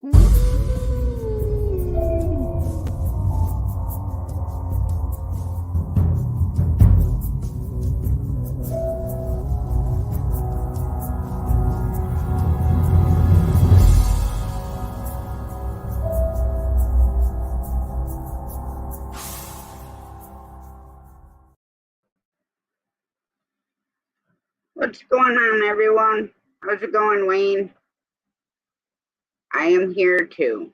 What's going on, everyone? How's it going, Wayne? I am here too.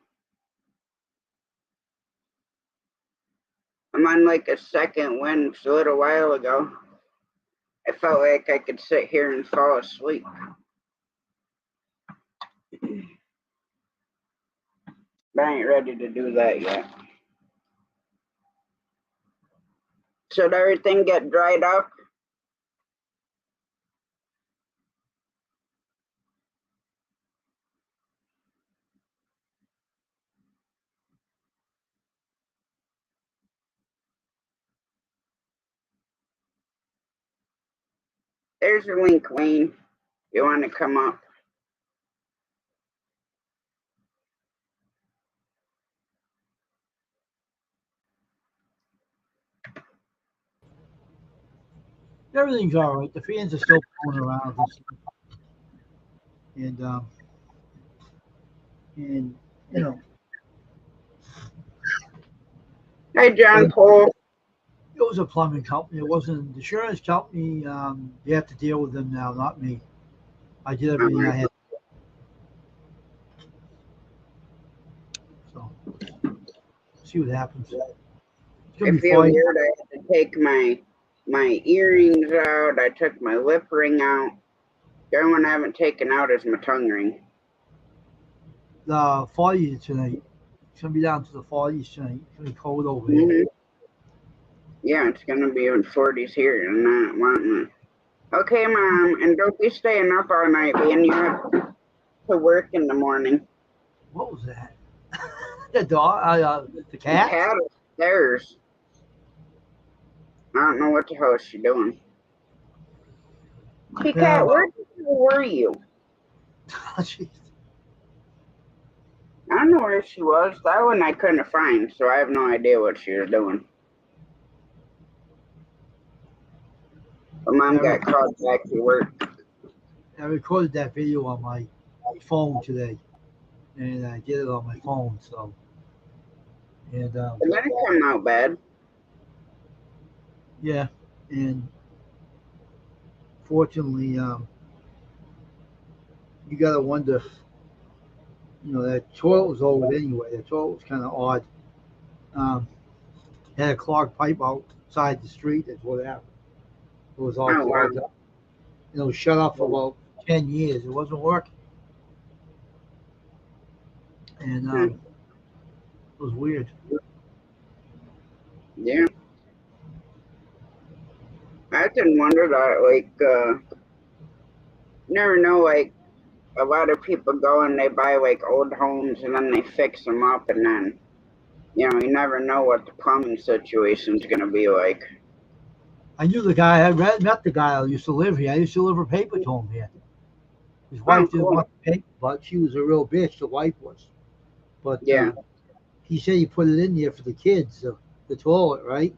I'm on like a second wind. A little while ago, I felt like I could sit here and fall asleep. But I ain't ready to do that yet. Should everything get dried up? There's a link, Wayne. You want to come up? Everything's all right. The fans are still going around, and you know. Hi, John Paul. It was a plumbing company. It wasn't the insurance company. You have to deal with them now, not me. I did everything I had. So, see what happens. I feel weird. I had to take my earrings out. I took my lip ring out. The only one I haven't taken out is my tongue ring. The 40s tonight. It's gonna be down to the 40s tonight. It's gonna be cold over here. Yeah, it's gonna be in 40s here, and not wanting it. Okay, Mom, and don't be staying up all night, being you have to work in the morning. What was that? The dog? The cat? The cat upstairs. I don't know what the hell she's doing. Hey, cat, where were you? Jeez. I don't know where she was. That one I couldn't find, so I have no idea what she was doing. But Mom got called back to work. I recorded that video on my phone today, and I did it on my phone. So, and it didn't come out bad. Yeah, and fortunately, you gotta wonder. That toilet was over anyway. That toilet was kind of odd. Had a clogged pipe outside the street. That's what happened. It was all clogged up. It was shut off for about 10 years. It wasn't working. And it was weird. Yeah. I didn't wonder that, never know, a lot of people go and they buy, old homes and then they fix them up and then, you never know what the plumbing situation's going to be like. I knew the guy. I met the guy who used to live here. I used to deliver paper to him here. His wife didn't want the paper, but she was a real bitch. The wife was. But he said he put it in there for the kids, the toilet, right?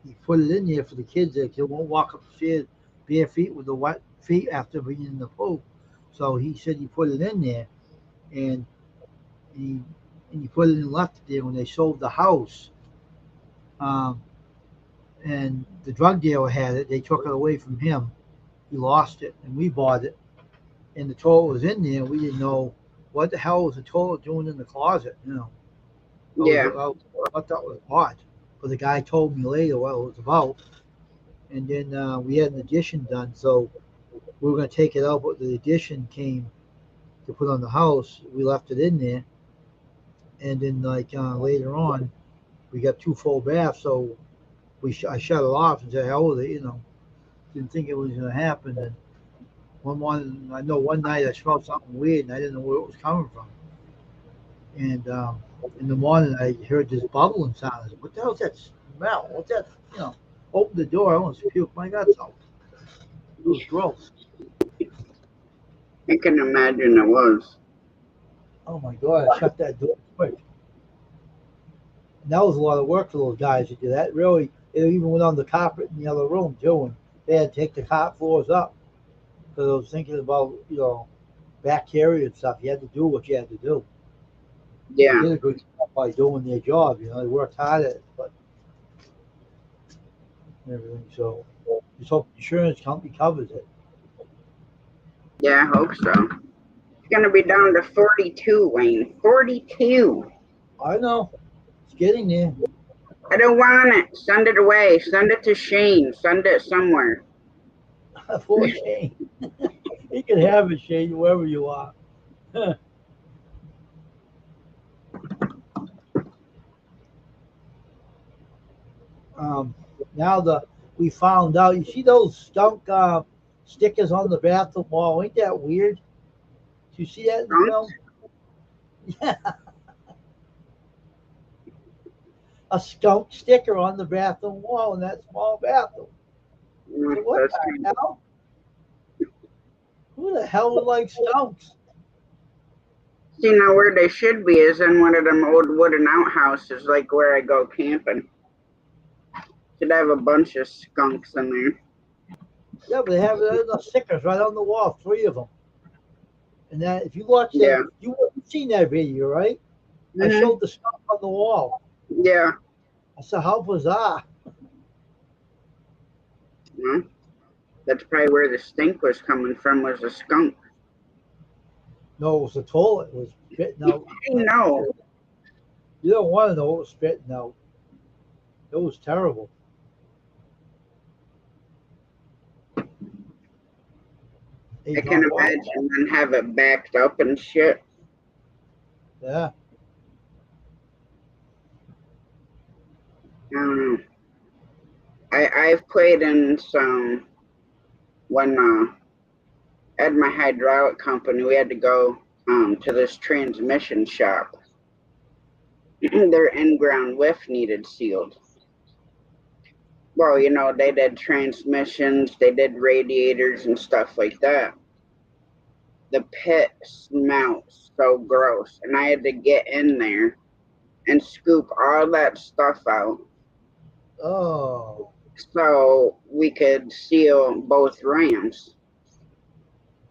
He put it in there for the kids that they won't walk up the stairs bare feet with the wet feet after being in the pool. So he said he put it in there, and he put it and left it there when they sold the house. And the drug dealer had it. They took it away from him. He lost it, and we bought it. And the toilet was in there. We didn't know what the hell was the toilet doing in the closet. Yeah. I thought that was odd. But the guy told me later what it was about. And then we had an addition done, so we were going to take it out, but the addition came to put on the house. We left it in there. And then, later on, we got 2 full baths, so I shut it off and said, hell with it, Didn't think it was going to happen. And one night I smelled something weird, and I didn't know where it was coming from. And in the morning, I heard this bubbling sound. I said, what the hell is that smell? What's that? Opened the door. I almost puked my guts out. It was gross. I can imagine it was. Oh my God, I shut that door quick. And that was a lot of work for those guys to do that. Really, it even went on the carpet in the other room too, and they had to take the top floors up because I was thinking about bacteria and stuff. You had to do what you had to do. They Yeah, did a good job by doing their job. They worked hard at it, but everything. So just hope the insurance company covers it. yeah, I hope so. It's gonna be down to 42, Wayne. 42. I know it's getting there. I don't want it. Send it away. Send it to Shane. Send it somewhere. Poor Shane. You can have it, Shane, wherever you are. um, now we found out. You see those skunk stickers on the bathroom wall? Ain't that weird? Did you see that in the Skunk? film? Yeah, a skunk sticker on the bathroom wall in that small bathroom. So what That's the kind of, hell? Who the hell would like skunks? see, now where they should be is in one of them old wooden outhouses, like where I go camping. Should have a bunch of skunks in there. Yeah, but they have the stickers right on the wall, three of them. And that if you watch that, Yeah. you've seen that video, right? I Mhm. showed the skunk on the wall. Yeah. I said, how bizarre. Well, that's probably where the stink was coming from. Was a skunk. No, it was the toilet. It was spitting out. I know. You don't want to know what it was spitting out. It was terrible. They I can drop off. imagine and have it backed up and shit. Yeah. I don't know. I've played in some when at my hydraulic company we had to go to this transmission shop. Their in-ground lift needed sealed. Well, they did transmissions, they did radiators and stuff like that. The pit smelled so gross, and I had to get in there and scoop all that stuff out Oh. so we could seal both rams.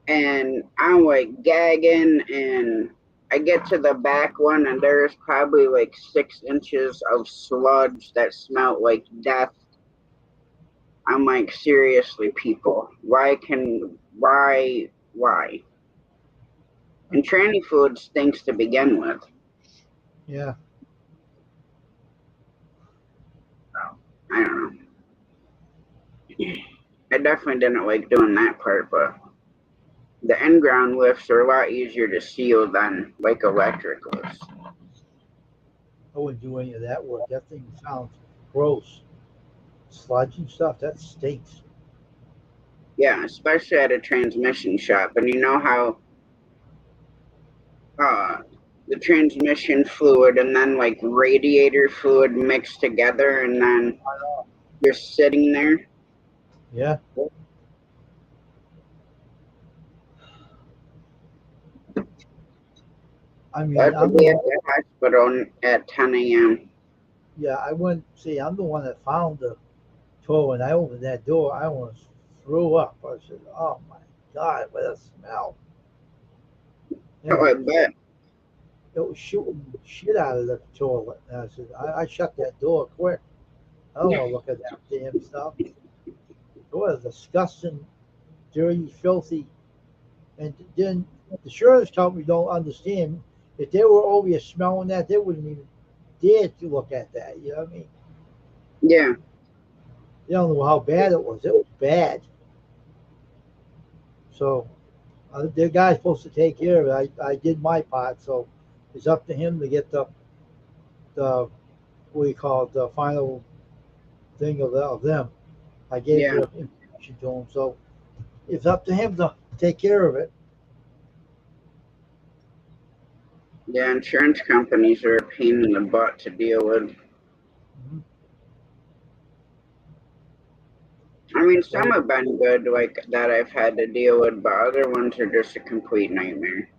And I'm like gagging, and I get to the back one, and there's probably like 6 inches of sludge that smelled like death. I'm like, seriously, people, why? And tranny food stinks to begin with. Yeah. I don't know. I definitely didn't like doing that part, but the in-ground lifts are a lot easier to seal than like electric lifts. I wouldn't do any of that work. That thing sounds gross. Sludge and stuff, that stinks. Yeah, especially at a transmission shop. And you know how uh, the transmission fluid and then like radiator fluid mixed together, and then you're sitting there. Yeah. I mean, That I'm could the be at one. the hospital at 10 a.m. Yeah, I went. See, I'm the one that found the toilet. When I opened that door, I almost threw up. I said, "Oh my God, what a smell!" Oh, Yeah, I bet. it was shooting shit out of the toilet. And I said, I shut that door quick. I don't want to look at that damn stuff. It was disgusting, dirty, filthy. And then the insurance company don't understand. If they were over here smelling that, they wouldn't even dare to look at that. You know what I mean? Yeah, They don't know how bad it was. It was bad. So the guy's supposed to take care of it. I did my part, so it's up to him to get the what do you call it, the final thing of them. I gave yeah, the information to him, so it's up to him to take care of it. yeah. Insurance companies are a pain in the butt to deal with. Mhm. I mean, some So have been good, like that I've had to deal with, but other ones are just a complete nightmare.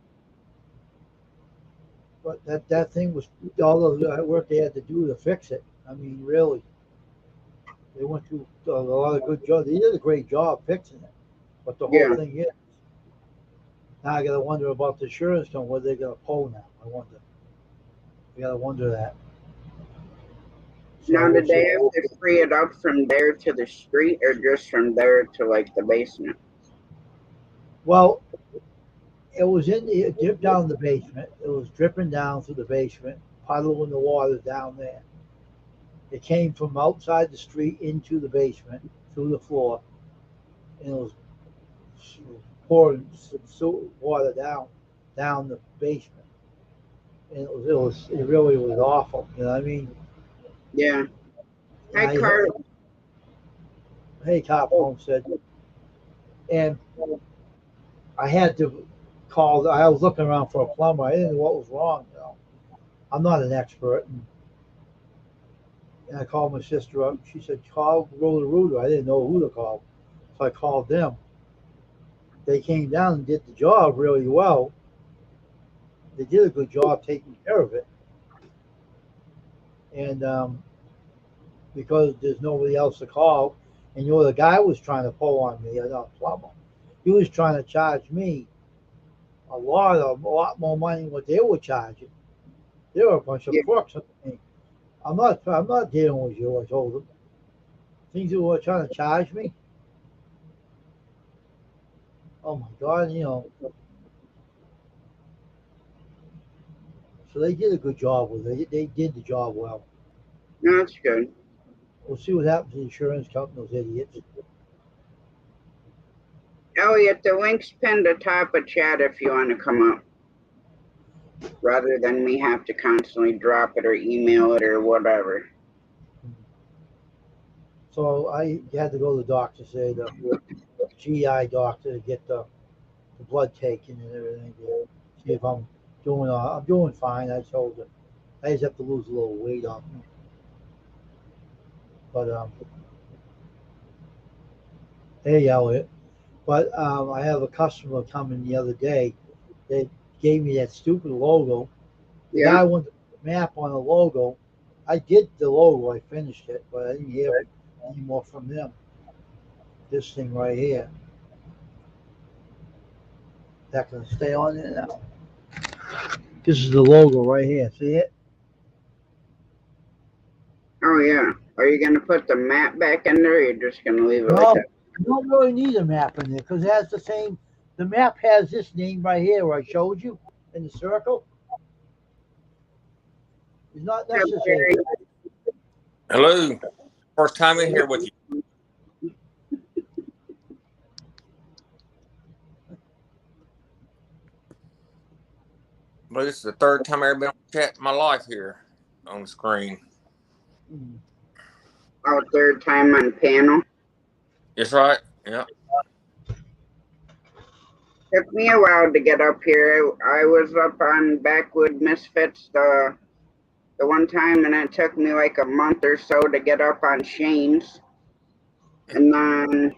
but that thing was all the work they had to do to fix it. I mean, really, they went through a lot of good job. They did a great job fixing it. But the whole Yeah. thing is, now I got to wonder about the insurance company. What they're going to pull now? I wonder. We got to wonder that. So Now, we'll did they see. have to free it up from there to the street, or just from there to like the basement? Well, it dipped down in the basement. It was dripping down through the basement, puddling the water down there. It came from outside the street into the basement through the floor, and it was pouring water down the basement. And it really was awful. You know what I mean? Yeah. And Hi, Carl. hey, Top Homestead, and I had to call. I was looking around for a plumber. I didn't know what was wrong. You know, I'm not an expert, and I called my sister up. She said, "Call Roto-Rooter." I didn't know who to call, so I called them. They came down and did the job really well. They did a good job taking care of it, and because there's nobody else to call, and the guy was trying to pull on me, not plumber. He was trying to charge me a lot more money than what they were charging. They were a bunch of Yeah. crooks. I mean, I'm not dealing with you. I told them things you were trying to charge me. Oh my God, So they did a good job with it. They did the job well. No, that's good. We'll see what happens to the insurance company, those idiots. Elliot, the link's pinned atop a chat if you want to come up, rather than me have to constantly drop it or email it or whatever. So I had to go to the doctor, say the GI doctor, to get the blood taken and everything. To see if I'm doing fine. I told her I just have to lose a little weight off me. But hey, Elliot. But I have a customer coming the other day. They gave me that stupid logo. The Yeah. guy wanted the map on the logo. I did the logo. I finished it, but I didn't hear any more from them. This thing right here. That can stay on there now. This is the logo right here. See it? Oh, yeah. Are you going to put the map back in there, or you're just going to leave it like No, that? you don't really need a map in there because it has the same. The map has this name right here where I showed you in the circle. It's not Yeah, necessary. Hello. First time in here with you. But this is the third time I've ever been on chat in my life here on the screen. our third time on panel. That's right. Yeah. Took me a while to get up here. I was up on Backwood Misfits the one time, and it took me like a month or so to get up on Shane's. And then,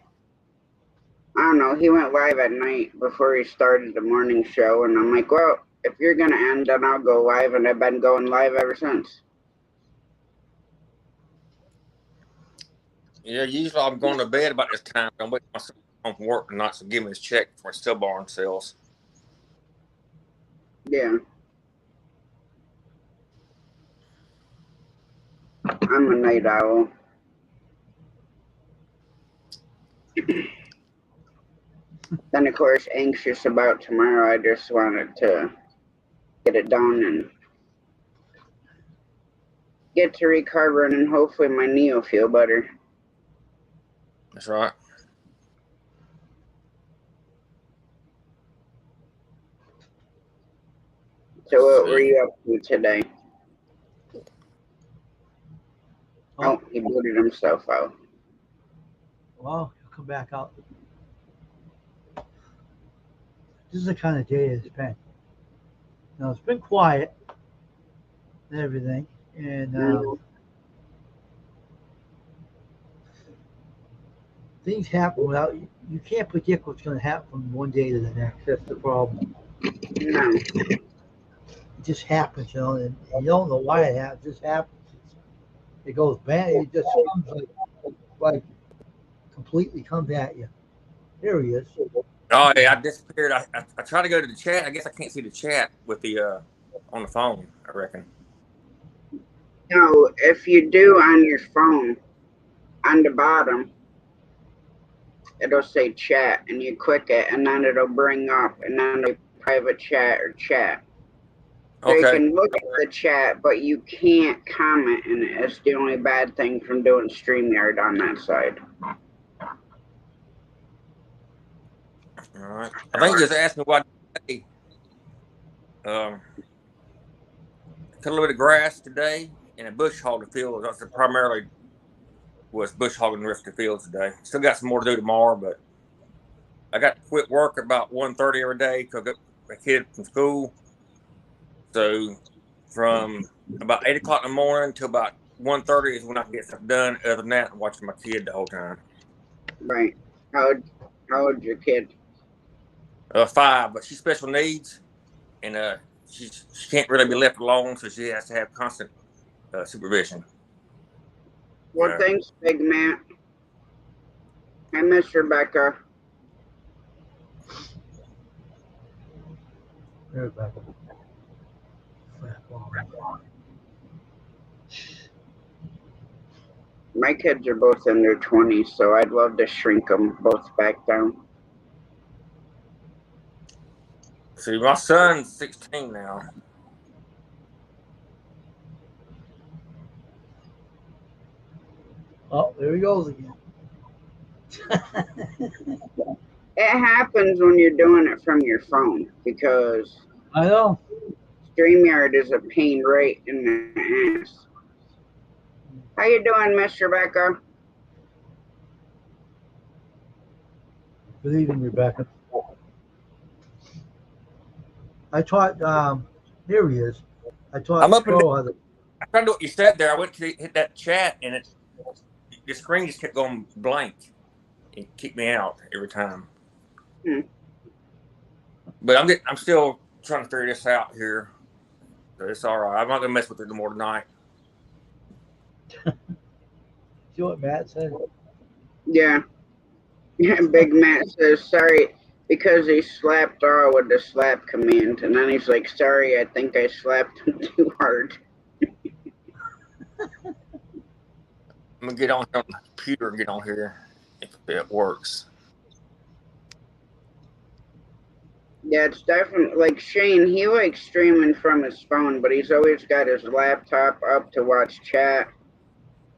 I don't know, he went live at night before he started the morning show. And I'm like, well, if you're going to end, then I'll go live. And I've been going live ever since. Yeah, usually I'm going to bed about this time. I'm waiting myself home from work tonight, so give me his check for still barn sales. Yeah. I'm a night owl. Then, of course, anxious about tomorrow. I just wanted to get it done and get to recovering, and hopefully my knee will feel better. That's right. So what were you up to today? Oh, he booted himself out. Well, he'll come back out. This is the kind of day it's been. It's been quiet and everything, and things happen without you can't predict what's going to happen from one day to the next. That's the problem. No. It just happens, and you don't know why it happens. It just happens. It goes bad. It just comes like completely comes at you. There he is. Oh yeah, I disappeared. I tried to go to the chat. I guess I can't see the chat with the on the phone. I reckon. No, if you do on your phone, on the bottom, it'll say chat, and you click it, and then it'll bring up, and then a private chat or chat. So you Okay. can look at the chat, but you can't comment in it. It's the only bad thing from doing StreamYard on that side. All right. I think you just asked me what today. Cut a little bit of grass today and a bush hog the field. That's primarily was bush hogging the rest of the field today. Still got some more to do tomorrow, but I got to quit work about 1:30 every day because I got my kid from school. So from about 8 o'clock in the morning to about 1:30 is when I can get stuff done. Other than that, I'm watching my kid the whole time. Right. How old's your kid? 5, but she's special needs, and she can't really be left alone, so she has to have constant supervision. Well, thanks, Big Matt. I miss Rebecca. Rebecca. My kids are both in their 20s, so I'd love to shrink them both back down. See, my son's 16 now. Oh, there he goes again. It happens when you're doing it from your phone because I know. StreamYard is a pain right in the ass. How you doing, Miss Rebecca? Good evening, Rebecca. I taught. Here he is. I taught I'm up and Crow how to. I tried to do what you said there. I went to hit that chat, and the screen just kept going blank. It kicked me out every time. But I'm still trying to figure this out here. So it's all right. I'm not gonna mess with it no more tonight. See what Matt said? Yeah. Big Matt says sorry because he slapped R with the slap command, and then he's like, "Sorry, I think I slapped him too hard." I'm gonna get on the computer and get on here if it works. Yeah, it's definitely like Shane. He likes streaming from his phone, but he's always got his laptop up to watch chat.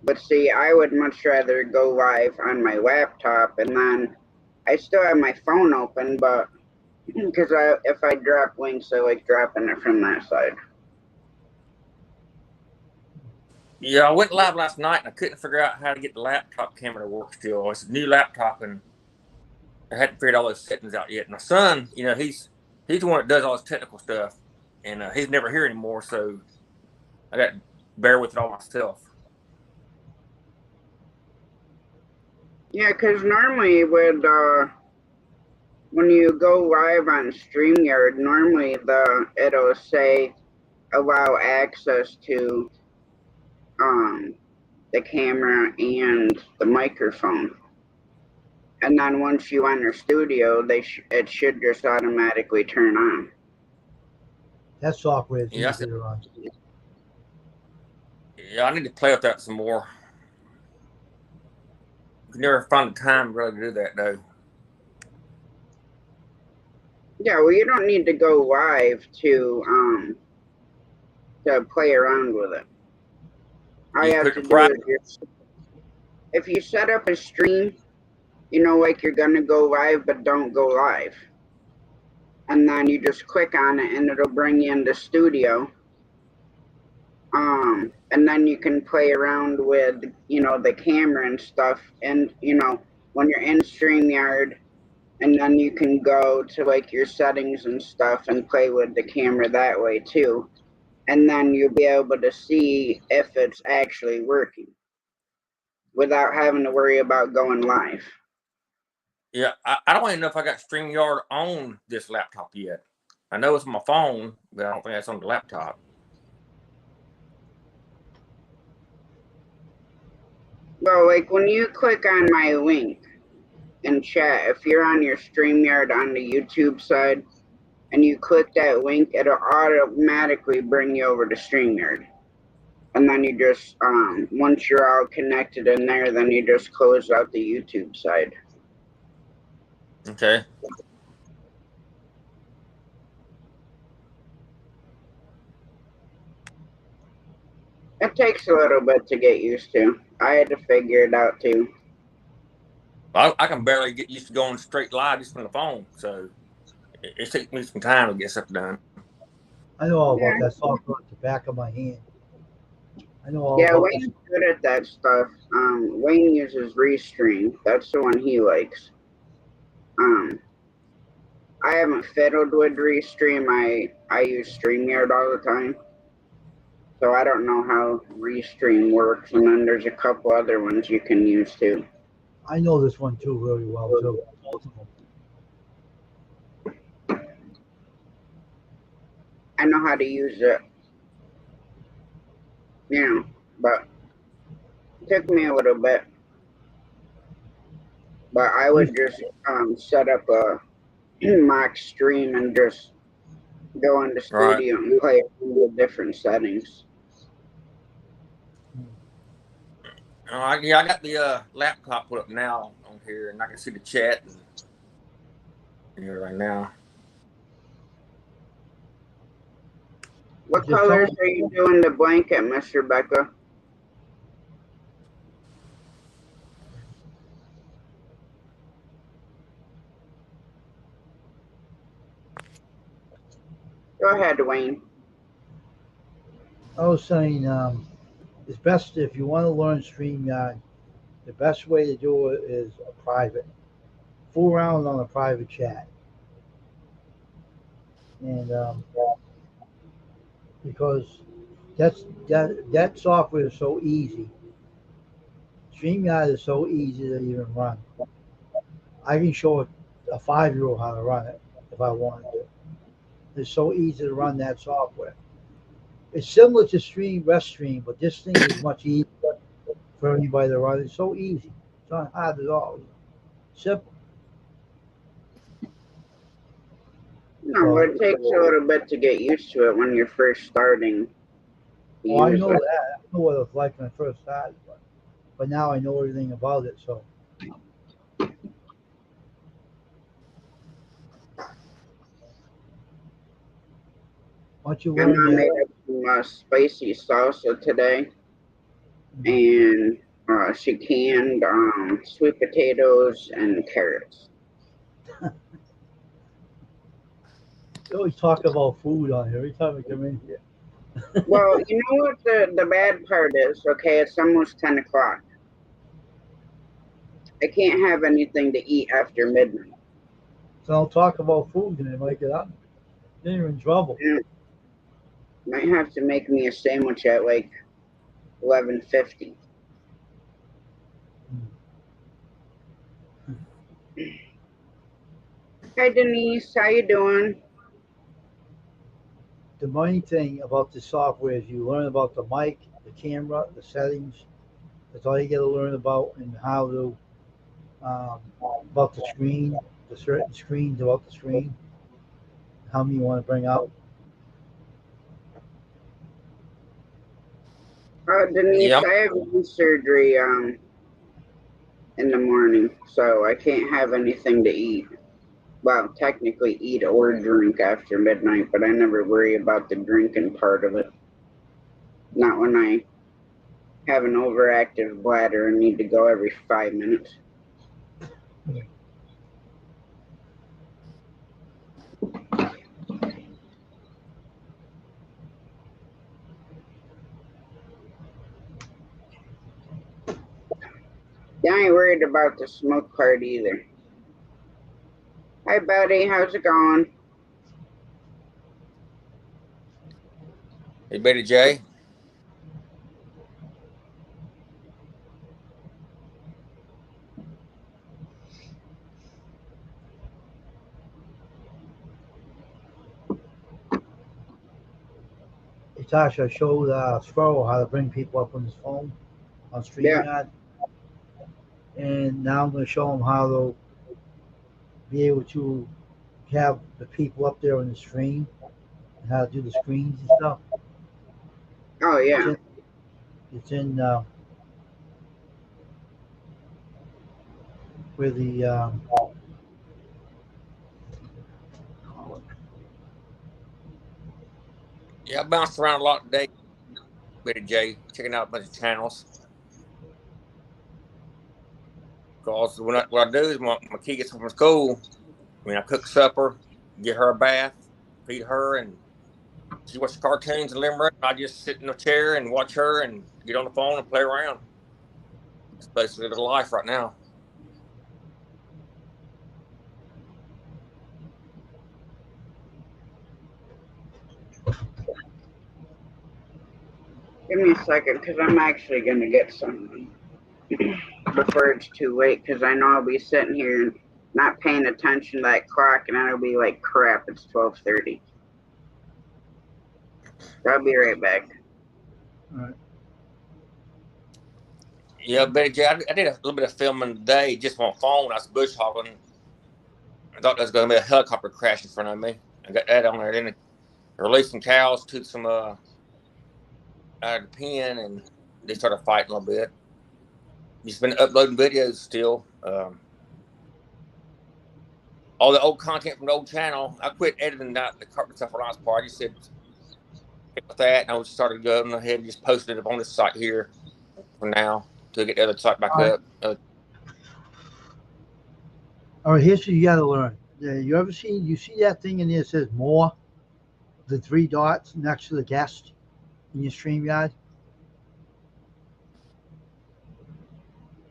But see, I would much rather go live on my laptop, and then I still have my phone open, but because if I drop links, I like dropping it from that side. Yeah, I went live last night and I couldn't figure out how to get the laptop camera to work still. It's a new laptop and I hadn't figured all those settings out yet. My son, he's the one that does all this technical stuff, and he's never here anymore, so I got to bear with it all myself. Yeah, because normally when you go live on StreamYard, normally it'll say allow access to the camera and the microphone. And then once you enter studio, it should just automatically turn on. That software is Yeah, easy to run. Yeah, I need to play with that some more. You can never find the time really to do that, though. Yeah, well, you don't need to go live to play around with it. All you have to do is if you set up a stream, like you're gonna go live, but don't go live. And then you just click on it and it'll bring you into studio. And then you can play around with, the camera and stuff. And, when you're in StreamYard, and then you can go to like your settings and stuff and play with the camera that way too. And then you'll be able to see if it's actually working without having to worry about going live. Yeah, I don't even know if I got StreamYard on this laptop yet. I know it's on my phone, but I don't think that's on the laptop. Well, like when you click on my link in chat, if you're on your StreamYard on the YouTube side and you click that link, it'll automatically bring you over to StreamYard. And then you just, once you're all connected in there, then you just close out the YouTube side. Okay. It takes a little bit to get used to. I had to figure it out too. I can barely get used to going straight live just from the phone, so it takes me some time to get stuff done. I know all about that software at the back of my hand. I know all Yeah, about Wayne's this. good at that stuff. Wayne uses Restream. That's the one he likes. I haven't fiddled with Restream. I use StreamYard all the time. So I don't know how Restream works, and then there's a couple other ones you can use too. I know this one too really well too. Both of them. I know how to use it. But it took me a little bit. But I would just set up a mock stream and just go into studio and play with different settings. I got the laptop put up now on here, and I can see the chat and everything now. What colors are you doing the blanket, Miss Rebecca? Go ahead, Wayne. I was saying, it's best if you want to learn StreamYard, the best way to do it is a private. Fool around on a private chat. And because that software is so easy. StreamYard is so easy to even run. I can show a 5-year-old how to run it if I wanted to. It's so easy to run that software. It's similar to Restream, but this thing is much easier for anybody to run. It's so easy. It's not hard at all. Simple. No, it takes a little bit to get used to it when you're first starting. Oh, I know that. I know what it was like when I first started, but now I know everything about it. So. Once you learn I that, made up some spicy salsa today, and she canned sweet potatoes and carrots. you always talk about food on here every time I come in here. Well, you know what the bad part is? Okay, it's almost 10 o'clock. I can't have anything to eat after midnight. So I'll talk about food and they might get up. Then you're in trouble. Yeah. Might have to make me a sandwich at like 11:50. Hi Denise, how you doing? The main thing about the software is you learn about the mic, the camera, the settings. That's all you got to learn about, and how to about the screen, the certain screens about the screen, how many you want to bring up. Denise, Yep. I have knee surgery in the morning, so I can't have anything to eat. Well, technically eat or drink after midnight, but I never worry about the drinking part of it. Not when I have an overactive bladder and need to go every 5 minutes. I ain't worried about the smoke part either. Hi, buddy. How's it going? Hey, Betty J. Tasha showed Squirrel how to bring people up on his phone on Yeah. StreamYard, and now I'm going to show him how to be able to have the people up there on the stream and how to do the screens and stuff. Oh It's yeah. in, it's in where the Yeah, I bounced around a lot today, Betty J, checking out a bunch of channels. Because what I do is when my kid gets home from school, I cook supper, get her a bath, feed her, and she watches cartoons and limerick. I just sit in a chair and watch her and get on the phone and play around. It's basically the life right now. Give me a second, because I'm actually gonna get some before it's too late. Because I know I'll be sitting here and not paying attention to that clock, and I'll be like, "Crap, it's 12:30." I'll be right back. all right. Yeah, Betty J, I did a little bit of filming today just on my phone. I was bush hogging. I thought there was going to be a helicopter crash in front of me. I got that on there. Then I released some cows, took some out of the pen, and they started fighting a little bit. Just been uploading videos still. All the old content from the old channel. I quit editing that the carpet stuff for last part. I just said with that, and I just started going ahead and just posting it up on this site here for now to get the other site back All right. up. All right, here's what you got to learn. You see that thing in there that says more? The three dots next to the guest in your StreamYard?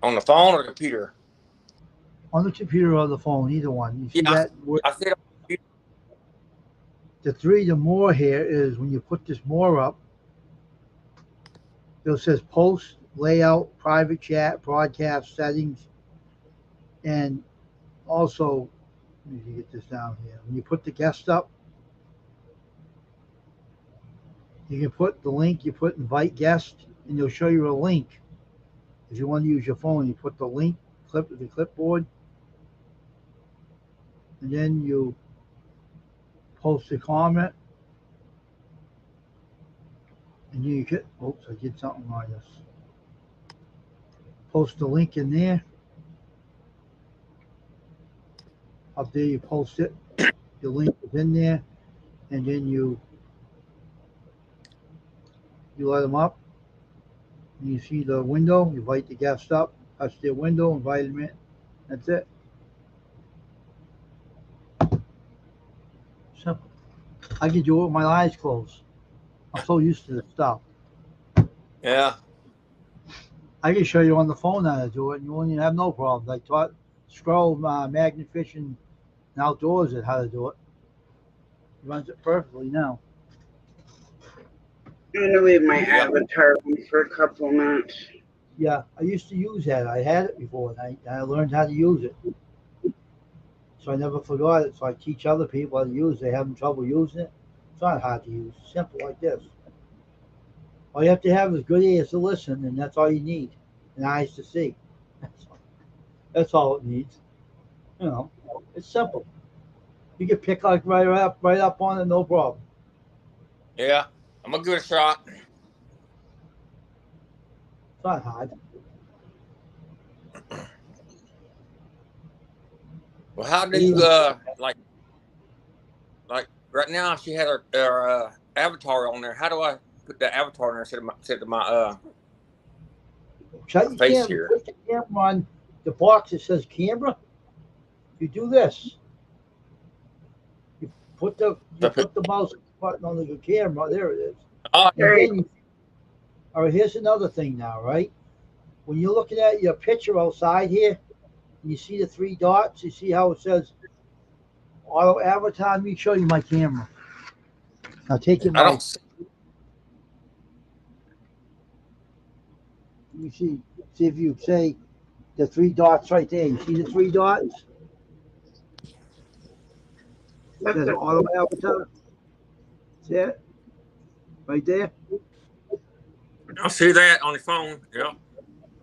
On the phone or the computer? On the computer or the phone, either one. You see Yeah, that? I see it. The more here is when you put this more up, it says post, layout, private chat, broadcast settings, and also, let me get this down here. When you put the guest up, you can put the link, you put invite guest, and it'll show you a link. If you want to use your phone, you put the link, the clipboard, and then you post a comment, and you can, oops, I did something on this. Post the link in there. Up there, you post it. Your link is in there, and then you let them up. And you see the window. You invite the guest up. Touch their window. Invite them in. That's it. Simple. I can do it with my eyes closed. I'm so used to this stuff. Yeah. I can show you on the phone how to do it, and you won't even have no problems. I taught Scroll Magnet Fishing and Outdoors at how to do it. He runs it perfectly now. I'm gonna leave my Yep. avatar on for a couple of minutes. Yeah, I used to use that. I had it before, and I learned how to use it. So I never forgot it. So I teach other people how to use it. They having trouble using it. It's not hard to use. It's simple like this. All you have to have is good ears to listen, and that's all you need, and eyes to see. That's all it needs. You know, it's simple. You can pick like right up on it, no problem. Yeah. I'm gonna give it a shot. It's not hard. Well, how do you like right now? She had her avatar on there. How do I put the avatar on there instead of my Shut your face camera. here? Put the camera on the box that says camera. You do this. You put the mouse button on the camera. There it is. Oh, And Hey, then all right, here's another thing now, right? When you're looking at your picture outside here, and you see the three dots, you see how it says auto avatar? Let me show you my camera. Now take your I don't mouse. see. You see if you say the three dots right there. You see the three dots? It that's says it. auto avatar. See it? right there. I see that on the phone. Yep.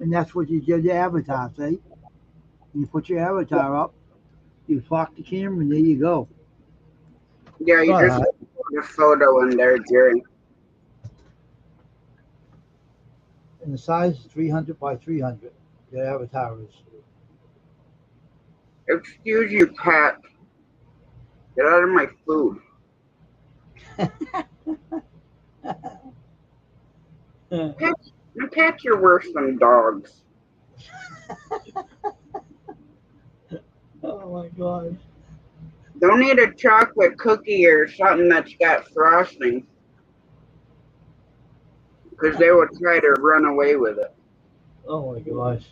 And that's what you give your avatar, see? You put your avatar up, you lock the camera, and there you go. Yeah, you All just right. put a photo in there, Jerry. And the size is 300 by 300. Your avatar is. Excuse you, Pat. Get out of my food. Cats are worse than dogs. Oh my gosh. Don't eat a chocolate cookie or something that's got frosting, because they will try to run away with it. Oh my gosh.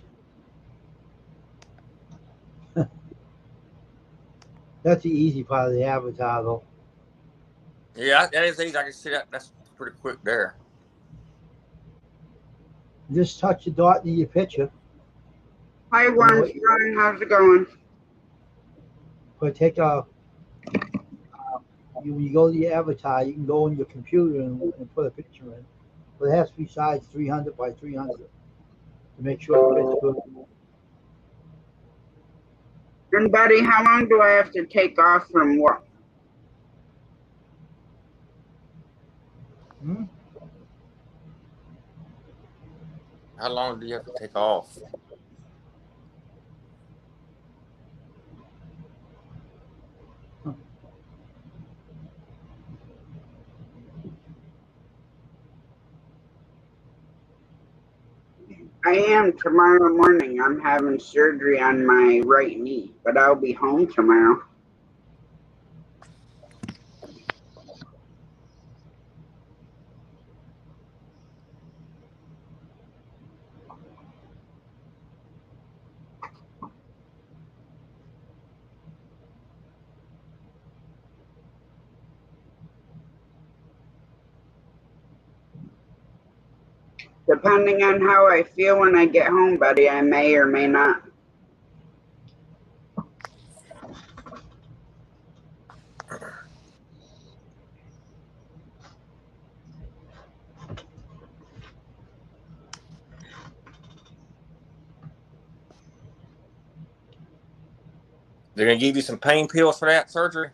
That's the easy part of the avatar, though. Yeah, that is easy. I can see that. That's pretty quick there. Just touch the dot in your picture. Hi, You know, Armstrong. How's it going? but take a. When you go to your avatar, you can go on your computer and put a picture in. But it has to be size 300 by 300 to make sure it fits good. And, buddy, how long do I have to take off from work? Hmm? How long do you have to take off? I am tomorrow morning. I'm having surgery on my right knee, but I'll be home tomorrow. Depending on how I feel when I get home, buddy, I may or may not. They're gonna give you some pain pills for that surgery.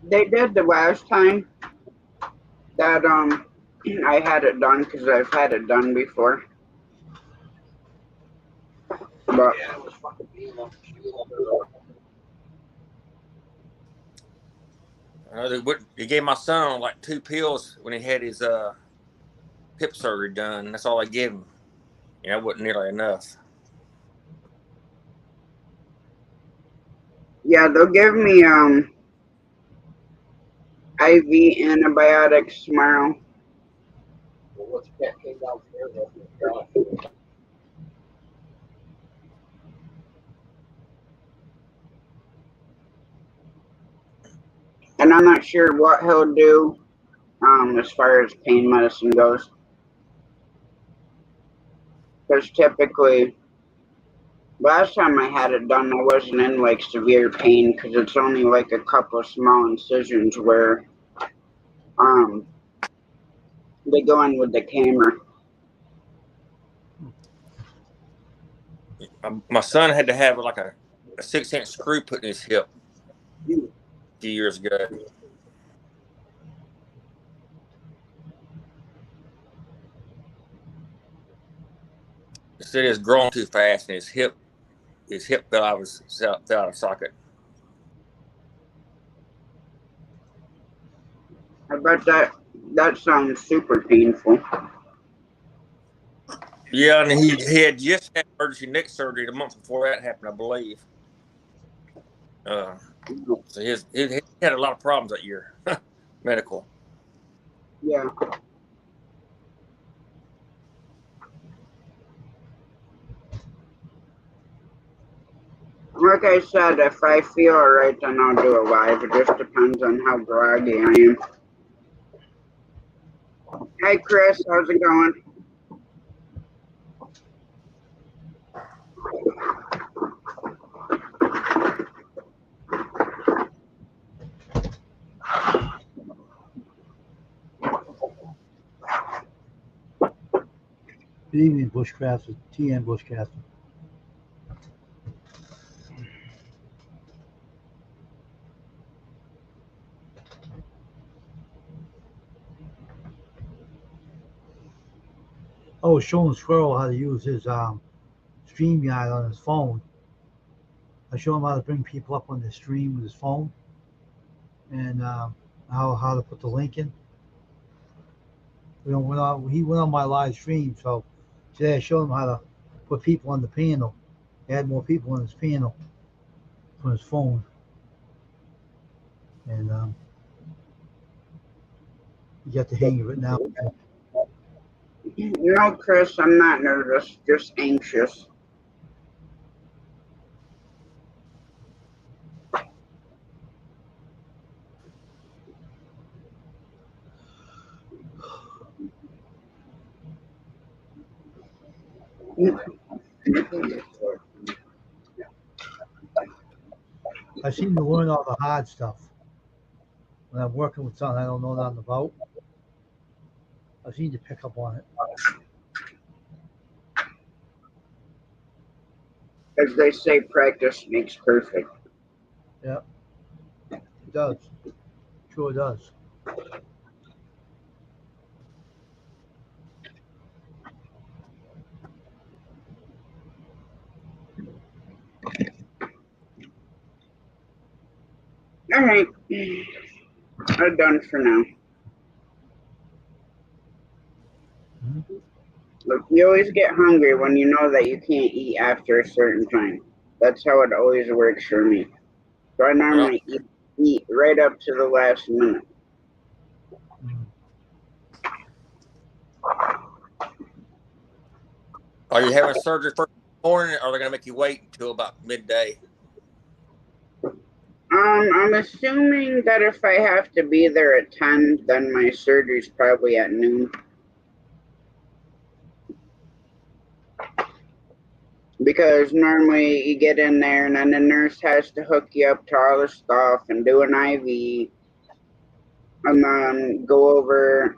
They did the last time that I had it done, because I've had it done before. But They gave my son like 2 pills when he had his hip surgery done. That's all they gave him. Yeah, that wasn't nearly enough. yeah, they'll give me IV antibiotics tomorrow. And I'm not sure what he'll do as far as pain medicine goes. Because typically, last time I had it done, I wasn't in like severe pain, because it's only like a couple of small incisions where they go in with the camera. My son had to have like a 6-inch screw put in his hip a few years ago. He said it was growing too fast, and his hip fell out of socket. I bet that sounds super painful. Yeah, and he had just had emergency neck surgery the month before that happened, I believe. So he had a lot of problems that year, medical. Yeah. Like I said, if I feel alright, then I'll do a live. It just depends on how groggy I am. Hey, Chris, how's it going? Good evening, Bushcrafters. TN Bushcrafters. I was showing Squirrel how to use his StreamYard on his phone. I show him how to bring people up on the stream with his phone, and how to put the link in. He went on my live stream, so today I showed him how to put people on the panel, add more people on his panel from his phone, and he got the hang of it now. No, Chris, I'm not nervous, just anxious. I seem to learn all the hard stuff when I'm working with something I don't know nothing about. I seem to pick up on it. As they say, practice makes perfect. Yeah, it does. Sure does. All right, I'm done for now. Mm-hmm. Look, you always get hungry when you know that you can't eat after a certain time. That's how it always works for me. So I normally eat right up to the last minute. Mm-hmm. Are you having surgery first morning, or are they going to make you wait until about midday? I'm assuming that if I have to be there at 10, then my surgery's probably at noon. Because normally you get in there and then the nurse has to hook you up to all the stuff and do an IV and then go over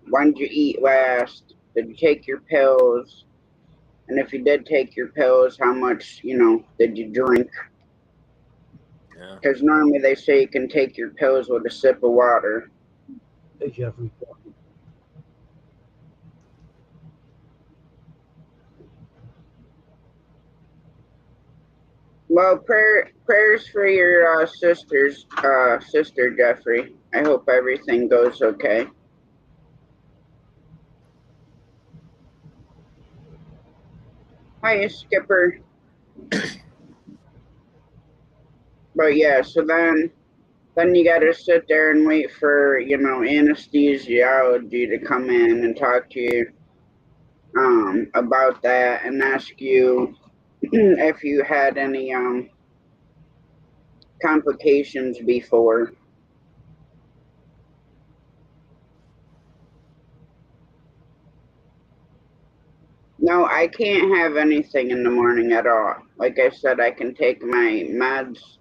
when did you eat last? Did you take your pills? And if you did take your pills, how much, did you drink? Yeah. Because normally they say you can take your pills with a sip of water. Hey, Jeffrey. Well, prayers for your sister Jeffrey. I hope everything goes okay. Hi, Skipper. But yeah, so then you gotta sit there and wait for anesthesiology to come in and talk to you about that and ask you if you had any complications before. No, I can't have anything in the morning at all. Like I said, I can take my meds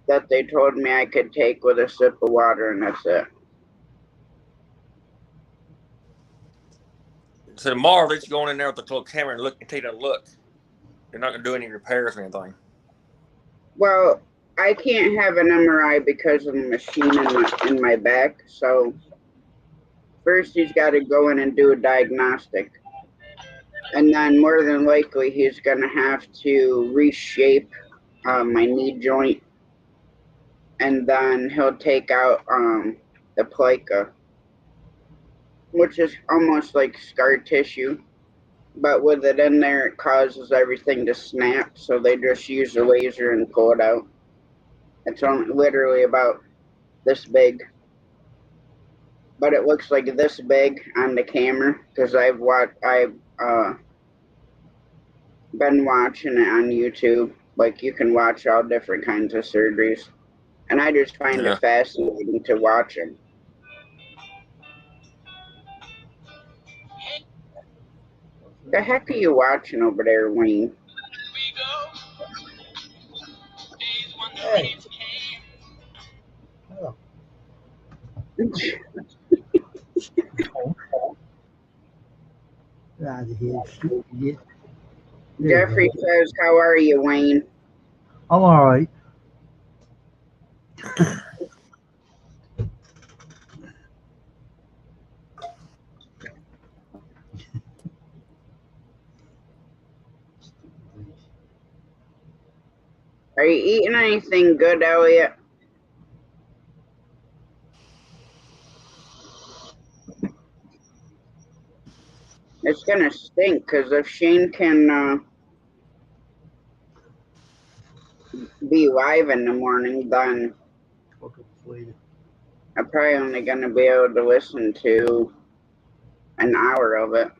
that they told me I could take with a sip of water, and that's it. So tomorrow they're just going in there with the little camera and take a look. They're not going to do any repairs or anything. Well, I can't have an MRI because of the machine in my back. So first he's got to go in and do a diagnostic. And then more than likely he's going to have to reshape my knee joint. And then he'll take out the plica, which is almost like scar tissue. But with it in there, it causes everything to snap. So they just use a laser and pull it out. It's only literally about this big. But it looks like this big on the camera because I've been watching it on YouTube. Like you can watch all different kinds of surgeries, and I just find it fascinating to watch them. The heck are you watching over there, Wayne? Hey. Oh. Out of here, stupid idiot. There you Jeffrey go. says, "How are you, Wayne?" I'm all right. Are you eating anything good, Elliot? It's gonna stink because if Shane can be live in the morning, then Fucking later. I'm probably only gonna be able to listen to an hour of it.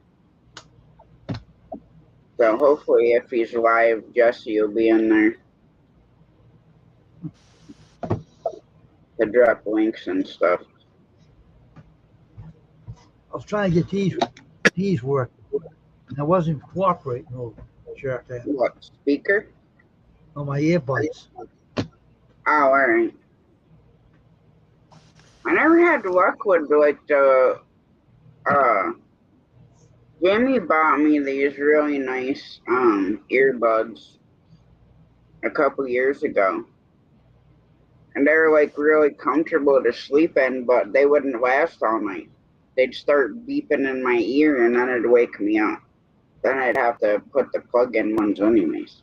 So hopefully, if he's live, Jesse will be in there to drop links and stuff. I was trying to get these working. And I wasn't cooperating. No jerk ass. What, speaker? On my earbuds. Oh, all right. I never had luck with like the Jamie bought me these really nice earbuds a couple years ago. And they were like really comfortable to sleep in, but they wouldn't last all night. They'd start beeping in my ear and then it'd wake me up. Then I'd have to put the plug in ones anyways.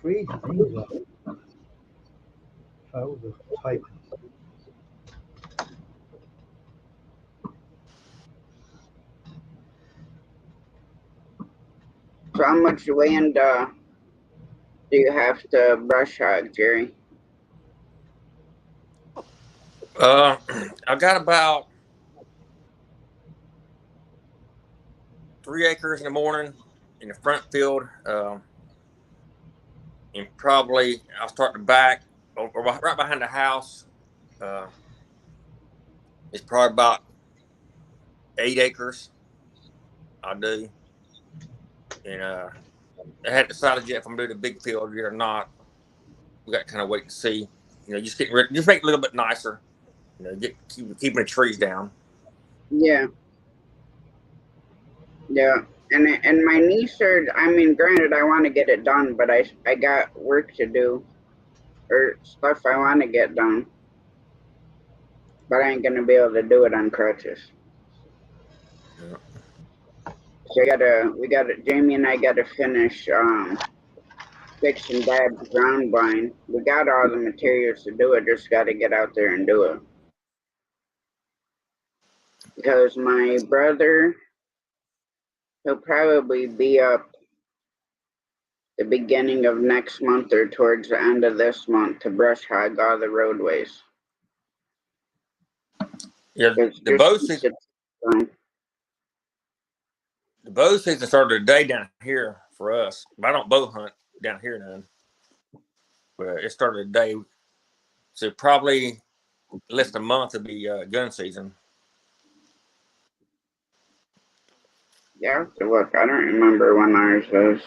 Crazy things though. If I was typing. So how much land do you have to brush hog, Jerry? I got about 3 acres in the morning in the front field, and probably I'll start the back or right behind the house. Uh, it's probably about 8 acres. I do, and I hadn't decided yet if I'm doing a big field yet or not. We got to kind of wait and see. Just just make it a little bit nicer. Keeping the trees down. Yeah, yeah. And my niece I mean, granted, I want to get it done, but I got work to do or stuff I want to get done, but I ain't gonna be able to do it on crutches. Yeah. So Jamie and I gotta finish fixing Dad's ground blind. We got all the materials to do it, just gotta get out there and do it. Because my brother, he'll probably be up the beginning of next month or towards the end of this month to brush hog all the roadways. Yeah, It's the bow season. The bow season started today down here for us. But I don't bow hunt down here none. But it started today, so probably less than a month will be gun season. Yeah, so look, I don't remember when ours is.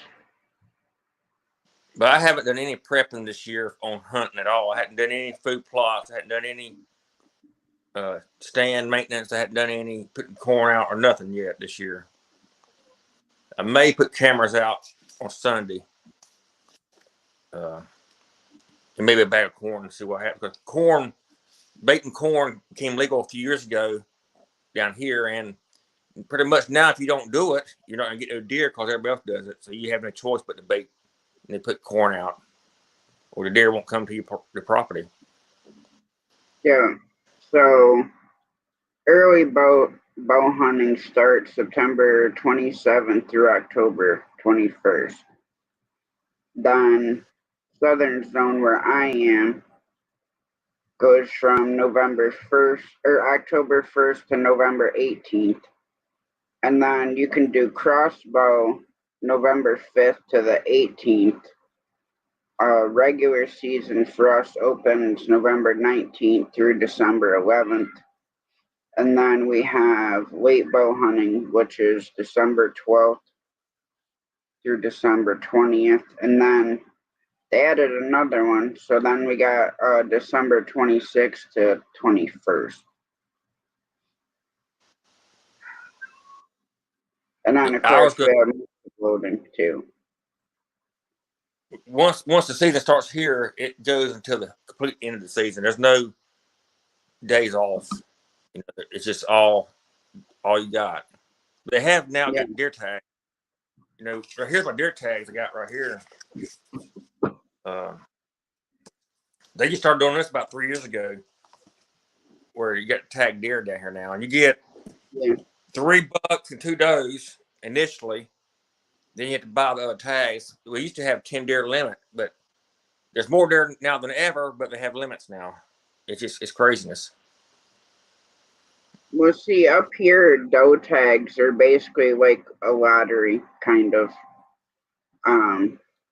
But I haven't done any prepping this year on hunting at all. I hadn't done any food plots. I hadn't done any stand maintenance. I hadn't done any putting corn out or nothing yet this year. I may put cameras out on Sunday. And maybe a bag of corn and see what happens. Because baiting corn became legal a few years ago down here, and pretty much now, if you don't do it, you're not gonna get no deer because everybody else does it. So you have no choice but to bait, and they put corn out, or the deer won't come to your property. Yeah. So early bow hunting starts September 27th through October 21st. Then southern zone where I am goes from November 1st or October 1st to November 18th. And then you can do crossbow November 5th to the 18th. Regular season for us opens November 19th through December 11th. And then we have late bow hunting, which is December 12th through December 20th. And then they added another one. So then we got December 26th to 21st. And then of Ours course go we have loading too. once the season starts here, it goes until the complete end of the season. There's no days off. You know, it's just all you got. They have now got deer tags. You know, here's my deer tags I got right here. They just started doing this about 3 years ago, where you got tagged deer down here now, and you get $3 and 2 does initially. Then you have to buy the other tags. We used to have 10 deer limit, but there's more deer now than ever. But they have limits now. It's craziness. Well, see, up here, doe tags are basically like a lottery, kind of.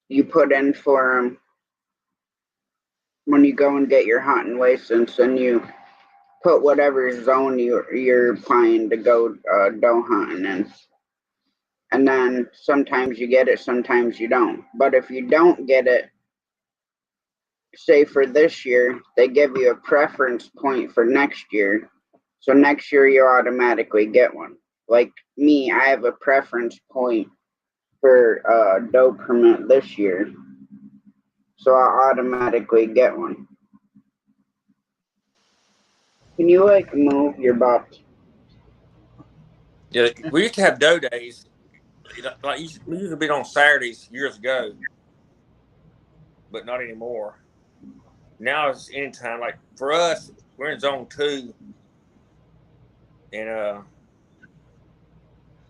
You put in for them when you go and get your hunting license, and you put whatever zone you're planning to go doe hunting in. And then sometimes you get it, sometimes you don't. But if you don't get it, say for this year, they give you a preference point for next year. So next year you automatically get one. Like me, I have a preference point for doe permit this year. So I automatically get one. Can you like move your butt? Yeah, we used to have doe days. Like we used to be on Saturdays years ago, but not anymore. Now it's anytime. Like for us, we're in zone 2, and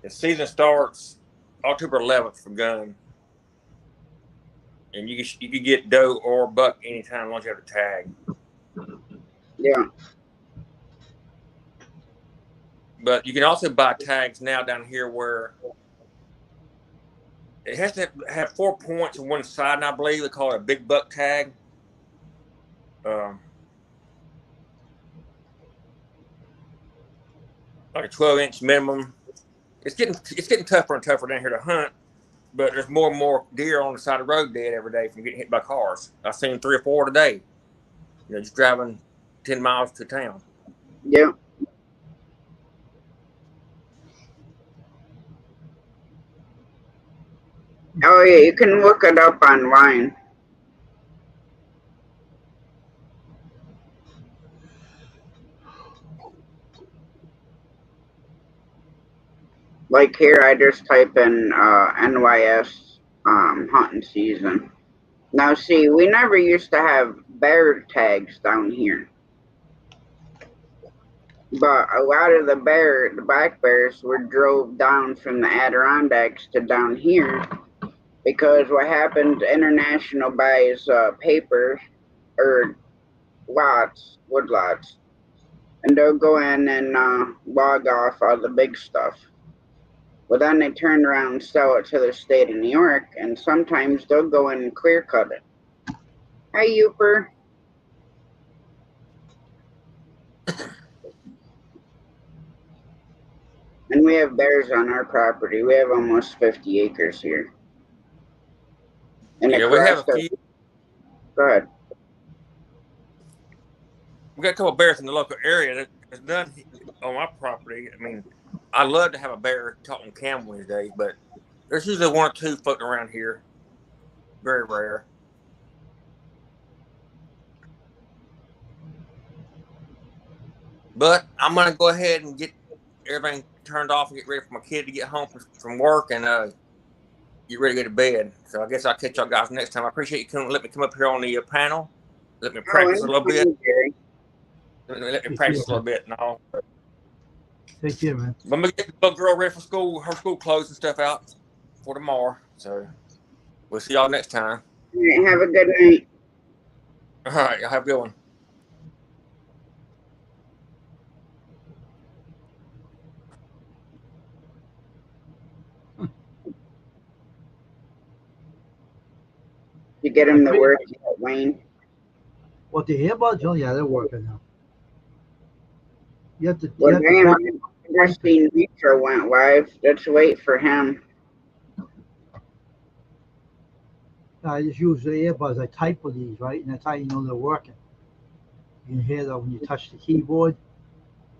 the season starts October 11th for gun, and you could get doe or buck anytime once you have a tag. Yeah. But you can also buy tags now down here where it has to have 4 points on one side, and I believe they call it a big buck tag. Like a 12-inch minimum. It's getting tougher and tougher down here to hunt, but there's more and more deer on the side of the road dead every day from getting hit by cars. I've seen 3 or 4 today. You know, just driving 10 miles to town. Yeah. Oh yeah, you can look it up online. Like here, I just type in NYS hunting season. Now, see, we never used to have bear tags down here, but a lot of the black bears were drove down from the Adirondacks to down here because what happens, International buys paper or wood lots, and they'll go in and log off all the big stuff. Well, then they turn around and sell it to the state of New York, and sometimes they'll go in and clear cut it. Hi, Youper. And we have bears on our property. We have almost 50 acres here. And Yeah, we have a few. Go ahead. We got a couple of bears in the local area. There's none on my property. I mean, I love to have a bear talking camel these days, but there's usually 1 or 2 floating around here. Very rare. But I'm gonna go ahead and get everything turned off and get ready for my kid to get home from work and get ready to go to bed. So I guess I'll catch y'all guys next time. I appreciate you coming. Let me come up here on the panel. Let me practice a little bit. Let me practice a little bit and all. Take care, man. I'm gonna get the little girl ready for school, her school clothes and stuff out for tomorrow. So we'll see y'all next time. All right, have a good night. All right, y'all have a good one. You get them to work yet, Wayne? What, the earbuds? Oh, yeah, they're working now. You have to. Well, damn, I just seen Nitro went live. Let's wait for him. I just use the earbuds. I type with these, right? And that's how you know they're working. You can hear that when you touch the keyboard.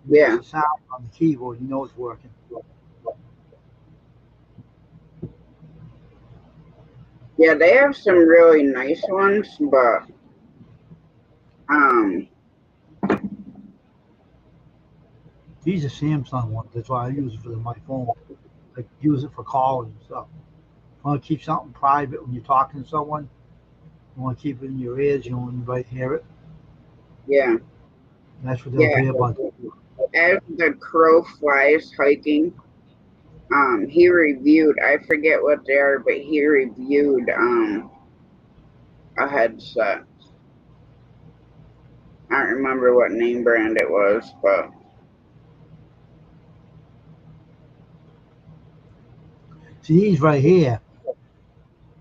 Yeah. The sound on the keyboard, you know it's working. Yeah, they have some really nice ones, but um, These are Samsung ones. That's why I use it for my phone. I use it for calling and stuff. You want to keep something private when you're talking to someone. You want to keep it in your ears. You don't want anybody to hear it. yeah, That's what those yeah. earbuds. As the crow flies hiking, he reviewed. I forget what they are, but he reviewed a headset. I don't remember what name brand it was, but See these right here.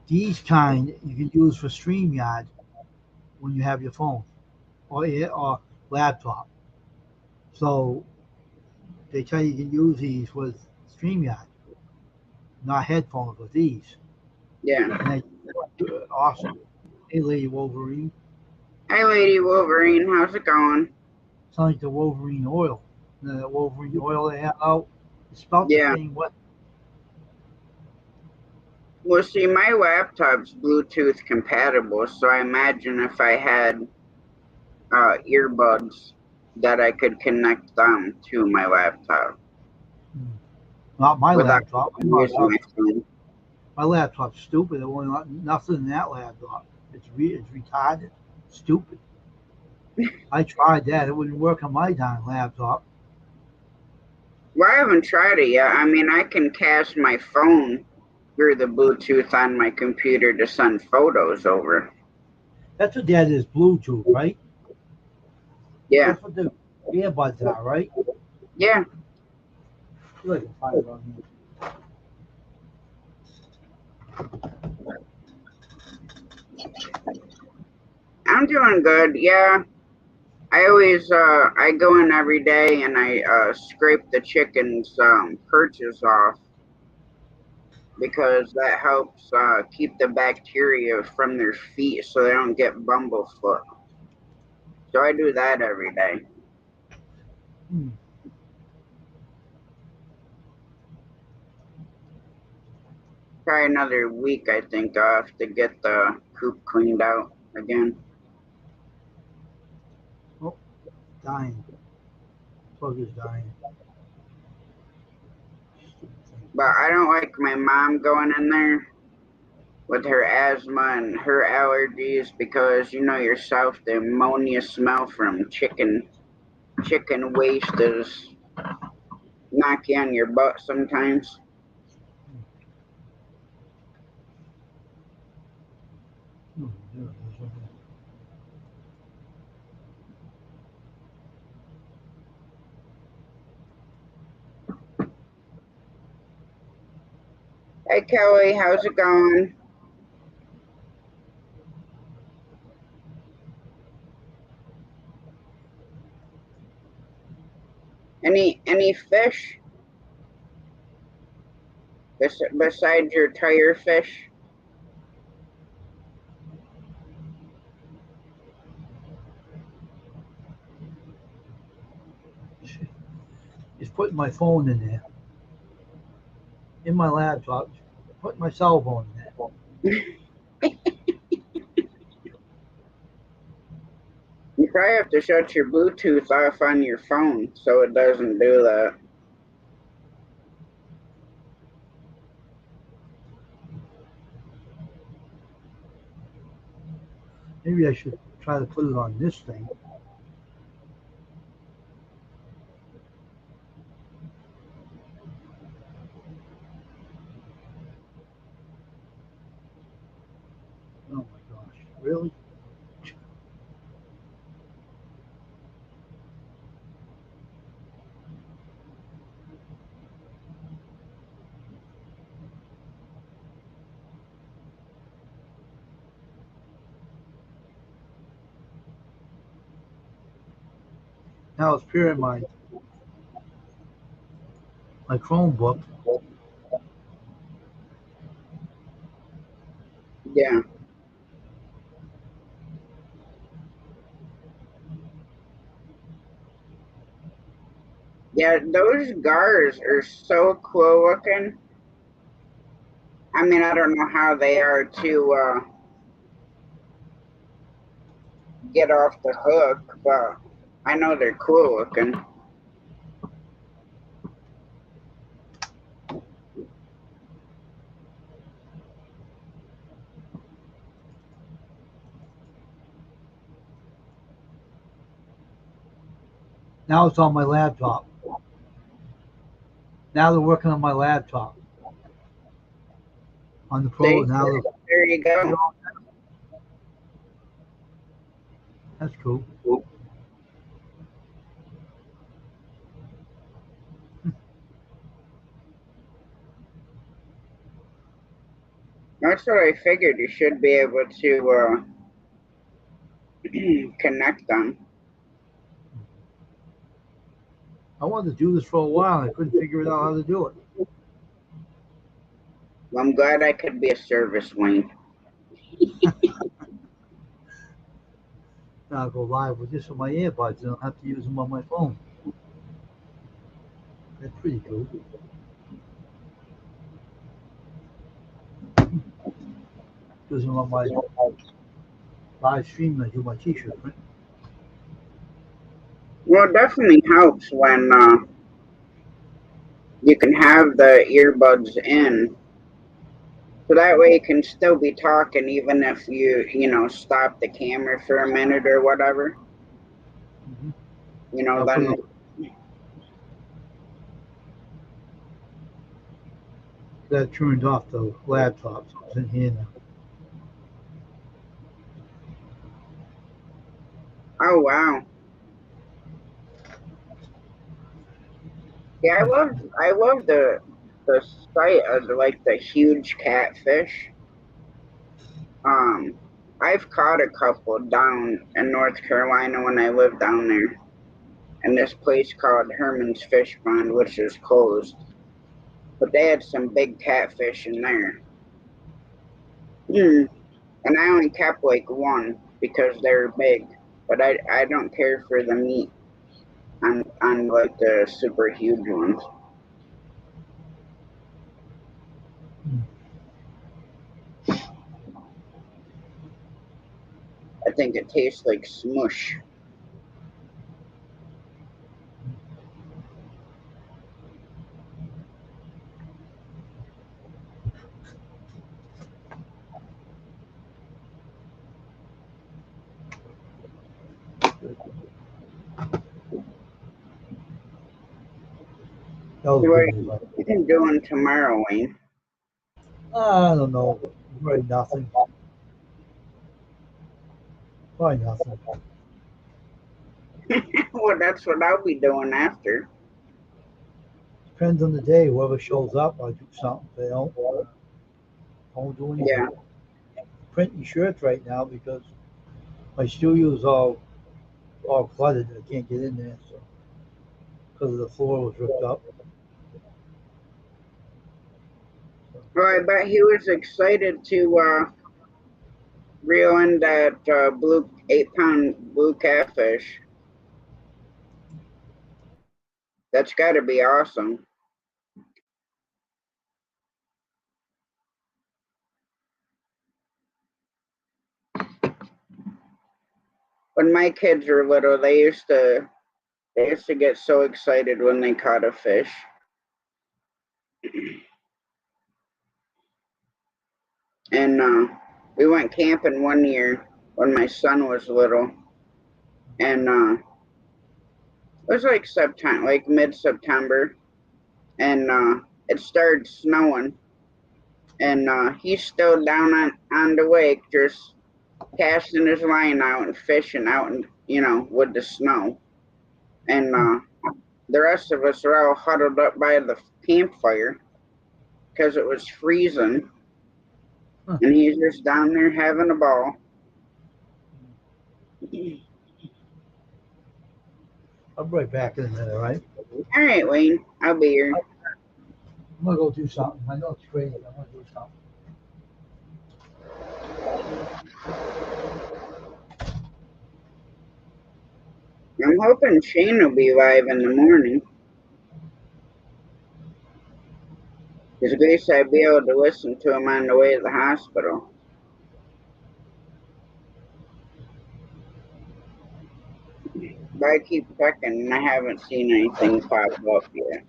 These kind you can use for StreamYard when you have your phone or laptop. So they tell you can use these with StreamYard, not headphones, with these. yeah. And they awesome. Hey, Lady Wolverine. Hi, Lady Wolverine. How's it going? Sounds like the Wolverine oil. The Wolverine oil they have out. It's spelled the Yeah. same way. Well, see, my laptop's Bluetooth compatible, so I imagine if I had earbuds that I could connect them to my laptop Hmm. Not my without laptop. using my phone. My laptop's stupid. There wasn't nothing in that laptop. It's retarded. Stupid. I tried that. It wouldn't work on my darn laptop. Well, I haven't tried it yet. I mean, I can cast my phone through the Bluetooth on my computer to send photos over. That's what that is. Bluetooth, right? Yeah, That's what the earbuds are, right? yeah. See if I can find it on here. I'm doing good. Yeah, I always I go in every day and I scrape the chickens' perches off because that helps keep the bacteria from their feet so they don't get bumblefoot. So I do that every day. Hmm. Probably another week, I think, I'll have to get the coop cleaned out again. Oh, dying. Plug is dying. But I don't like my mom going in there with her asthma and her allergies because you know yourself the ammonia smell from chicken waste is knock you on your butt sometimes. Hmm. There it is. Okay. Hey Kelly, how's it going? Any fish besides your tire fish? Just putting my phone in there, in my laptop. Put my cell phone in there. You probably have to shut your Bluetooth off on your phone so it doesn't do that. Maybe I should try to put it on this thing. Oh my gosh. Really? Now it's pairing my Chromebook. Yeah. Yeah, those gars are so cool looking. I mean, I don't know how they are to get off the hook, but I know they're cool looking. Now it's on my laptop. Now they're working on my laptop. On the Pro, See? now There you go. that's cool. That's what I figured. You should be able to connect them. I wanted to do this for a while and I couldn't figure it out how to do it. Well, I'm glad I could be a service, Wayne. Now I'll go live with this on my earbuds and I'll have to use them on my phone. That's pretty cool. Use them on my live stream and I do my t-shirt print. Well, it definitely helps when you can have the earbuds in. So that way you can still be talking even if you stop the camera for a minute or whatever. Mm-hmm. Then That turned off the laptop, so it's in here now. oh wow. Yeah, I love the sight of the huge catfish. I've caught a couple down in North Carolina when I lived down there, in this place called Herman's Fish Pond, which is closed. But they had some big catfish in there. And I only kept like one because they're big. But I don't care for the meat on like the super huge ones. I think it tastes like smush. That was So what good are news. you doing tomorrow, Wayne? I don't know. Probably nothing. Probably nothing. Well, that's what I'll be doing after. Depends on the day. Whoever shows up, I'll do something. If they don't, I won't do anything. Yeah. Printing shirts right now because my studio's all cluttered. I can't get in there, so because the floor was ripped up. Well, I bet he was excited to reel in that blue 8-pound blue catfish. That's got to be awesome. When my kids were little, they used to get so excited when they caught a fish. And we went camping one year when my son was little, and it was like September, like mid-September, and it started snowing, and he's still down on the lake, just casting his line out and fishing out, and with the snow, and the rest of us are all huddled up by the campfire because it was freezing, and he's just down there having a ball. I'll be right back in a minute, all right? All right, Wayne, I'll be here. I'm gonna go do something. I know it's crazy. I'm gonna do something. I'm hoping Shane will be live in the morning. Because at least I'd be able to listen to him on the way to the hospital. But I keep checking and I haven't seen anything pop up yet.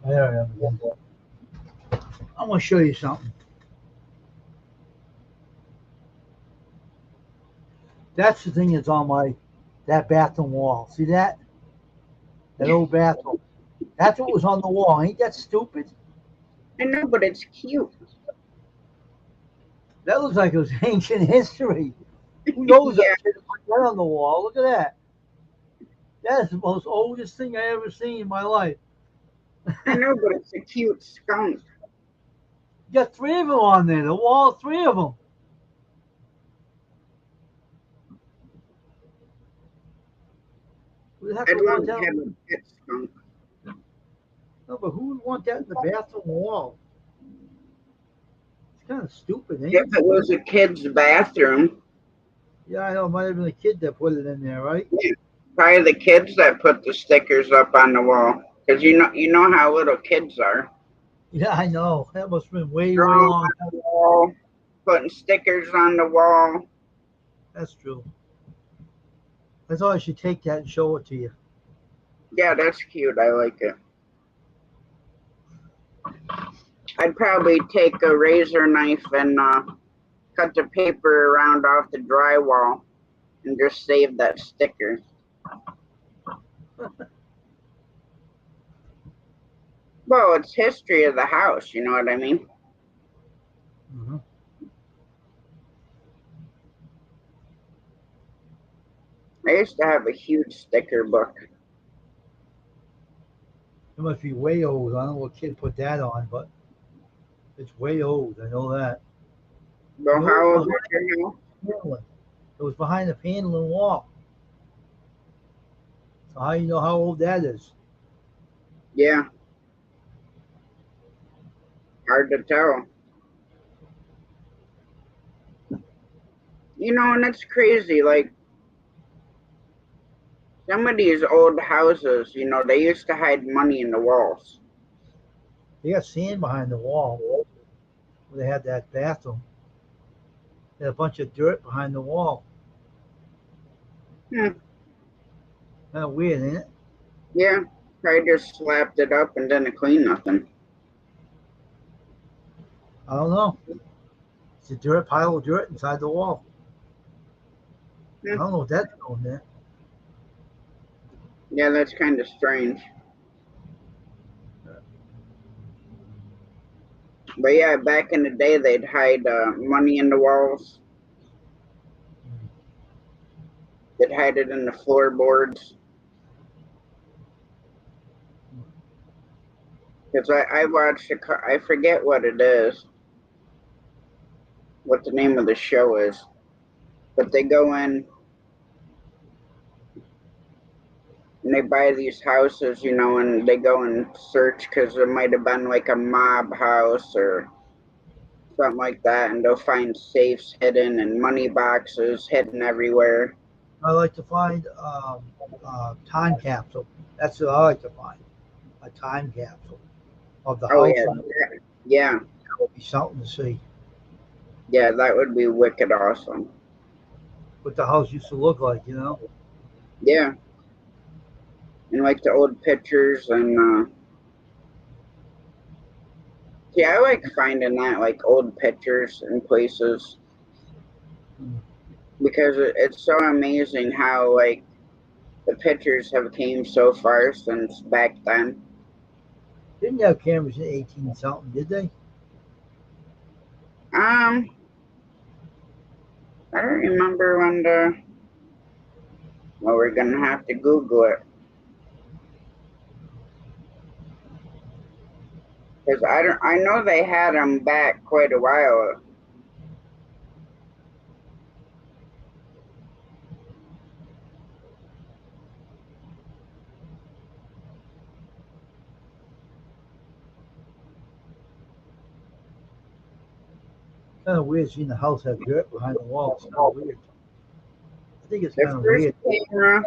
There I am again. I'm going to show you something. That's the thing that's on that bathroom wall. See that? That old bathroom. That's what was on the wall. Ain't that stupid? I know, but it's cute. That looks like it was ancient history. Who knows Yeah. that shit put that on the wall? Look at that. That is the most oldest thing I ever seen in my life. I know, but it's a cute skunk. You got 3 of them on there. The wall, 3 of them. Who the heck I'd would love want to that? have a pet skunk. No, but who would want that in the bathroom wall? It's kind of stupid, ain't If it? it was a kid's bathroom, Yeah, I know. It might have been a kid that put it in there, right? yeah, probably the kids that put the stickers up on the wall. Because you know how little kids are. Yeah, I know. That must have been way, way Drawing long. on the wall, putting stickers on the wall. That's true. I thought I should take that and show it to you. Yeah, that's cute. I like it. I'd probably take a razor knife and cut the paper around off the drywall and just save that sticker. Well, it's history of the house, you know what I mean? Mm-hmm. I used to have a huge sticker book. It must be way old. I don't know what kid put that on, but it's way old. I know that. You Well, know, it was how old behind is your house? the paneling. It was behind the paneling wall. So how you know how old that is? Yeah, hard to tell. You know, and it's crazy. Like, some of these old houses, you know, they used to hide money in the walls. They got sand behind the wall where they had that bathroom. They had a bunch of dirt behind the wall. Hmm. Kind of weird, ain't it? Yeah, probably just slapped it up and didn't clean nothing. I don't know. It's a dirt pile of dirt inside the wall. I Hmm. don't know what that's going there. Yeah, that's kind of strange. But yeah, back in the day, they'd hide money in the walls. They'd hide it in the floorboards. Because I watched I forget what it is, what the name of the show is, but they go in and they buy these houses, you know, and they go and search because there might have been like a mob house or something like that, and they'll find safes hidden and money boxes hidden everywhere. I like to find time capsule. That's what I like to find. A time capsule of the Oh house, yeah, and it yeah, would be something to see yeah, that would be wicked awesome. what the house used to look like, you know? Yeah, and like the old pictures and yeah, I like finding that like old pictures and places Mm. because it's so amazing how like the pictures have came so far since back then. Didn't have cameras in 18 something, did they? Um, I don't remember when the. Well, we're gonna have to Google it because I don't. I know they had them back quite a while. Kind of weird seeing the house have dirt behind the wall. It's kind of weird. I think it's The kind of first weird. camera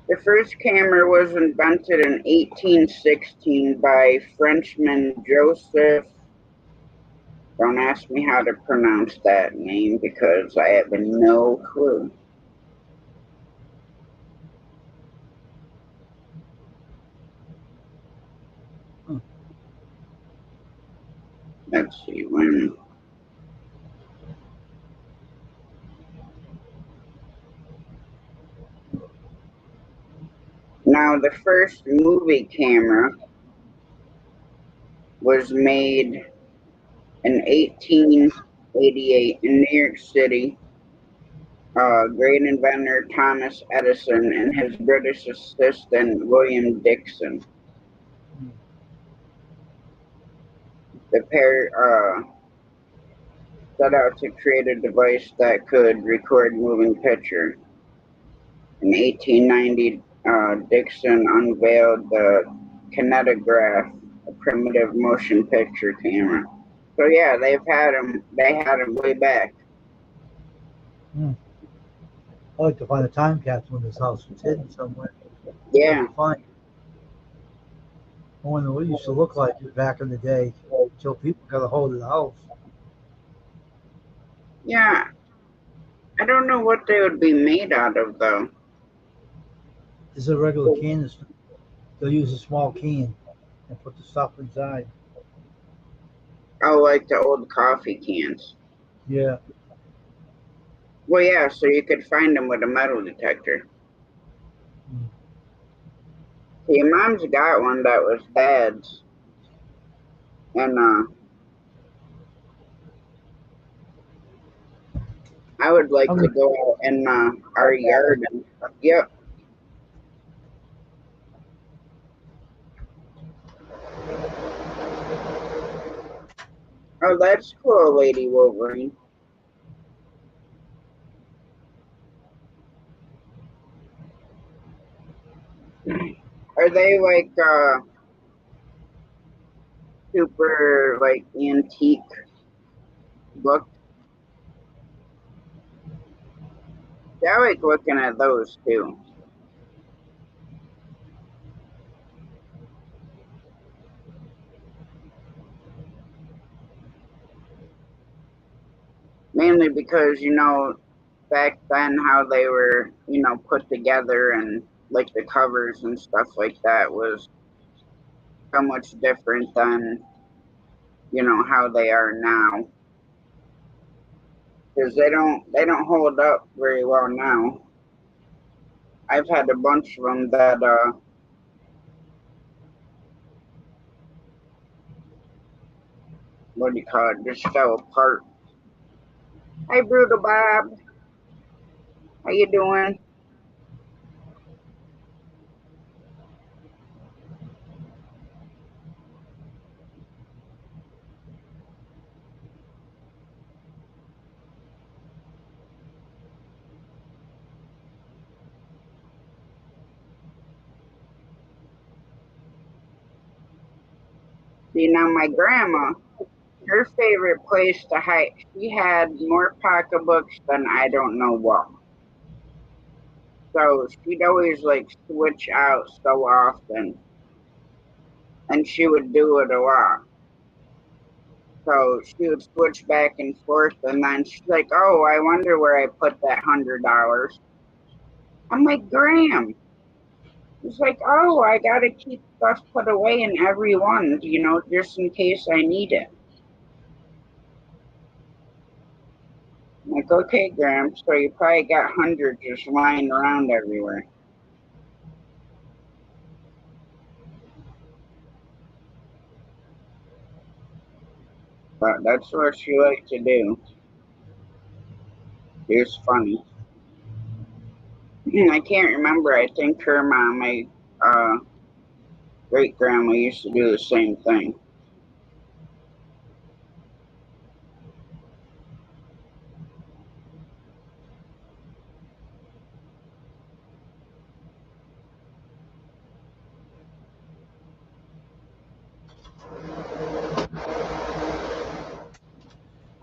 The first camera was invented in 1816 by Frenchman Joseph. Don't ask me how to pronounce that name because I have no clue. Let's see when. Now, the first movie camera was made in 1888 in New York City. Great inventor Thomas Edison and his British assistant William Dixon. The pair set out to create a device that could record moving picture. In 1890, Dixon unveiled the kinetograph, a primitive motion picture camera. So yeah, they had them way back. I'd like to find a time capsule in this house. It's hidden somewhere. Yeah. Find. I wonder what it used to look like back in the day until people got a hold of the house. Yeah. I don't know what they would be made out of though. This is a regular can. They'll use a small can and put the stuff inside. Oh, like the old coffee cans. Yeah. Well, yeah, so you could find them with a metal detector. See, Mom's got one that was Dad's. And I would like to go out in our yard and yep. Oh, that's cool, Lady Wolverine. Are they like super like antique books? Yeah, I like looking at those too. Mainly because, back then how they were, put together and like the covers and stuff like that was so much different than, how they are now. Because they don't hold up very well now. I've had a bunch of them that what do you call it, just fell apart. Hey, Brutal Bob, how you doing? See, now my grandma, her favorite place to hide, she had more pocketbooks than I don't know what. So she'd always like switch out so often, and she would do it a lot. So she would switch back and forth, and then she's like, "Oh, I wonder where I put that $100." I'm like, "Graham." She's like, "Oh, I gotta keep stuff put away in every one, just in case I need it." I'm like, "Okay, Graham. So you probably got hundreds just lying around everywhere." But that's what she liked to do. It's funny. I can't remember. I think her mom, my great grandma, used to do the same thing.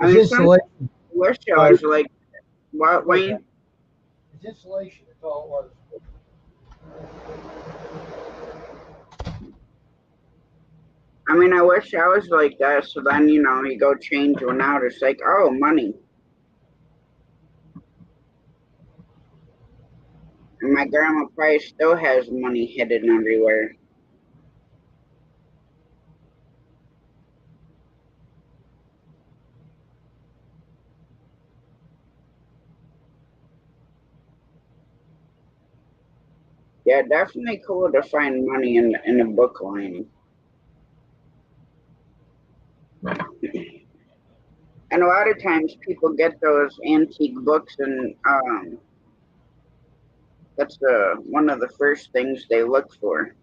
I mean, some wish I was like, what, Wayne? It's insulation. That's all it was. I mean, I wish I was like that. So then, you know, you go change one out. It's like, oh, money. And my grandma probably still has money hidden everywhere. Yeah, definitely cool to find money in a book line. And a lot of times people get those antique books and that's one of the first things they look for.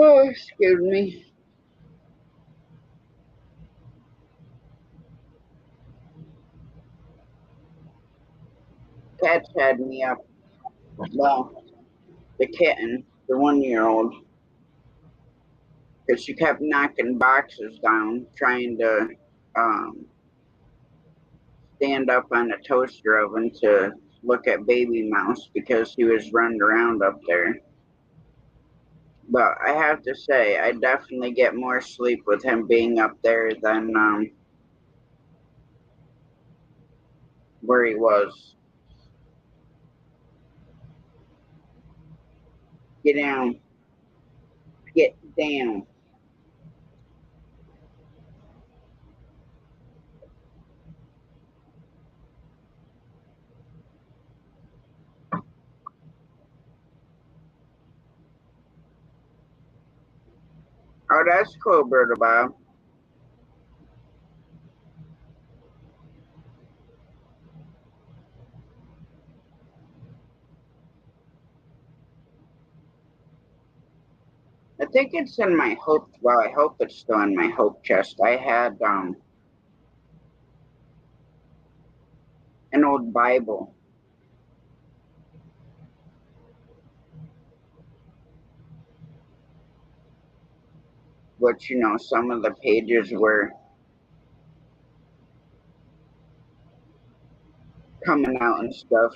Oh, excuse me. Cats had me up. Well, the kitten, the 1-year-old, because she kept knocking boxes down, trying to um, stand up on a toaster oven to look at baby mouse because he was running around up there. But I have to say, I definitely get more sleep with him being up there than where he was. Get down. Get down. Oh, that's cool, Berta Bob. I think it's in my hope. Well, I hope it's still in my hope chest. I had an old Bible, which you know some of the pages were coming out and stuff.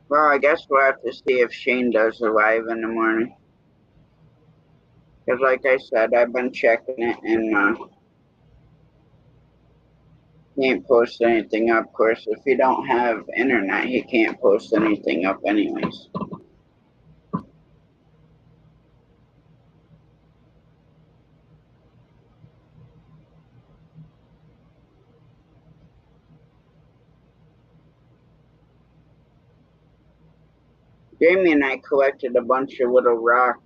Well, I guess we'll have to see if Shane does the live in the morning. Because, like I said, I've been checking it and can't post anything up. Of course, if you don't have internet, you can't post anything up, anyways. Jamie and I collected a bunch of little rocks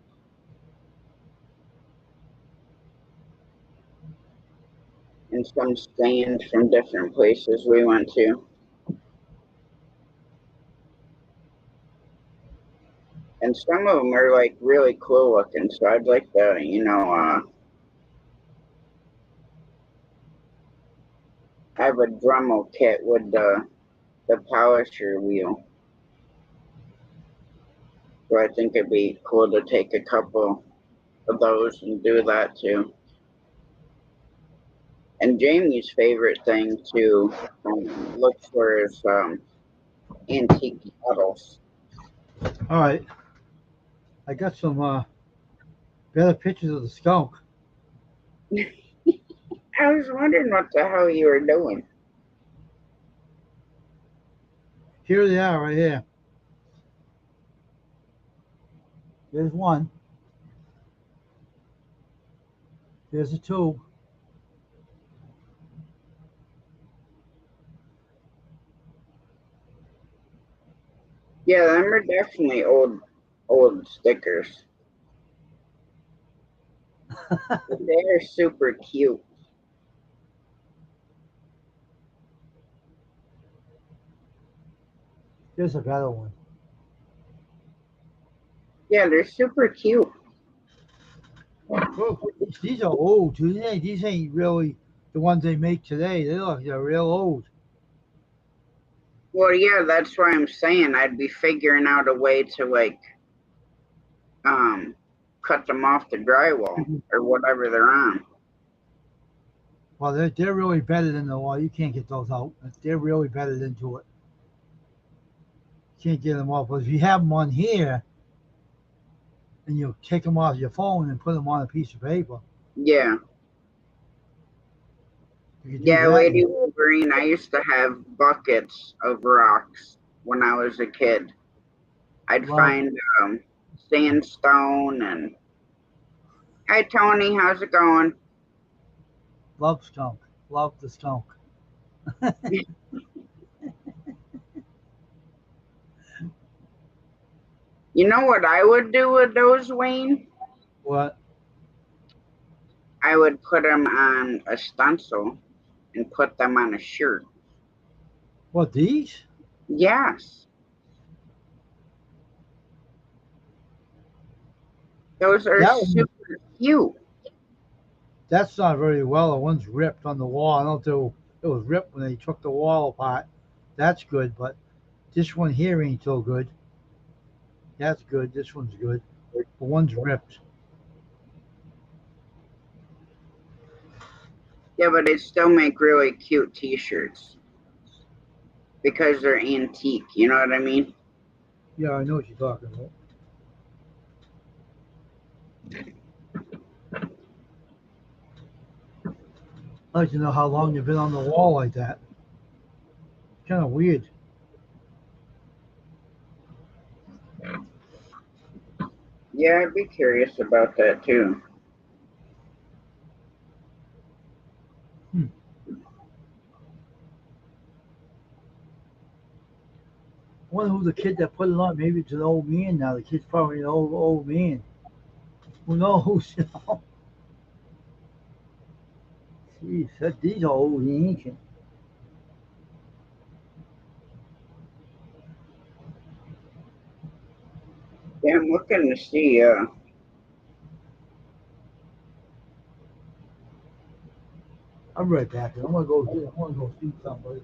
and some sand from different places we went to. And some of them are like really cool looking, so I'd like to, you know, have a Dremel kit with the polisher wheel. So I think it'd be cool to take a couple of those and do that too. And Jamie's favorite thing to look for is antique bottles. All right. I got some better pictures of the skunk. I was wondering what the hell you were doing. Here they are right here. There's one. There's a two. Yeah, them are definitely old stickers. But they are super cute. There's a better one. Yeah, they're super cute. Look, these are old too. These ain't really the ones they make today. They look they're real old. Well, yeah, that's why I'm saying I'd be figuring out a way to like um cut them off the drywall or whatever they're on. Well, they're really better than the wall. You can't get those out. They're really better into it. You can't get them off. But if you have them on here and you take them off your phone and put them on a piece of paper, Yeah. you can do Yeah, that. Lady Wolverine, I used to have buckets of rocks when I was a kid. I'd Well, find sandstone and hi Tony, how's it going? love skunk. Love the skunk. You know what I would do with those, Wayne? What? I would put them on a stencil and put them on a shirt. What, these? Yes, those are That one, super cute. that's not very well. The one's ripped on the wall. I don't know if it was ripped when they took the wall apart. That's good, but this one here ain't so good. That's good. This one's good. The one's ripped. Yeah, but they still make really cute t-shirts because they're antique. You know what I mean? Yeah, I know what you're talking about. I'd like to know how long you've been on the wall like that. Kind of weird. Yeah, I'd be curious about that too. Hmm. I wonder who the kid that put it on. Maybe it's an old man now. The kid's probably an old man. Who knows? Jeez, these are old and ancient. Yeah, I'm looking to see. I'm right back. I'm gonna go. I want to go see somebody.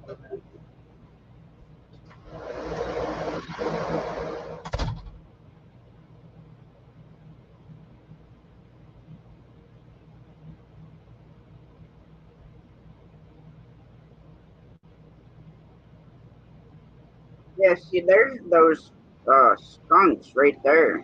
Yeah, see, there's those skunks right there.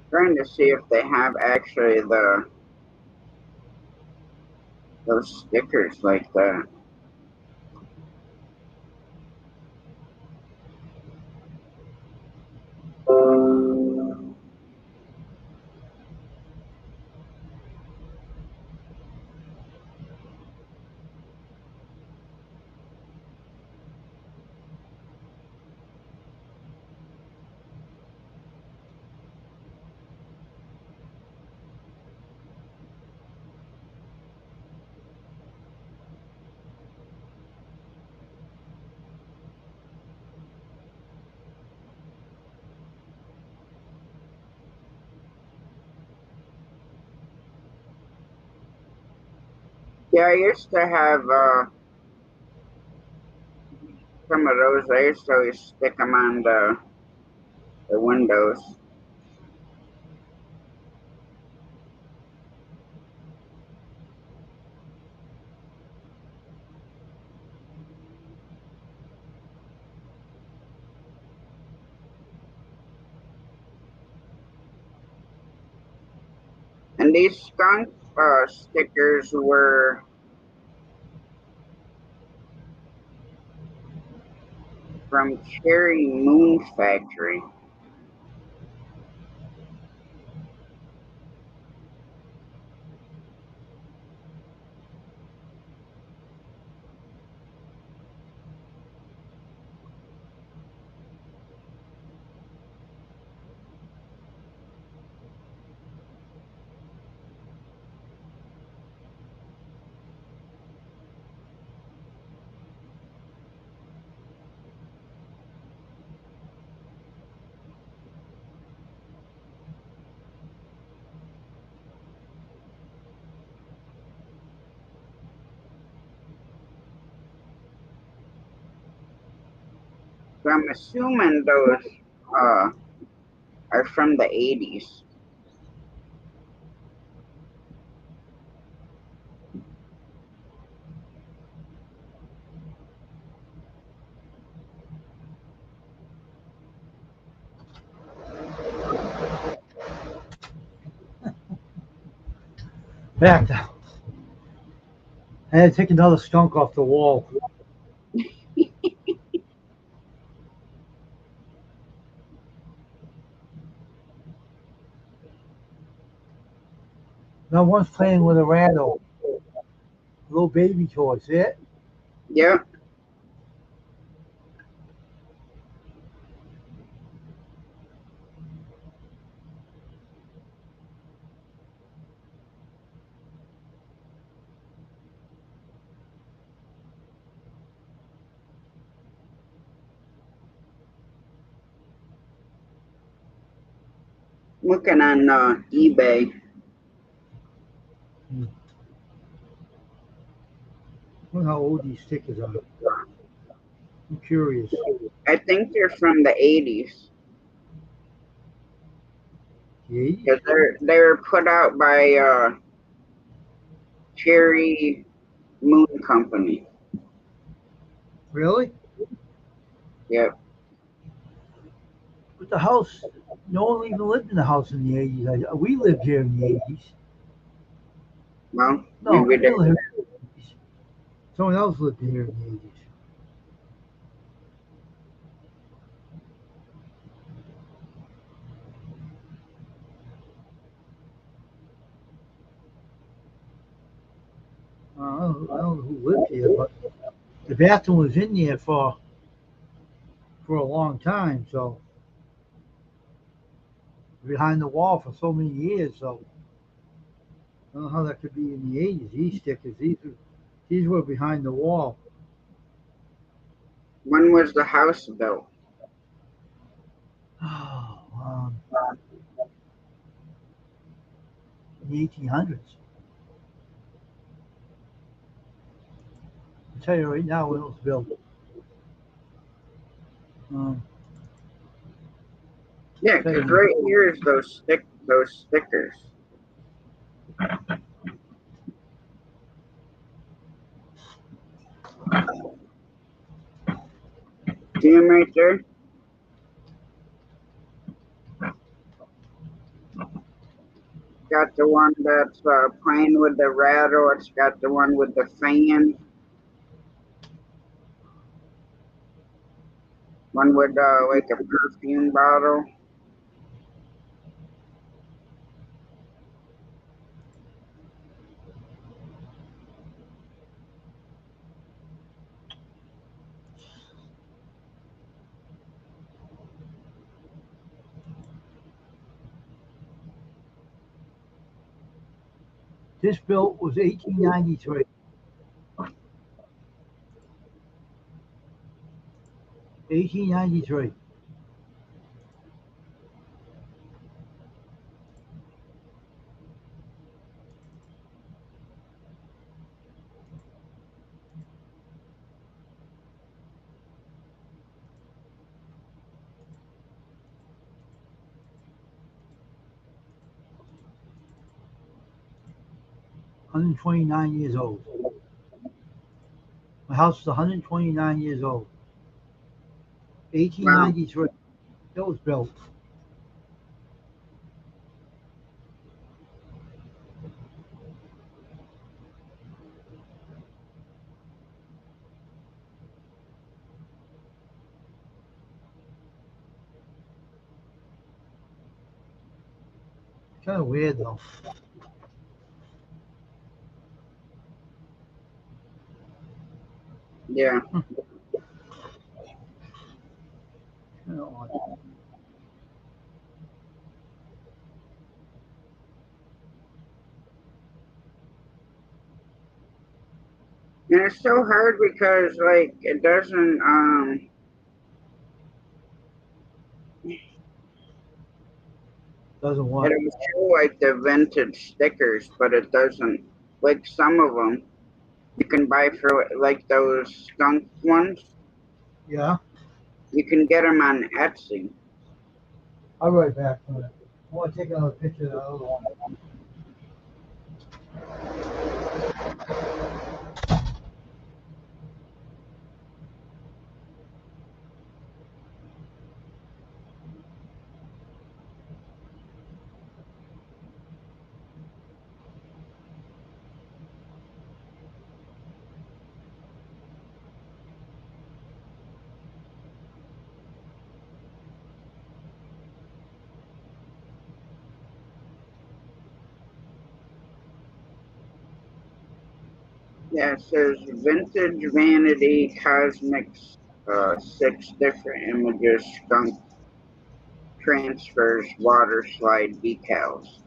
Trying to see if they have actually those stickers like that. Yeah, I used to have some of those. I used to always stick them on the windows. And these skunk stickers were from Cherry Moon Factory. So I'm assuming those are from the 80s. Back down. I had to take another skunk off the wall. Now one's playing with a rattle. A little baby toy. See it? Yep. Looking on eBay. I wonder how old these stickers are. I'm curious. I think they're from the 80s. The 80s? Because they're put out by Cherry Moon Company. Really? Yep. But the house, no one even lived in the house in the 80s. We lived here in the 80s. Well, No, maybe we they. didn't live here in the 80s. Someone else lived here in the 80s. I don't know who lived here, but the bathroom was in there for a long time, so behind the wall for so many years. So I don't know how that could be in the 80s. These stickers, these were behind the wall. When was the house built? Oh, in the 1800s. I'll tell you right now when it was built. Um, Yeah, tell because you, right here is those stickers. See them right there? Got the one that's playing with the rattle. It's got the one with the fan. One with like a perfume bottle. this built was 1893. 1893. 129 years old. My house is 129 years old. Wow. 1893. It was built. Kind of weird though. Yeah. Kind of odd. And it's so hard because like it doesn't Doesn't what? it'll show like the vintage stickers, but it doesn't like some of them you can buy for like those skunk ones. Yeah. You can get them on Etsy. I'll be right back from it. I want to take another picture of the other one. Yeah, it says vintage vanity cosmics, 6 different images, skunk transfers, water slide decals.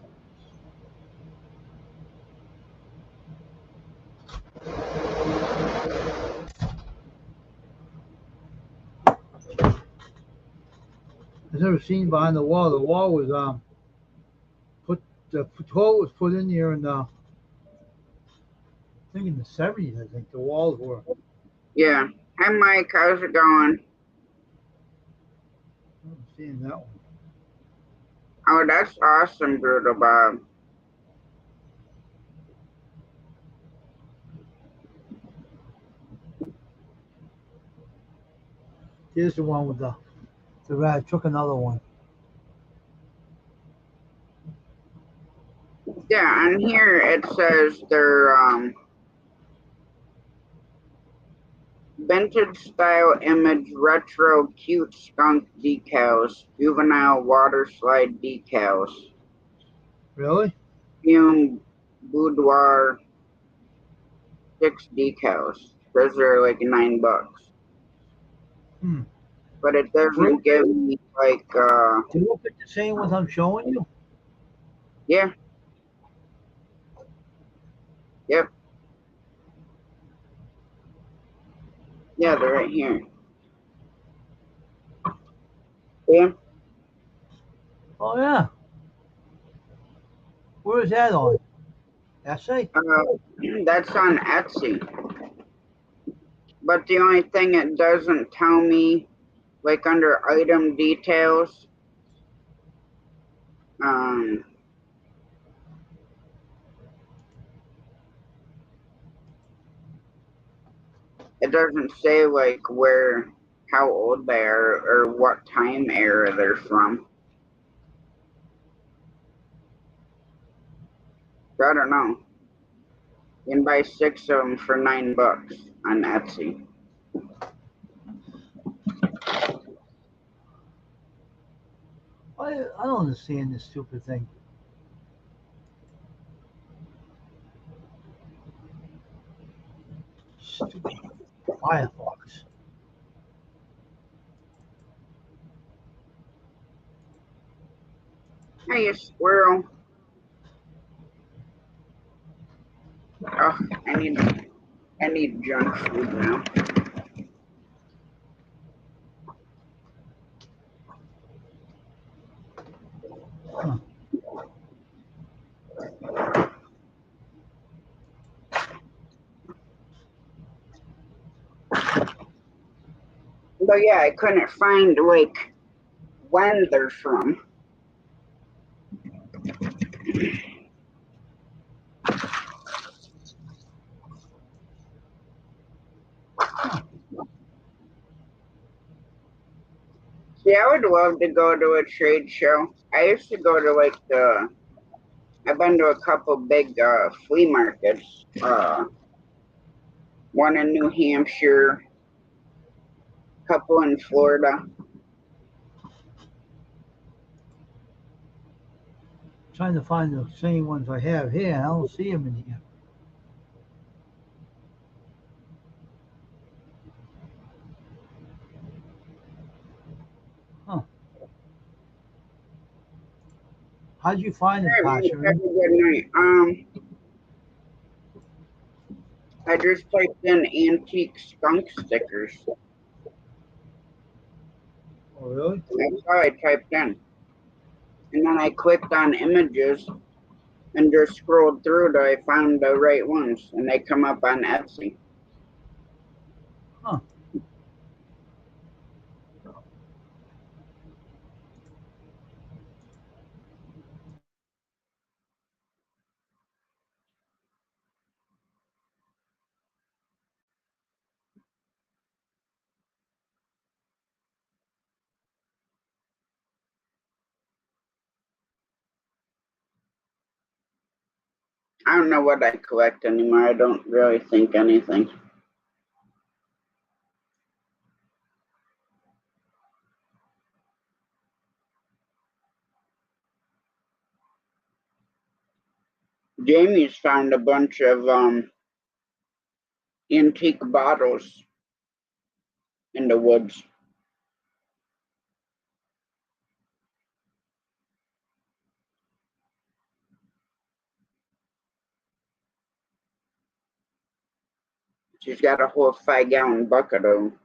I've never seen behind the wall. The wall was the toilet was put in here in I think in the 70s. I think the walls were. Yeah. Hi, Mike. How's it going? I'm seeing that one. Oh, that's awesome, Brutal Bob. Here's the one with the rat. I took another one. Yeah, on here it says they're vintage style image retro cute skunk decals, juvenile water slide decals, Really? fume boudoir 6 decals. Those are like $9. Hmm. But it doesn't give me like Do you look at the same ones I'm showing you? yeah. Yep. Yeah, they're right here. Yeah. Oh yeah. Where is that on? Essay? That's on Etsy. But the only thing it doesn't tell me, like under item details, it doesn't say like how old they are or what time era they're from. So I don't know. You can buy 6 of them for $9 on Etsy. I don't understand this stupid thing. Stupid Firefox. Hey, you squirrel. Oh, I need junk food now. Huh. But yeah, I couldn't find like when they're from. See, I would love to go to a trade show. I used to go to like I've been to a couple big flea markets. One in New Hampshire, couple in Florida. Trying to find the same ones I have here. I don't see them in here. Huh. How'd you find them, Have Kasha? a good night. I just typed in antique skunk stickers. Oh, really? That's all I typed in. And then I clicked on images and just scrolled through till I found the right ones, and they come up on Etsy. Huh. I don't know what I collect anymore. I don't really think anything. Jamie's found a bunch of antique bottles in the woods. She's got a whole 5-gallon bucket of them.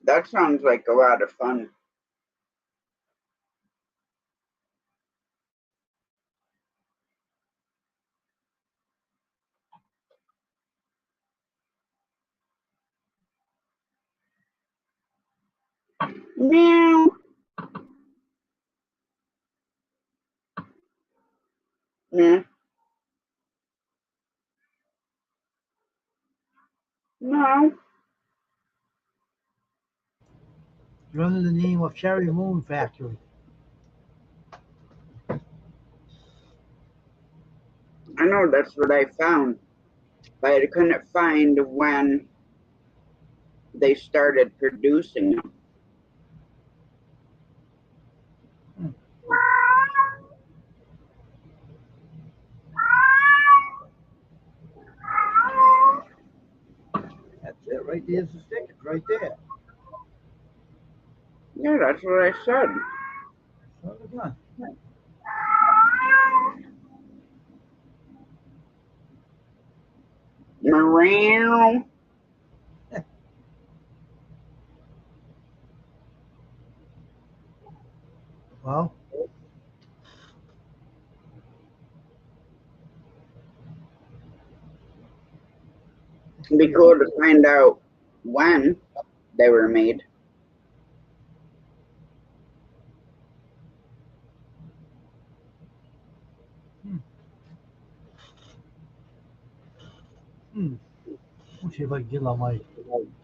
That sounds like a lot of fun. Meow. Yeah. No. You're under the name of Cherry Moon Factory. I know that's what I found, but I couldn't find when they started producing them. Hmm. That's it right there's the stickers right there. Yeah, that's what I said. So they're done. Meow. Well, It'd be cool to find out when they were made. let's see if I can get on my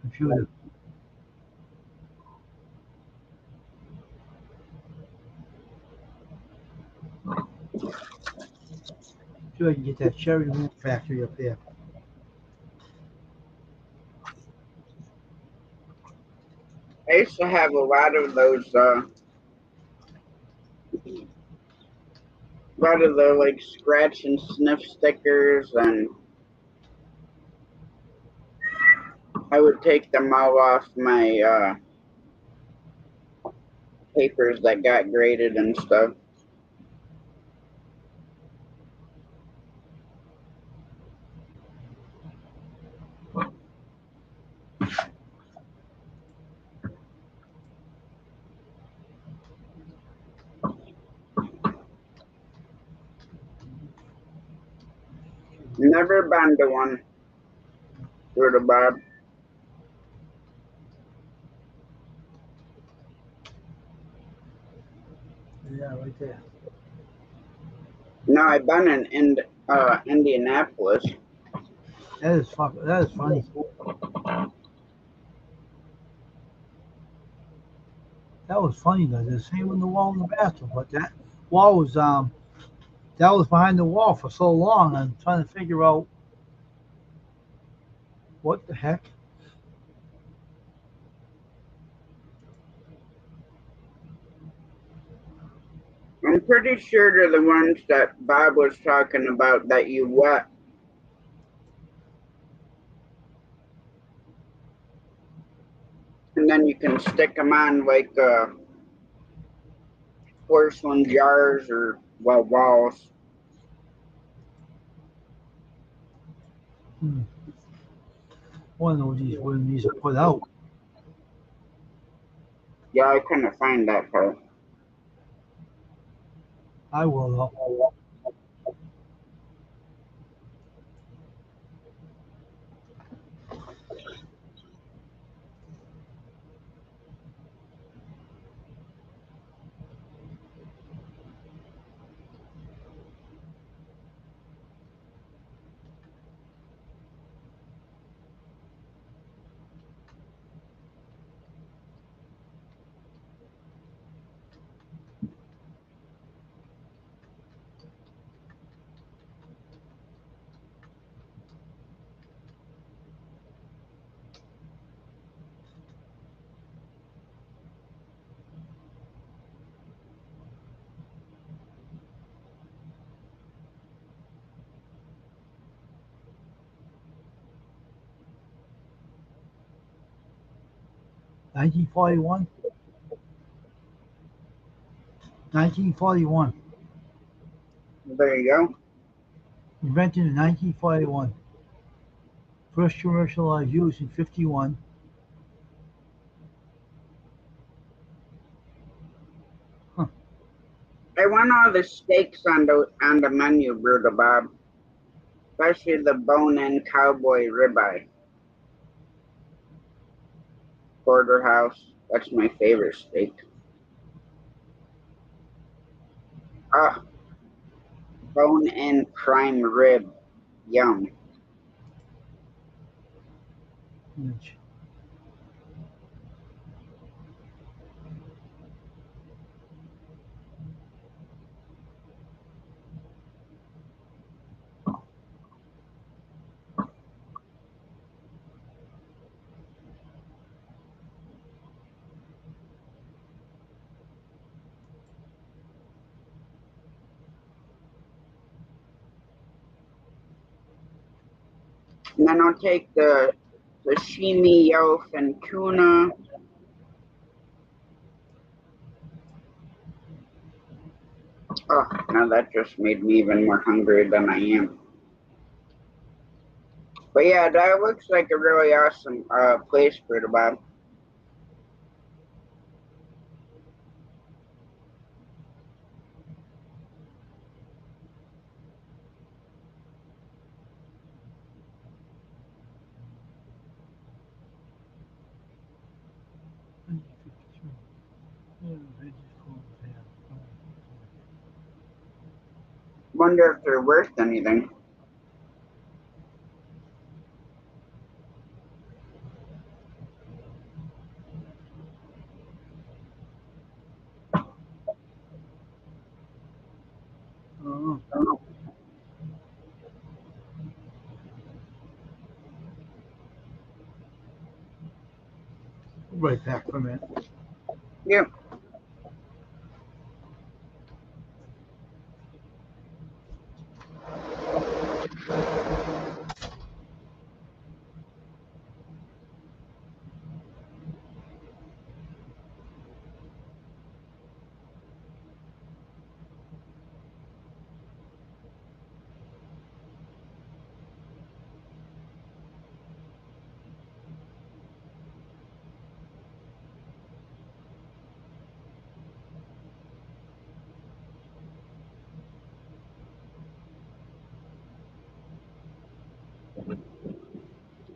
computer. See if I can get that Cherry Moon Factory up there. I used to have a lot of those, lot of the like scratch and sniff stickers, and I would take them all off my papers that got graded and stuff. Never been to one, sort of Bob. Yeah, right there. No, I've been in Indianapolis. That is that is funny. That was funny though. The same with the wall in the bathroom, but that wall was that was behind the wall for so long. I'm trying to figure out what the heck. I'm pretty sure they're the ones that Bob was talking about that you wet. And then you can stick them on like porcelain jars or well walls. Hmm. One of these when these are put out. Yeah, I couldn't find that part. I will though. 1941. 1941. There you go. Invented in 1941. First commercialized use in 51. Huh. I want all the steaks on the menu, Brutal Bob. Especially the bone-in cowboy ribeye. Porterhouse. That's my favorite steak. Ah, bone-in prime rib. Yum. Inch. And then I'll take the sashimi yolk and tuna. Oh, now that just made me even more hungry than I am. But yeah, that looks like a really awesome place, Brutal Bob. Wonder if they're worth anything. Right back for a minute. Yep.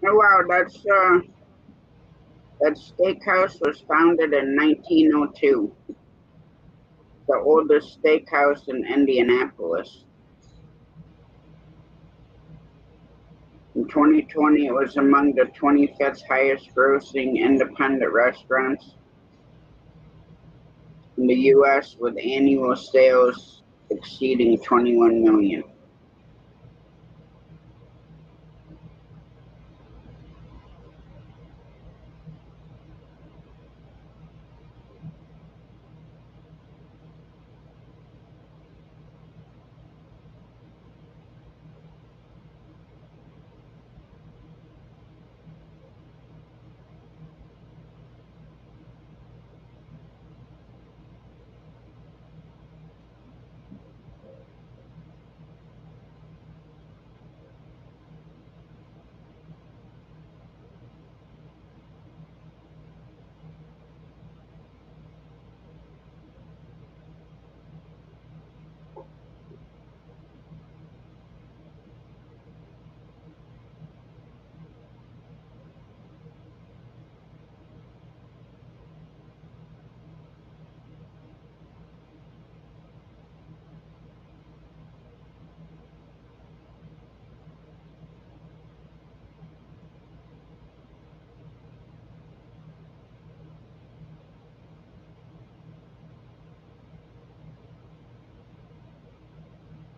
Oh wow, that steakhouse was founded in 1902. The oldest steakhouse in Indianapolis. In 2020, it was among the 25th highest grossing independent restaurants in the U.S. with annual sales exceeding 21 million.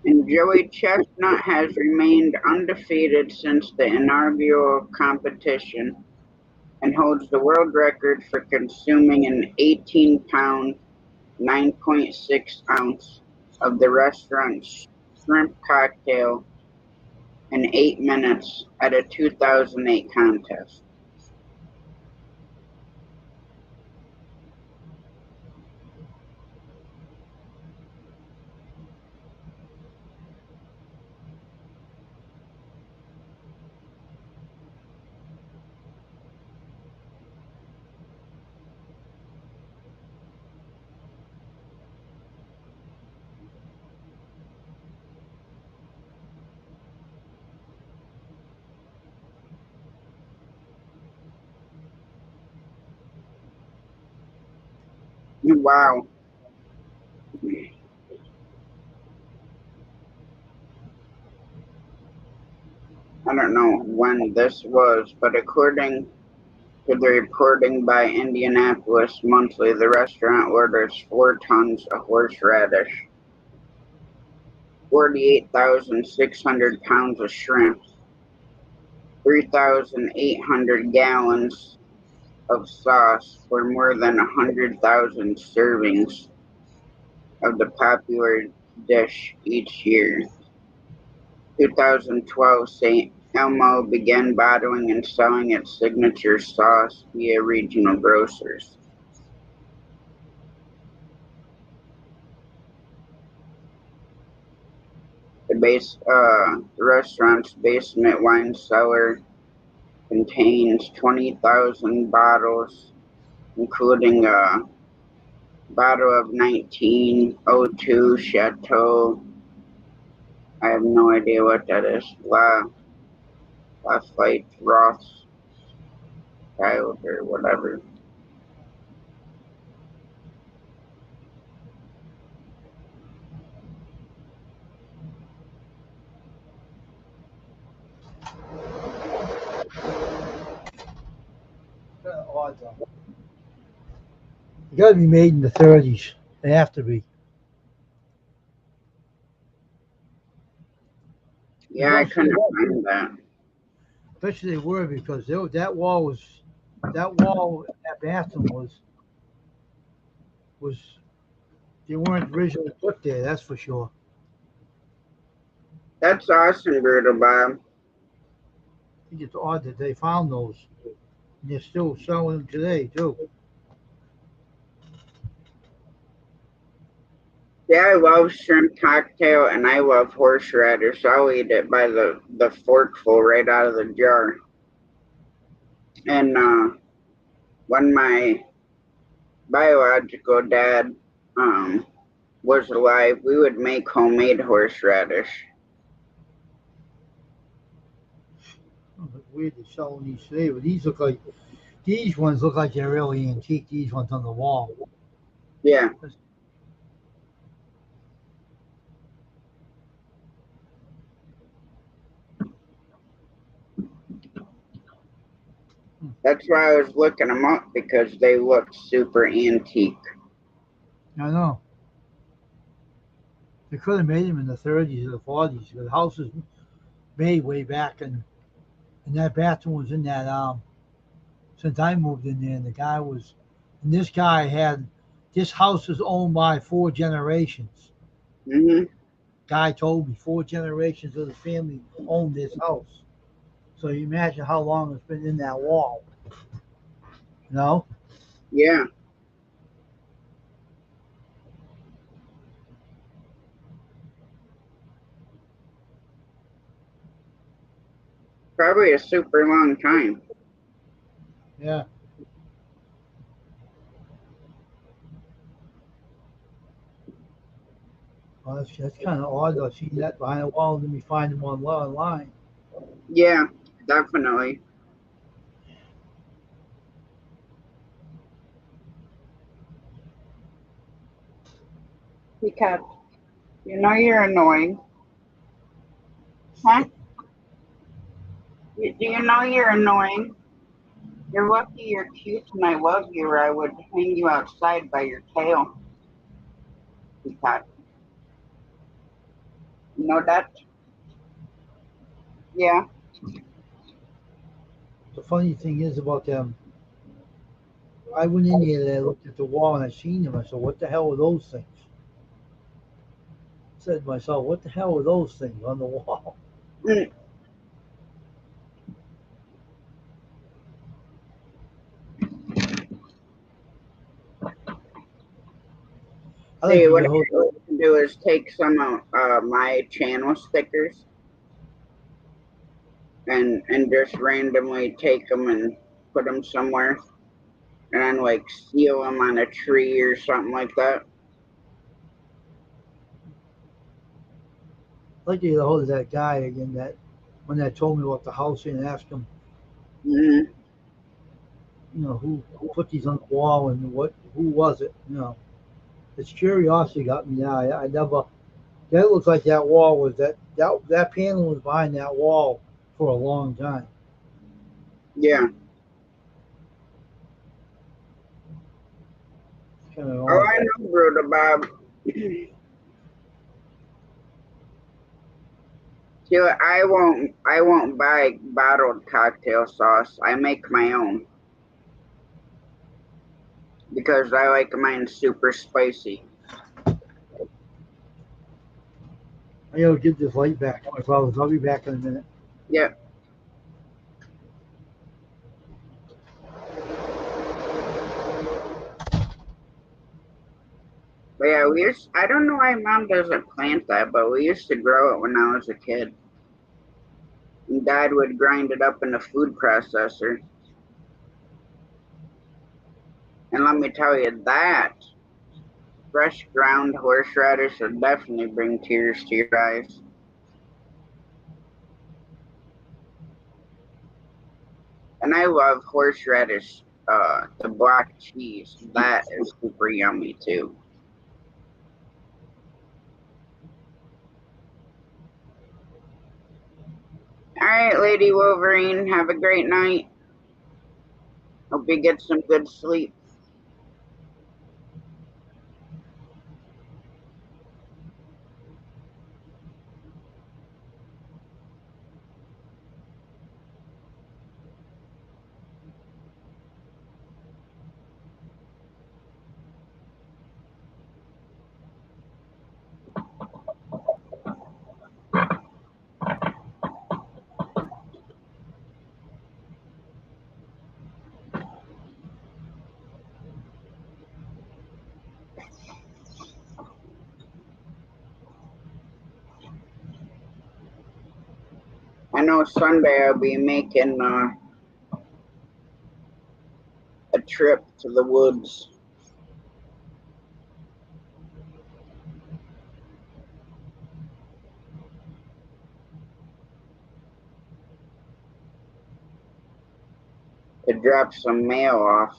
And Joey Chestnut has remained undefeated since the inaugural competition and holds the world record for consuming an 18-pound, 9.6 ounce of the restaurant's shrimp cocktail in 8 minutes at a 2008 contest. Wow. I don't know when this was, but according to the reporting by Indianapolis Monthly, the restaurant orders 4 tons of horseradish, 48,600 pounds of shrimp, 3,800 gallons of sauce for more than 100,000 servings of the popular dish each year. 2012, St. Elmo began bottling and selling its signature sauce via regional grocers. The restaurant's basement wine cellar contains 20,000 bottles, including a bottle of 1902 Chateau. I have no idea what that is. Lafayette Rothschild or whatever. Odd though. You got to be made in the 30s. They have to be. Yeah, I couldn't find that. Especially they were because that wall, that bathroom was they weren't originally put there. That's for sure. That's awesome, Brutal Bob. I think it's odd that they found those. And they're still selling them today too. Yeah, I love shrimp cocktail and I love horseradish. I'll eat it by the forkful right out of the jar. And when my biological dad was alive, we would make homemade horseradish. It's weird they're selling these today, but these ones look like they're really antique. These ones on the wall. Yeah, that's why I was looking them up because they look super antique. I know. They could have made them in the 30s or the 40s. The house was made way back, and that bathroom was in that since I moved in there. And the guy was, and this guy had this house was owned by 4 generations. Hmm. Guy told me 4 generations of the family owned this house. So you imagine how long it's been in that wall. You know? Yeah, probably a super long time. Yeah. Well, that's kind of odd. I see that behind a wall, and then we find them online. Yeah, definitely. Because you know you're annoying, huh? Do you know you're annoying? You're lucky you're cute and I love you, or I would hang you outside by your tail. Because you know that? Yeah. The funny thing is about them, I went in there and I looked at the wall and I seen them. I said, "What the hell are those things?" I said to myself, "What the hell are those things on the wall?" Mm. I like See, to what get I hold. can do is take some of my channel stickers and just randomly take them and put them somewhere, and then like seal them on a tree or something like that. I like to get a hold of that guy again. That when that told me about the house and ask him Hmm. who put these on the wall and who was it? It's curiosity got me now. I never. That looks like that wall was that panel was behind that wall for a long time. Yeah. Kind of Oh, odd. I know, Brother Bob. See, I won't buy bottled cocktail sauce. I make my own because I like mine super spicy. I gotta get this light back to my fellas. I'll be back in a minute. Yep. But yeah, I don't know why Mom doesn't plant that, but we used to grow it when I was a kid. And Dad would grind it up in a food processor. And let me tell you, that fresh ground horseradish will definitely bring tears to your eyes. And I love horseradish, the black cheese. That is super yummy too. All right, Lady Wolverine, have a great night. Hope you get some good sleep. I know Sunday I'll be making a trip to the woods. To drop some mail off.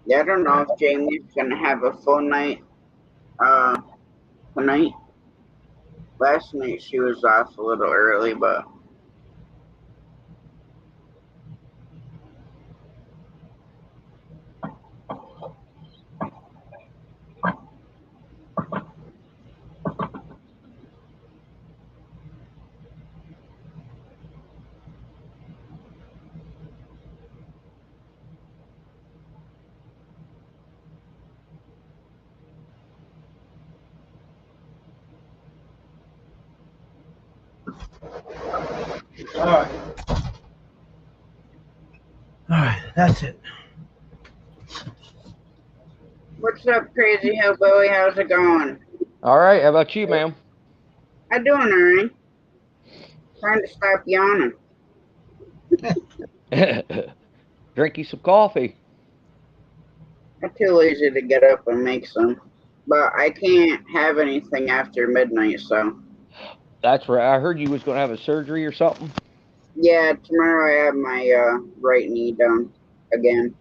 Yeah, I don't know if Jamie's gonna have a full night tonight. Last night she was off a little early, but All right. All right. That's it. what's up, Crazy Hillbilly? How's it going? All right. How about you, ma'am? I'm doing alright. Trying to stop yawning. Drink you some coffee. I'm too lazy to get up and make some. But I can't have anything after midnight, so That's right. I heard you was going to have a surgery or something. yeah, tomorrow I have my right knee done again.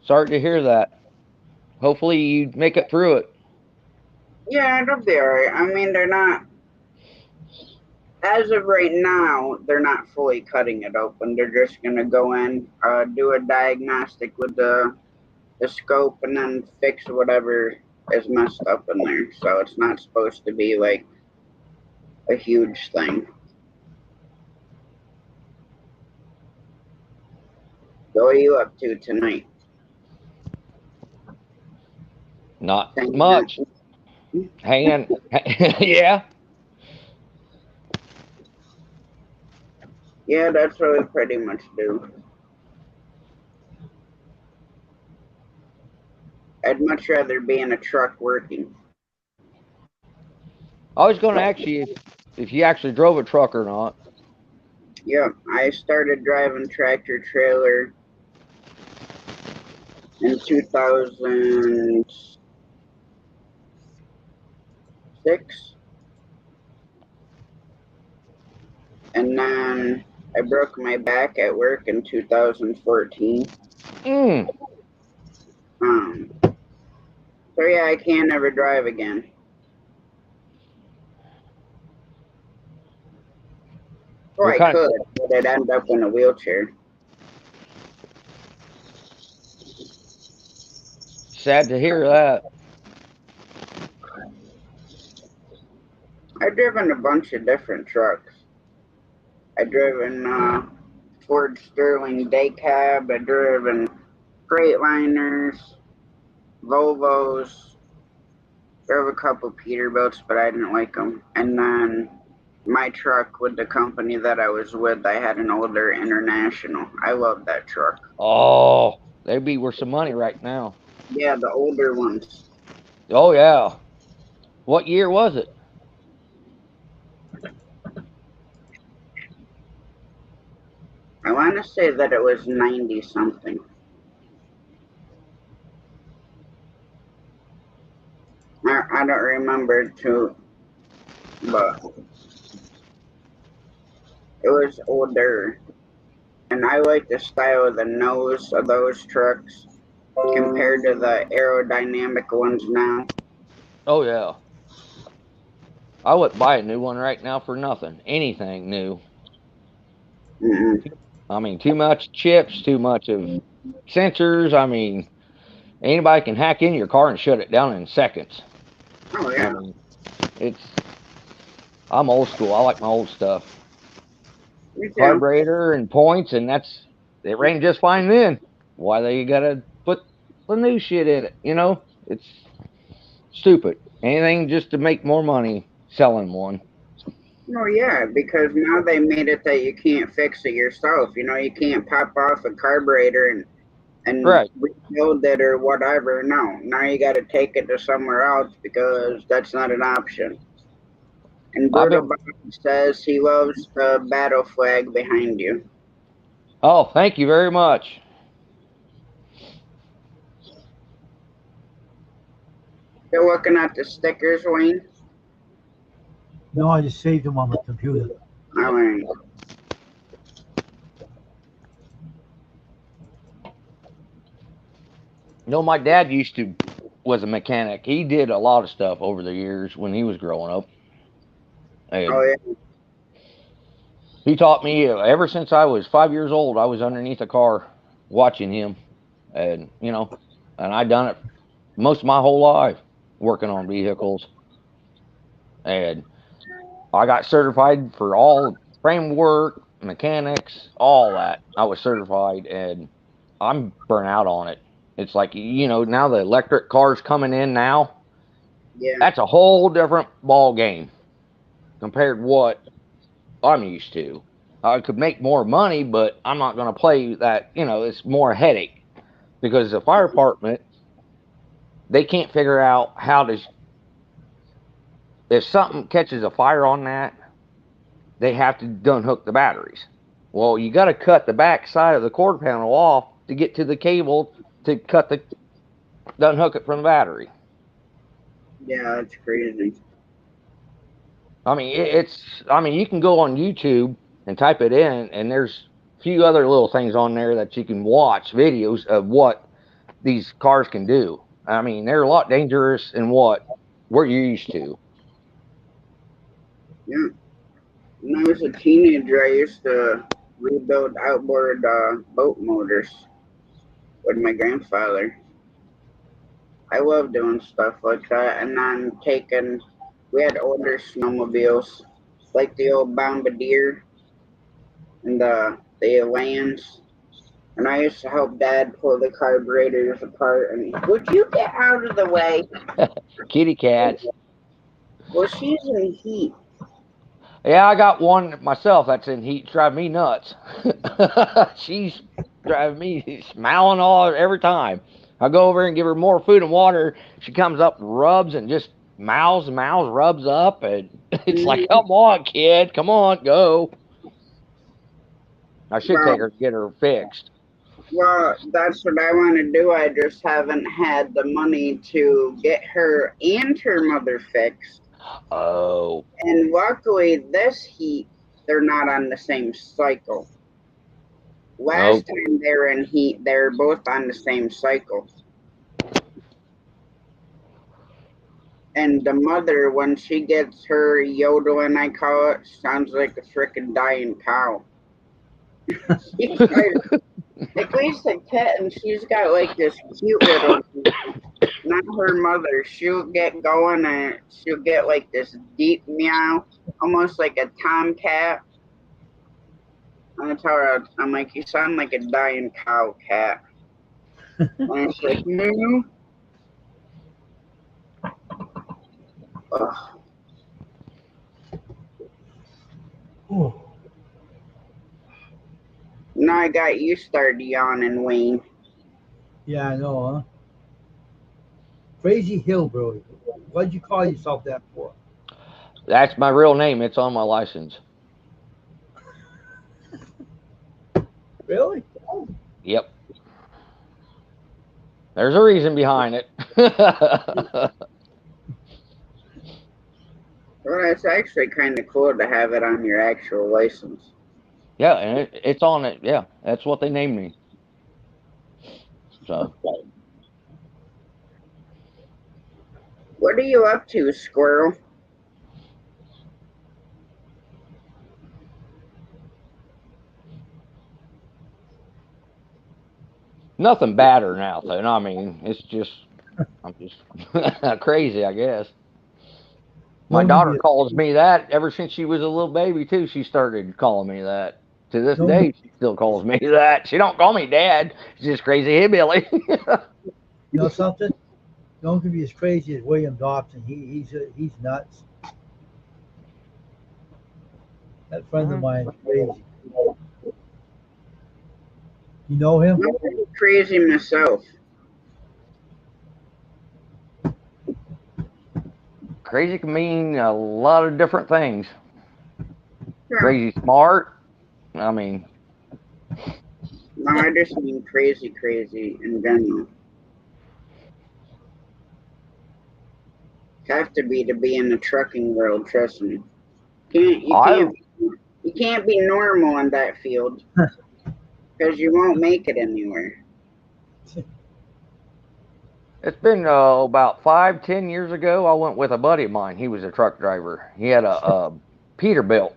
Sorry to hear that. Hopefully you make it through it. Yeah, it'll be alright. I mean, they're not, as of right now, they're not fully cutting it open. They're just gonna go in, do a diagnostic with the scope, and then fix whatever is messed up in there. So it's not supposed to be like a huge thing. So what are you up to tonight? Not Hanging much. out? Hanging. Yeah. Yeah, that's what we pretty much do. I'd much rather be in a truck working. I was going to ask you if you actually drove a truck or not. Yep, I started driving tractor trailer in 2006, and then I broke my back at work in 2014. Mm. So yeah, I can't ever drive again. Well, I could, but I'd end up in a wheelchair. Sad to hear that. I've driven a bunch of different trucks. I've driven Ford Sterling day cab. I've driven Freightliners, Volvos. Drove a couple Peterbilts, but I didn't like them. And then my truck with the company that I was with, I had an older International. I love that truck. Oh, they'd be worth some money right now. Yeah, the older ones. Oh, yeah. What year was it? I want to say that it was 90 something. I don't remember too, but it was older. And I like the style of the nose of those trucks compared to the aerodynamic ones now. Oh, yeah. I wouldn't buy a new one right now for nothing. Anything new. Mm-mm. I mean, too much chips, too much of sensors. I mean, anybody can hack in your car and shut it down in seconds. Oh, I yeah. mean, I'm old school. I like my old stuff. Me too. Carburetor and points, and it ran just fine then. Why they gotta put the new shit in it? It's stupid. Anything just to make more money selling one. Oh, yeah, because now they made it that you can't fix it yourself. You can't pop off a carburetor and Right. rebuild it or whatever. No, now you got to take it to somewhere else because that's not an option. And I've Brutal been. Bob says he loves the battle flag behind you. Oh, thank you very much. Still looking at the stickers, Wayne? No, I just saved them on my computer. All right. My dad was a mechanic. He did a lot of stuff over the years when he was growing up. Oh, And yeah. he taught me ever since I was 5 years old. I was underneath a car watching him, and I done it most of my whole life working on vehicles. And I got certified for all framework, mechanics, all that. I was certified, and I'm burnt out on it. It's like now the electric cars coming in now. Yeah. That's a whole different ball game compared to what I'm used to. I could make more money, but I'm not going to play that. It's more headache because the fire department, they can't figure out how to. If something catches a fire on that, they have to unhook the batteries. Well, you got to cut the back side of the quarter panel off to get to the cable to unhook it from the battery. Yeah, that's crazy. I mean, you can go on YouTube and type it in, and there's a few other little things on there that you can watch videos of what these cars can do. I mean, they're a lot dangerous than what we're used to. Yeah. When I was a teenager, I used to rebuild outboard boat motors with my grandfather. I love doing stuff like that. And then we had older snowmobiles, like the old Bombardier and the Elans. And I used to help Dad pull the carburetors apart. And would you get out of the way? Kitty cats. Well, she's in heat. Yeah, I got one myself that's in heat. Drive me nuts. She's driving me smiling all every time. I go over and give her more food and water. She comes up, rubs, and just Mouse rubs up, and it's like, come on, kid, come on, go. I should take her to get her fixed. Well, that's what I want to do. I just haven't had the money to get her and her mother fixed. Oh. And luckily, this heat, they're not on the same cycle. Last time they were in heat, they were both on the same cycle. And the mother, when she gets her yodeling, I call it, sounds like a frickin' dying cow. At least a kitten, she's got like this cute little, not her mother, she'll get going and she'll get like this deep meow, almost like a tomcat. I tell her, I'm like, you sound like a dying cow cat. And she's like, no. Now I got you started yawning, Wayne. Yeah, I know, huh? Crazy Hillbilly. What'd you call yourself that for? That's my real name. It's on my license. Really? Yep. There's a reason behind it. Well, it's actually kind of cool to have it on your actual license. Yeah, and it's on it. Yeah, that's what they named me. So. What are you up to, Squirrel? Nothing bad or nothing. I mean, it's just, I'm just crazy, I guess. My daughter calls me that ever since she was a little baby, too. She started calling me that. To this day, she still calls me that. She don't call me dad. She's just crazy hillbilly. You know something? Don't be as crazy as William Dobson. He's nuts. That friend of mine is crazy. You know him? I'm pretty crazy myself. Crazy can mean a lot of different things. Sure. Crazy smart. I mean. No, I just mean crazy in general. Have to be in the trucking world, trust me. You can't be normal in that field. Because you won't make it anywhere. It's been about 5-10 years ago. I went with a buddy of mine. He was a truck driver. He had a Peterbilt.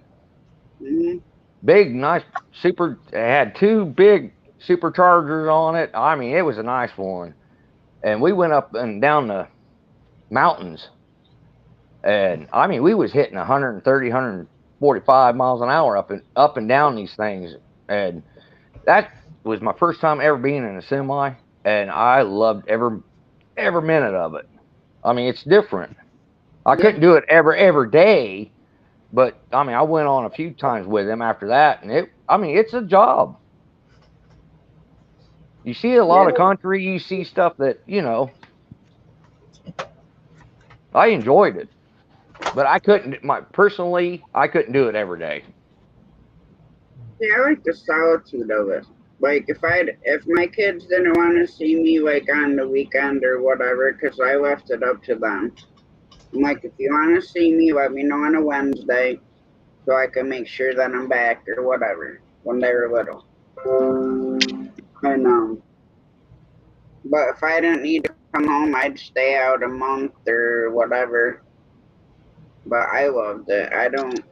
Mm-hmm. Big, nice, super. It had 2 big superchargers on it. I mean, it was a nice one. And we went up and down the mountains. And I mean, we was hitting 130, 145 miles an hour up and down these things. And that was my first time ever being in a semi, and I loved every minute of it. I mean, it's different. I couldn't do it every day, but I mean, I went on a few times with him after that, and it's a job. You see a lot of country, you see stuff that, I enjoyed it, but I couldn't do it every day. Yeah, I like the solitude of it. Like if my kids didn't want to see me like on the weekend or whatever, because I left it up to them. I'm like, if you want to see me, let me know on a Wednesday, so I can make sure that I'm back or whatever. When they were little, and but if I didn't need to come home, I'd stay out a month or whatever. But I loved it. I didn't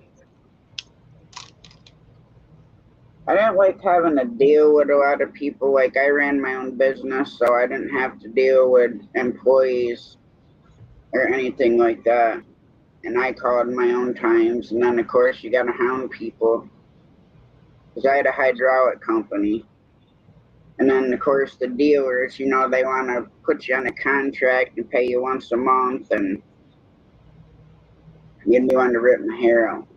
like having to deal with a lot of people. Like, I ran my own business, so I didn't have to deal with employees or anything like that. And I called my own times. And then, of course, you got to hound people. Because I had a hydraulic company. And then, of course, the dealers, they want to put you on a contract and pay you once a month. And you want to rip my hair out.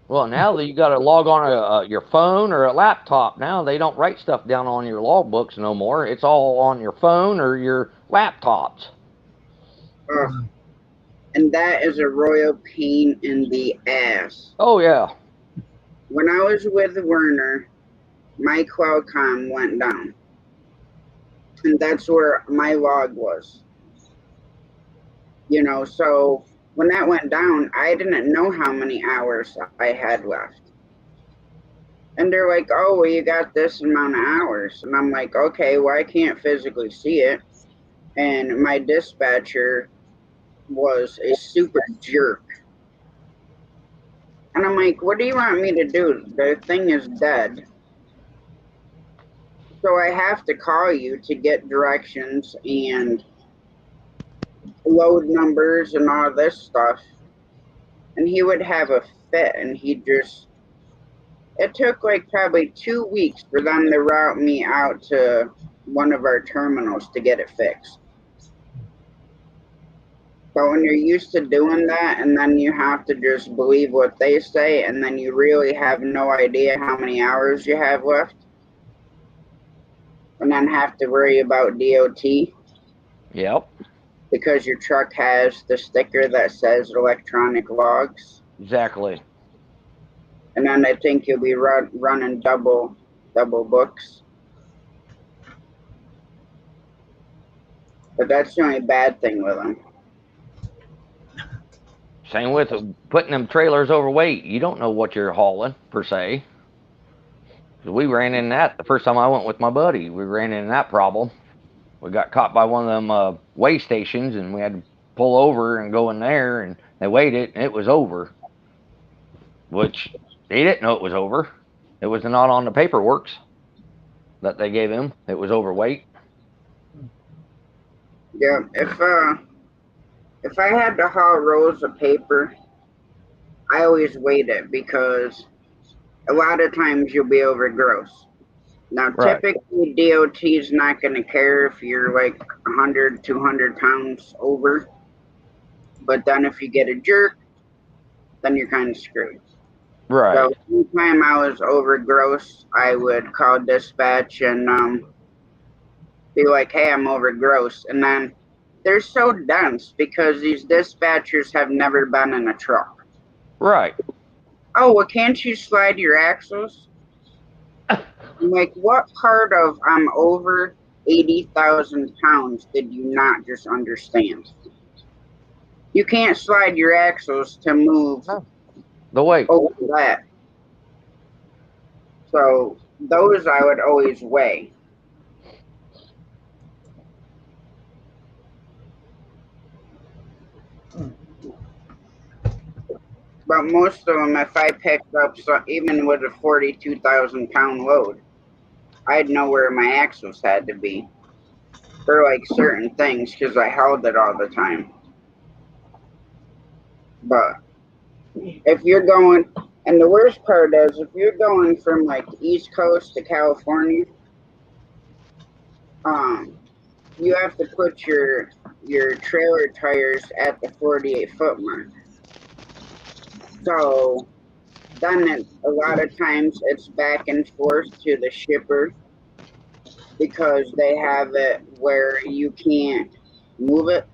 Well, now that you got to log on your phone or a laptop, now they don't write stuff down on your logbooks no more. It's all on your phone or your laptops. And that is a royal pain in the ass. Oh yeah. When I was with Werner, my Qualcomm went down. And that's where my log was. You know, so when that went down, I didn't know how many hours I had left. And they're like, oh, well, you got this amount of hours. And I'm like, okay, well, I can't physically see it. And my dispatcher was a super jerk. And I'm like, what do you want me to do? The thing is dead. So I have to call you to get directions and load numbers and all this stuff. And he would have a fit, and it took like probably 2 weeks for them to route me out to one of our terminals to get it fixed. But when you're used to doing that, and then you have to just believe what they say, and then you really have no idea how many hours you have left, and then have to worry about DOT. Yep. Because your truck has the sticker that says electronic logs. Exactly. And then I think you'll be running double books. But that's the only bad thing with them. Same with putting them trailers overweight. You don't know what you're hauling, per se. We ran in that the first time I went with my buddy. We ran into that problem. We got caught by one of them weigh stations, and we had to pull over and go in there, and they weighed it, and it was over. Which they didn't know it was over. It was not on the paperwork that they gave him. It was overweight. Yeah, if I had to haul rolls of paper, I always weighed it because a lot of times you'll be over gross. Now, Right. typically DOT is not going to care if you're like 100, 200 pounds over. But then if you get a jerk, then you're kind of screwed. Right. So anytime I was over gross, I would call dispatch and be like, hey, I'm over gross. And then they're so dense because these dispatchers have never been in a truck. Right. Oh, well, can't you slide your axles? I'm like, what part of I'm over 80,000 pounds did you not just understand? You can't slide your axles to move The weight. over that. So those I would always weigh. But most of them, if I picked up, even with a 42,000 pound load, I'd know where my axles had to be for like certain things because I held it all the time. But if you're going, and the worst part is, if you're going from like the East Coast to California, you have to put your trailer tires at the 48-foot mark. So then a lot of times it's back and forth to the shipper because they have it where you can't move it.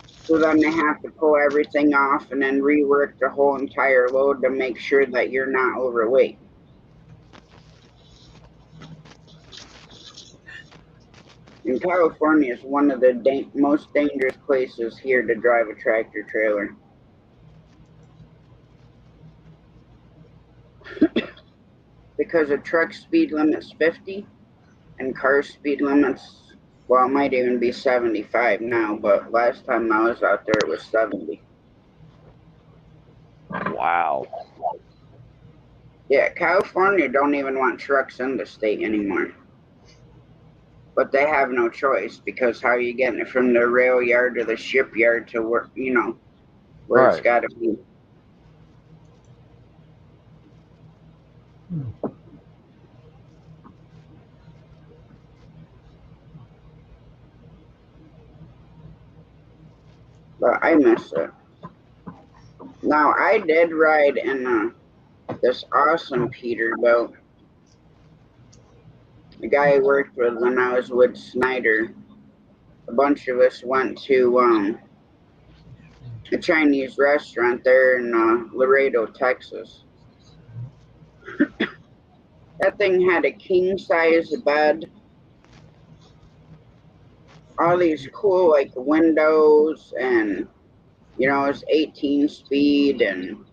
So then they have to pull everything off and then rework the whole entire load to make sure that you're not overweight. And California is one of the most dangerous places here to drive a tractor trailer. Because a truck speed limit's 50 and car speed limits, well, it might even be 75 now, but last time I was out there it was 70. Wow. Yeah, California don't even want trucks in the state anymore. But they have no choice because how are you getting it from the rail yard to the shipyard to where, where it's Right. got to be. But I miss it. Now, I did ride in this awesome Peterbilt. The guy I worked with when I was with Snyder, a bunch of us went to a Chinese restaurant there in Laredo, Texas. That thing had a king size bed, all these cool like windows, and it's 18 speed, and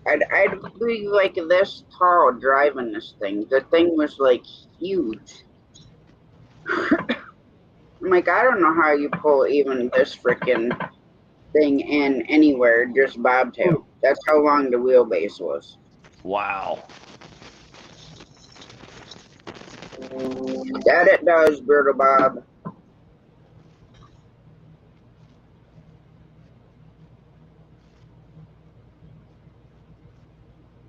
I'd be like this tall driving this thing. The thing was like huge. I'm like, I don't know how you pull even this freaking thing in anywhere, just bobtail. That's how long the wheelbase was. Wow. That it does, Berta Bob.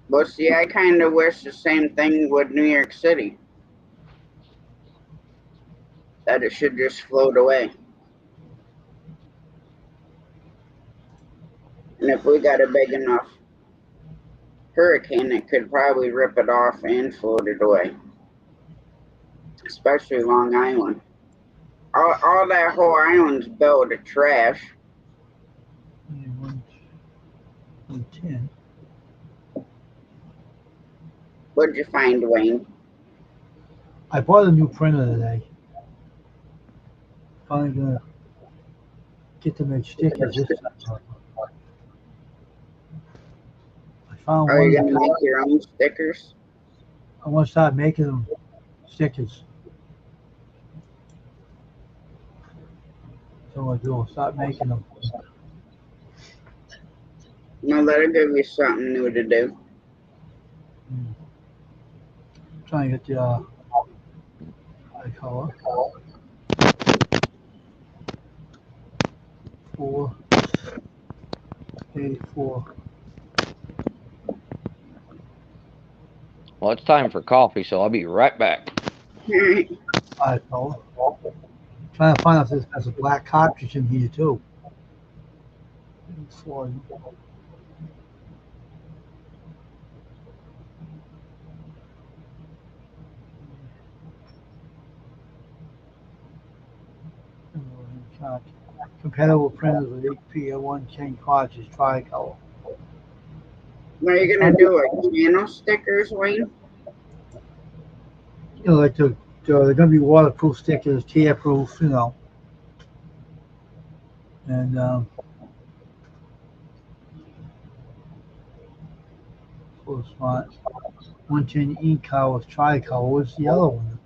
But see, I kind of wish the same thing with New York City. That it should just float away. And if we got a big enough hurricane, it could probably rip it off and float it away. Especially Long Island. All that whole island's built of trash. 110. What'd you find, Wayne? I bought a new printer today. Finally gonna get to make stickers this time. I found Are one. you gonna make your own stickers? I want to start making them stickers. So what I do, I'll start making them. No, that'll give you something new to do. Trying to get the eye color. 484. Well, it's time for coffee, so I'll be right back. Eye color. Trying to find out if this has a black cartridge in here too. For compatible printers with HP 110 cartridge tricolor. What are you gonna do? Like channel stickers, Wayne? Like they're going to be waterproof stickers, tear proof, and full smart. 110 ink color with tricolor. What's the other one?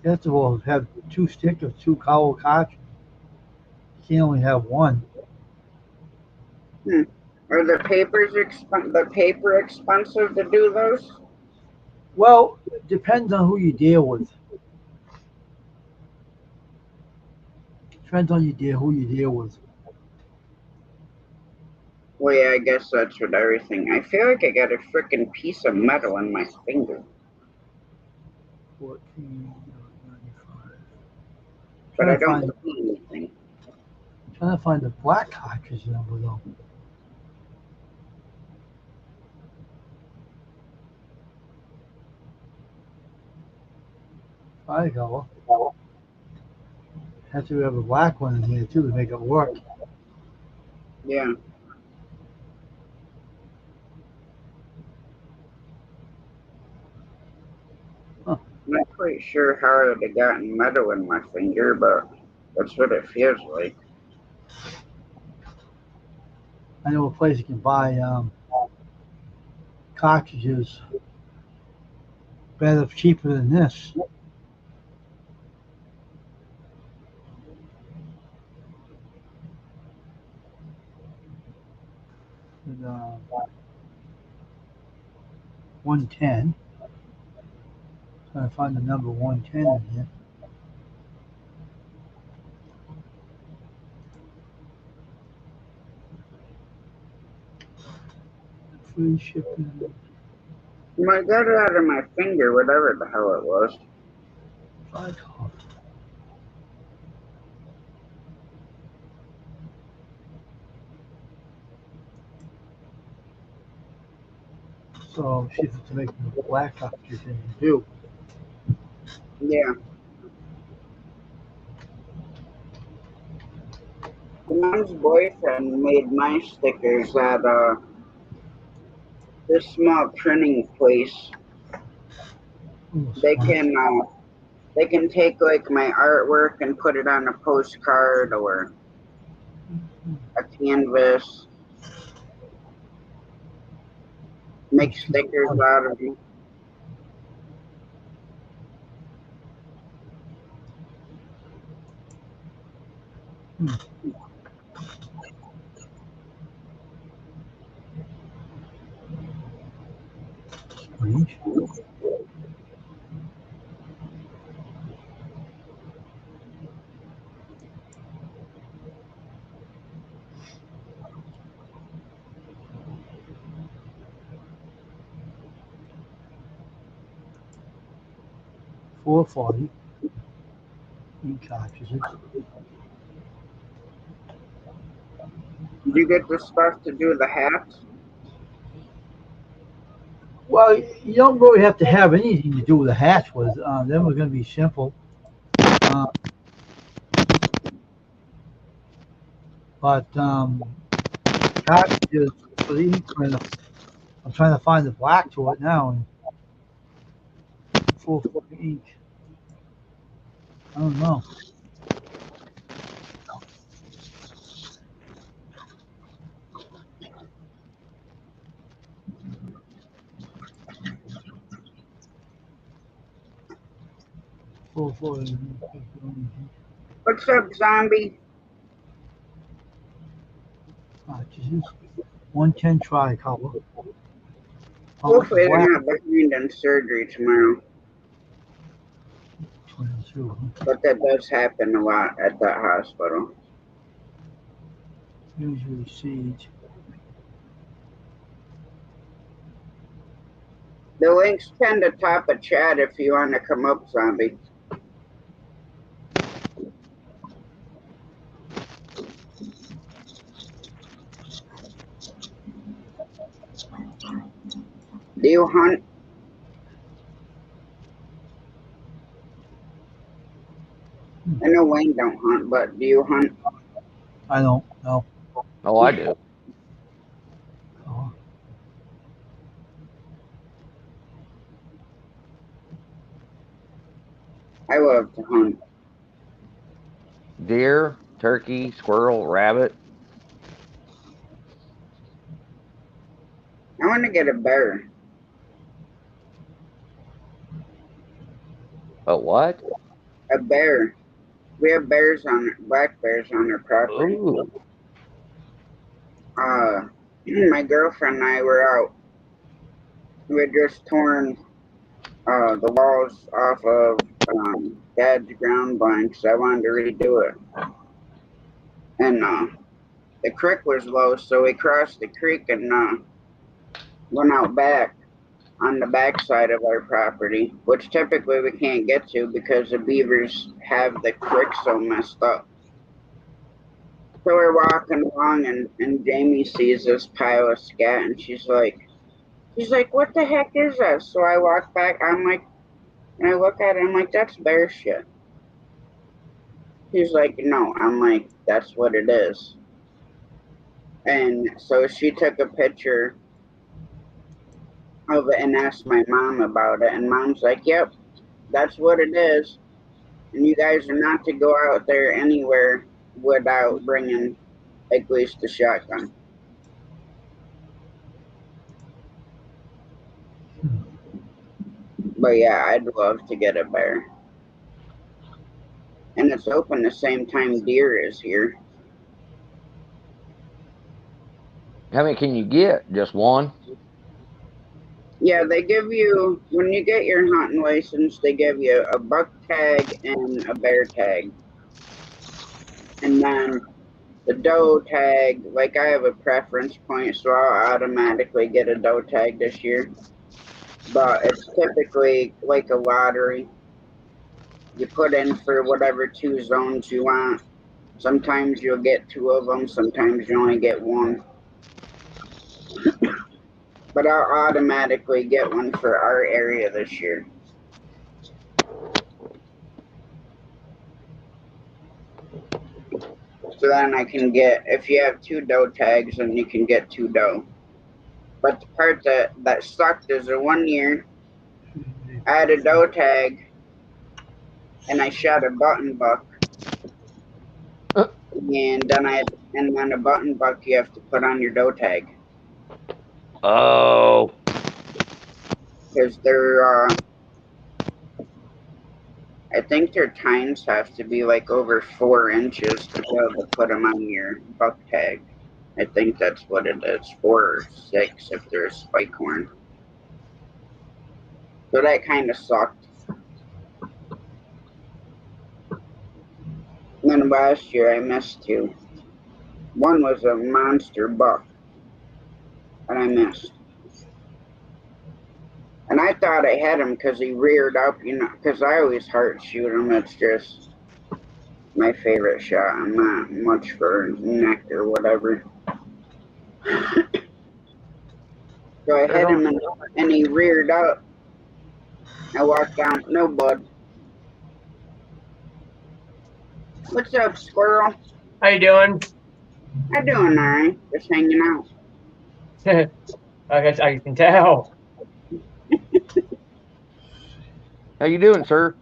First of all, have two stickers, two color cartridges. You can't only have one. Are the paper expensive to do those? Well, it depends on who you deal with. Depends on who you deal with. Well, yeah, I guess that's with everything. I feel like I got a freaking piece of metal in my finger. 14.95. But I Trying don't see anything. to find the black cartridge number though. Tricolor. Has to have a black one in here too to make it work. Yeah. Huh. I'm not quite sure how I'd have gotten metal in my finger, but that's what it feels like. I know a place you can buy cartridges better, cheaper than this. And, 110. Trying to find the number 110 in here. Free shipping. I got it out of my finger, whatever the hell it was. Tricolor. So see if it's to make the black cartridge in here too. Yeah. Mom's boyfriend made my stickers at this small printing place. They can take like my artwork and put it on a postcard or a canvas. Make stickers out of it. Strange. $4.40 ink cartridges. Did you get the stuff to do the hats? Well, you don't really have to have anything to do with the hats. Was them are going to be simple. But cartridges for the ink printer. I'm trying to find the black to it now. And $4.40 ink. I don't know. $4.40 What's up, zombie? cartridges. 110 tricolor. Hopefully they're not behind on surgery tomorrow. 22. But that does happen a lot at that hospital. Usually siege. The links tend to top a chat if you want to come up, zombie. Do you hunt? I know Wayne don't hunt, but do you hunt? I don't know. Oh, I do. Oh. I love to hunt. Deer, turkey, squirrel, rabbit. I want to get a bear. A what? A bear. We have bears black bears on our property. Ooh. My girlfriend and I were out. We had just torn the walls off of Dad's ground blanks. I wanted to redo it. And the creek was low, so we crossed the creek and went out back on the back side of our property, which typically we can't get to because the beavers have the creek so messed up. So we're walking along and Jamie sees this pile of scat and she's like, what the heck is that? So I walk back, I'm like, and I look at it, I'm like, that's bear shit. She's like, no. I'm like, that's what it is. And so she took a picture of it and asked my mom about it. And mom's like, yep, that's what it is. And you guys are not to go out there anywhere without bringing at least a shotgun. But yeah, I'd love to get a bear. And it's open the same time deer is here. How many can you get? Just one? Yeah, they give you, when you get your hunting license, they give you a buck tag and a bear tag. And then the doe tag, like I have a preference point, so I'll automatically get a doe tag this year. But it's typically like a lottery. You put in for whatever 2 zones you want. Sometimes you'll get 2 of them, sometimes you only get 1. But I'll automatically get one for our area this year. So then I can get, if you have 2 doe tags, then you can get 2 doe. But the part that sucked is the 1 year I had a doe tag and I shot a button buck. And then on a button buck you have to put on your doe tag. Oh. Because they're I think their tines have to be like over 4 inches to be able to put them on your buck tag. I think that's what it is, 4 or 6 if they're a spike horn. So that kind of sucked. And then last year I missed 2. One was a monster buck, and I missed. And I thought I had him because he reared up, because I always heart shoot him. It's just my favorite shot. I'm not much for neck or whatever. So I hit him and he reared up. I walked down, no bud. What's up, squirrel? How you doing? I'm doing alright, just hanging out. I guess I can tell. How you doing, sir?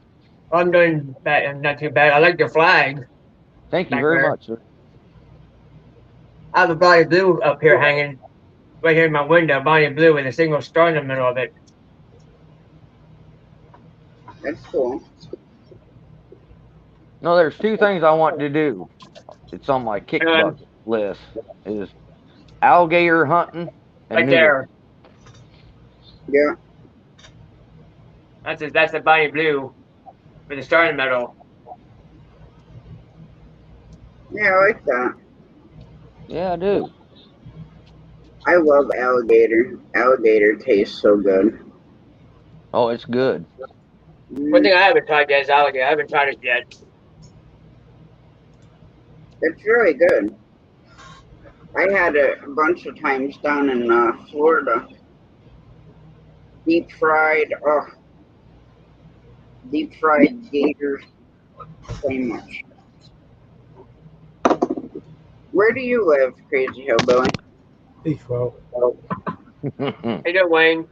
I'm doing bad. I'm not too bad. I like your flag. Thank you Back very there. much, sir. I have a Bonnie Blue up here hanging right here in my window. Bonnie Blue with a single star in the middle of it. That's cool. No, there's 2 things I want to do. It's on my kick Good. bucket list. Is alligator hunting and Right noodle. there. Yeah, That's the Bonnie Blue with the star in the middle. yeah, I like that. Yeah, I do. I love alligator. Alligator tastes so good. Oh, it's good. One thing I haven't tried yet is alligator. I haven't tried it yet. It's really good. I had it a bunch of times down in Florida. Deep fried gator sandwich. Where do you live, Crazy Hillbilly? Heathrow. How you doing, Wayne?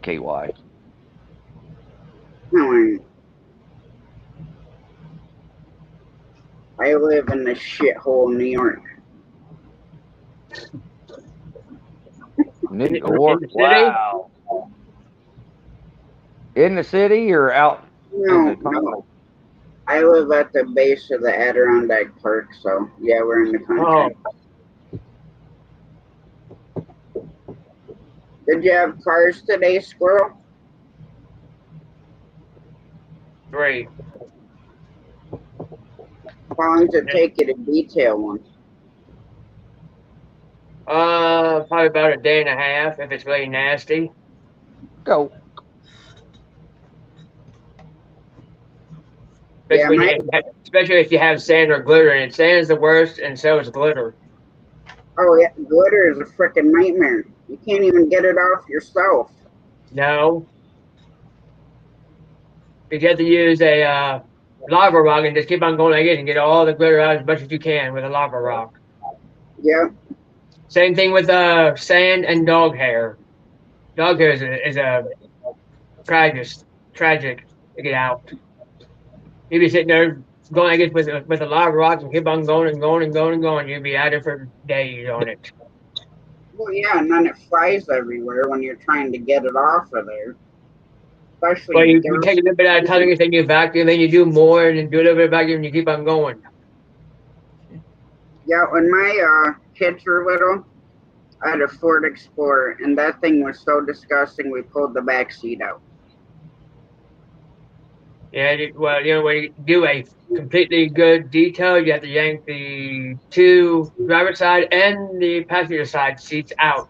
KY. I live in the shithole New York. New In York. the city? Wow. In the city or out in the country? No. I live at the base of the Adirondack Park, so yeah, we're in the country. Did you have cars today, Squirrel? 3. How long does it take you to detail one? Probably about a day and a half if it's really nasty. Go. Especially if you have sand or glitter in it. Sand is the worst, and so is glitter. Oh yeah, glitter is a freaking nightmare. You can't even get it off yourself. No. You have to use a lava rock and just keep on going like it and get all the glitter out as much as you can with a lava rock. Yeah. Same thing with sand and dog hair. Dog hair is a tragic to get out. You'd be sitting there going like this with a lava rock and keep on going and going and going and going. You'd be out there for days on it. Well, yeah, and then it flies everywhere when you're trying to get it off of there. Especially well, you take a little bit at a time, then you vacuum, then you do more, and then do a little bit of vacuum, and you keep on going. Yeah, when my kids were little, I had a Ford Explorer, and that thing was so disgusting, we pulled the back seat out. Yeah, when you do a completely good detail, you have to yank the 2 driver's side and the passenger side seats out.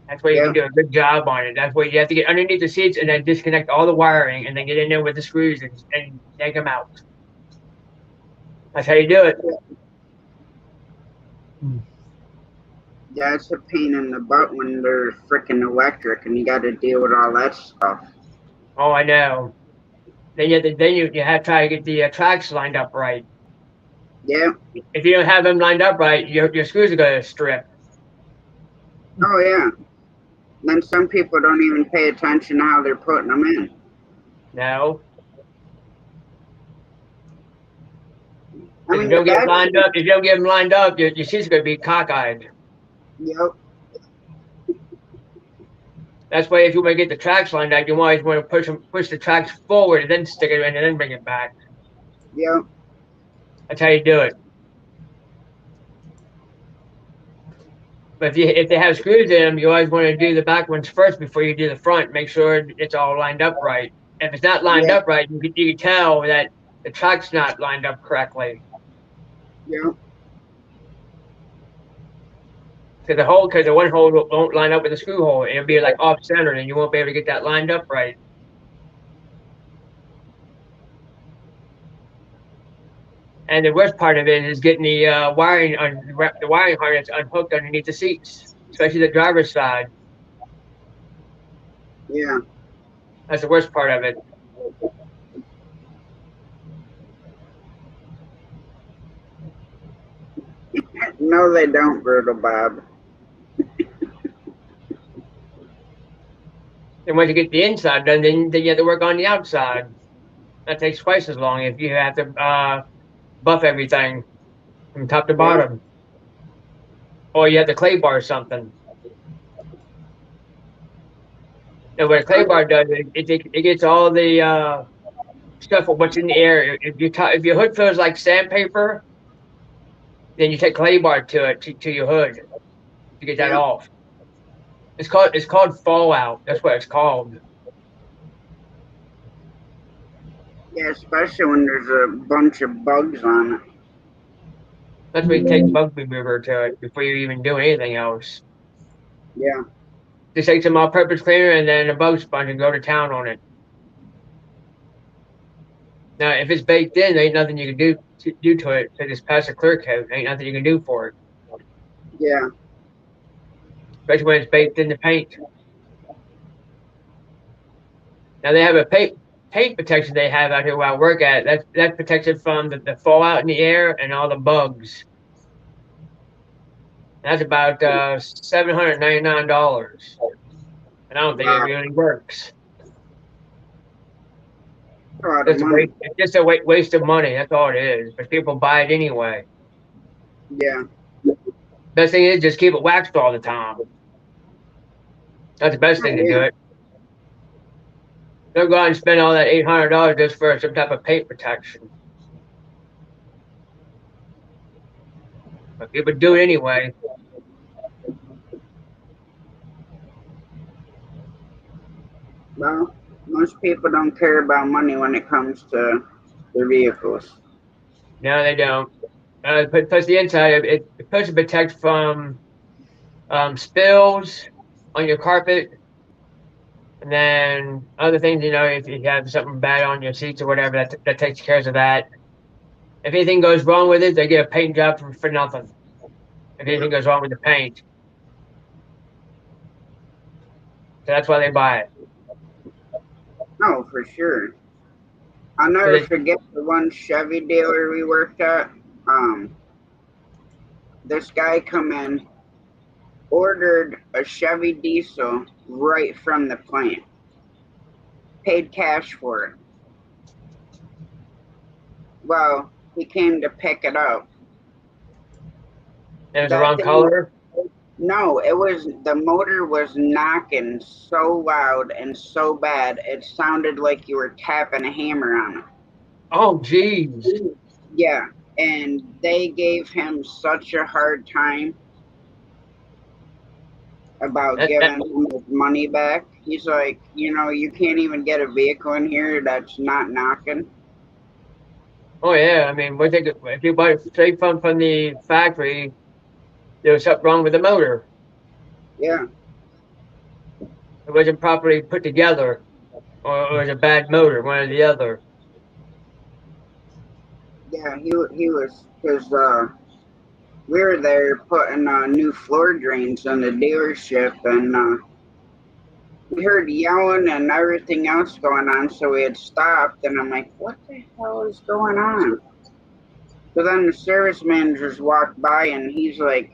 That's where you can do a good job on it. That's where you have to get underneath the seats and then disconnect all the wiring and then get in there with the screws and yank them out. That's how you do it. Yeah, it's a pain in the butt when they're freaking electric and you got to deal with all that stuff. Oh, I know. Then you have to try to get the tracks lined up right. Yeah. If you don't have them lined up right, your screws are going to strip. Oh yeah. Then some people don't even pay attention to how they're putting them in. No. I If mean, you don't get them that's, lined up, your seats are going to be cockeyed. yep. That's why if you want to get the tracks lined up, you always want to push the tracks forward and then stick it in and then bring it back. Yep. That's how you do it. But if they have screws in them, you always want to do the back ones first before you do the front. Make sure it's all lined up right. If it's not lined up right, you can tell that the track's not lined up correctly. Yep. Because the one hole won't line up with the screw hole. It'll be like off center, and you won't be able to get that lined up right. And the worst part of it is getting the wiring harness unhooked underneath the seats, especially the driver's side. Yeah. That's the worst part of it. No, they don't, Brutal Bob. And once you get the inside done, then you have to work on the outside. That takes twice as long if you have to buff everything from top to bottom. Or you have to clay bar something. And what a clay bar does, it gets all the stuff of what's in the air. If your hood feels like sandpaper, then you take clay bar to your hood to get that off. It's called fallout. That's what it's called. Yeah, especially when there's a bunch of bugs on it. That's why you take bug remover to it before you even do anything else. Yeah. Just take some all-purpose cleaner and then a bug sponge and go to town on it. Now, if it's baked in, there ain't nothing you can do to it. So just pass a clear coat. Ain't nothing you can do for it. Yeah. Especially when it's baked in the paint. Now they have a paint protection they have out here where I work at. That's protected from the fallout in the air and all the bugs. That's about $799, and I don't think it really works. It's just a waste of money. That's all it is. But people buy it anyway. Yeah. Best thing is just keep it waxed all the time. That's the best thing to do it. Don't go out and spend all that $800 just for some type of paint protection. But people do it anyway. Well, most people don't care about money when it comes to their vehicles. No, they don't. Plus the inside, it supposed to protect from spills on your carpet, and then other things. If you have something bad on your seats or whatever, that takes care of that. If anything goes wrong with it, they get a paint job for nothing. If anything goes wrong with the paint, so that's why they buy it. No, for sure. I'll never forget the one Chevy dealer we worked at. This guy come in, ordered a Chevy diesel right from the plant, paid cash for it. Well, he came to pick it up. It was the wrong color? No, the motor was knocking so loud and so bad, it sounded like you were tapping a hammer on it. Oh, geez. Yeah, and they gave him such a hard time about giving him his money back. He's like, you can't even get a vehicle in here that's not knocking. Oh yeah, I mean, if you buy it straight from the factory, there was something wrong with the motor. Yeah. It wasn't properly put together, or it was a bad motor, one or the other. Yeah, he was, because we were there putting new floor drains in the dealership, and we heard yelling and everything else going on, so we had stopped, and I'm like, what the hell is going on? So then the service managers walked by, and he's like,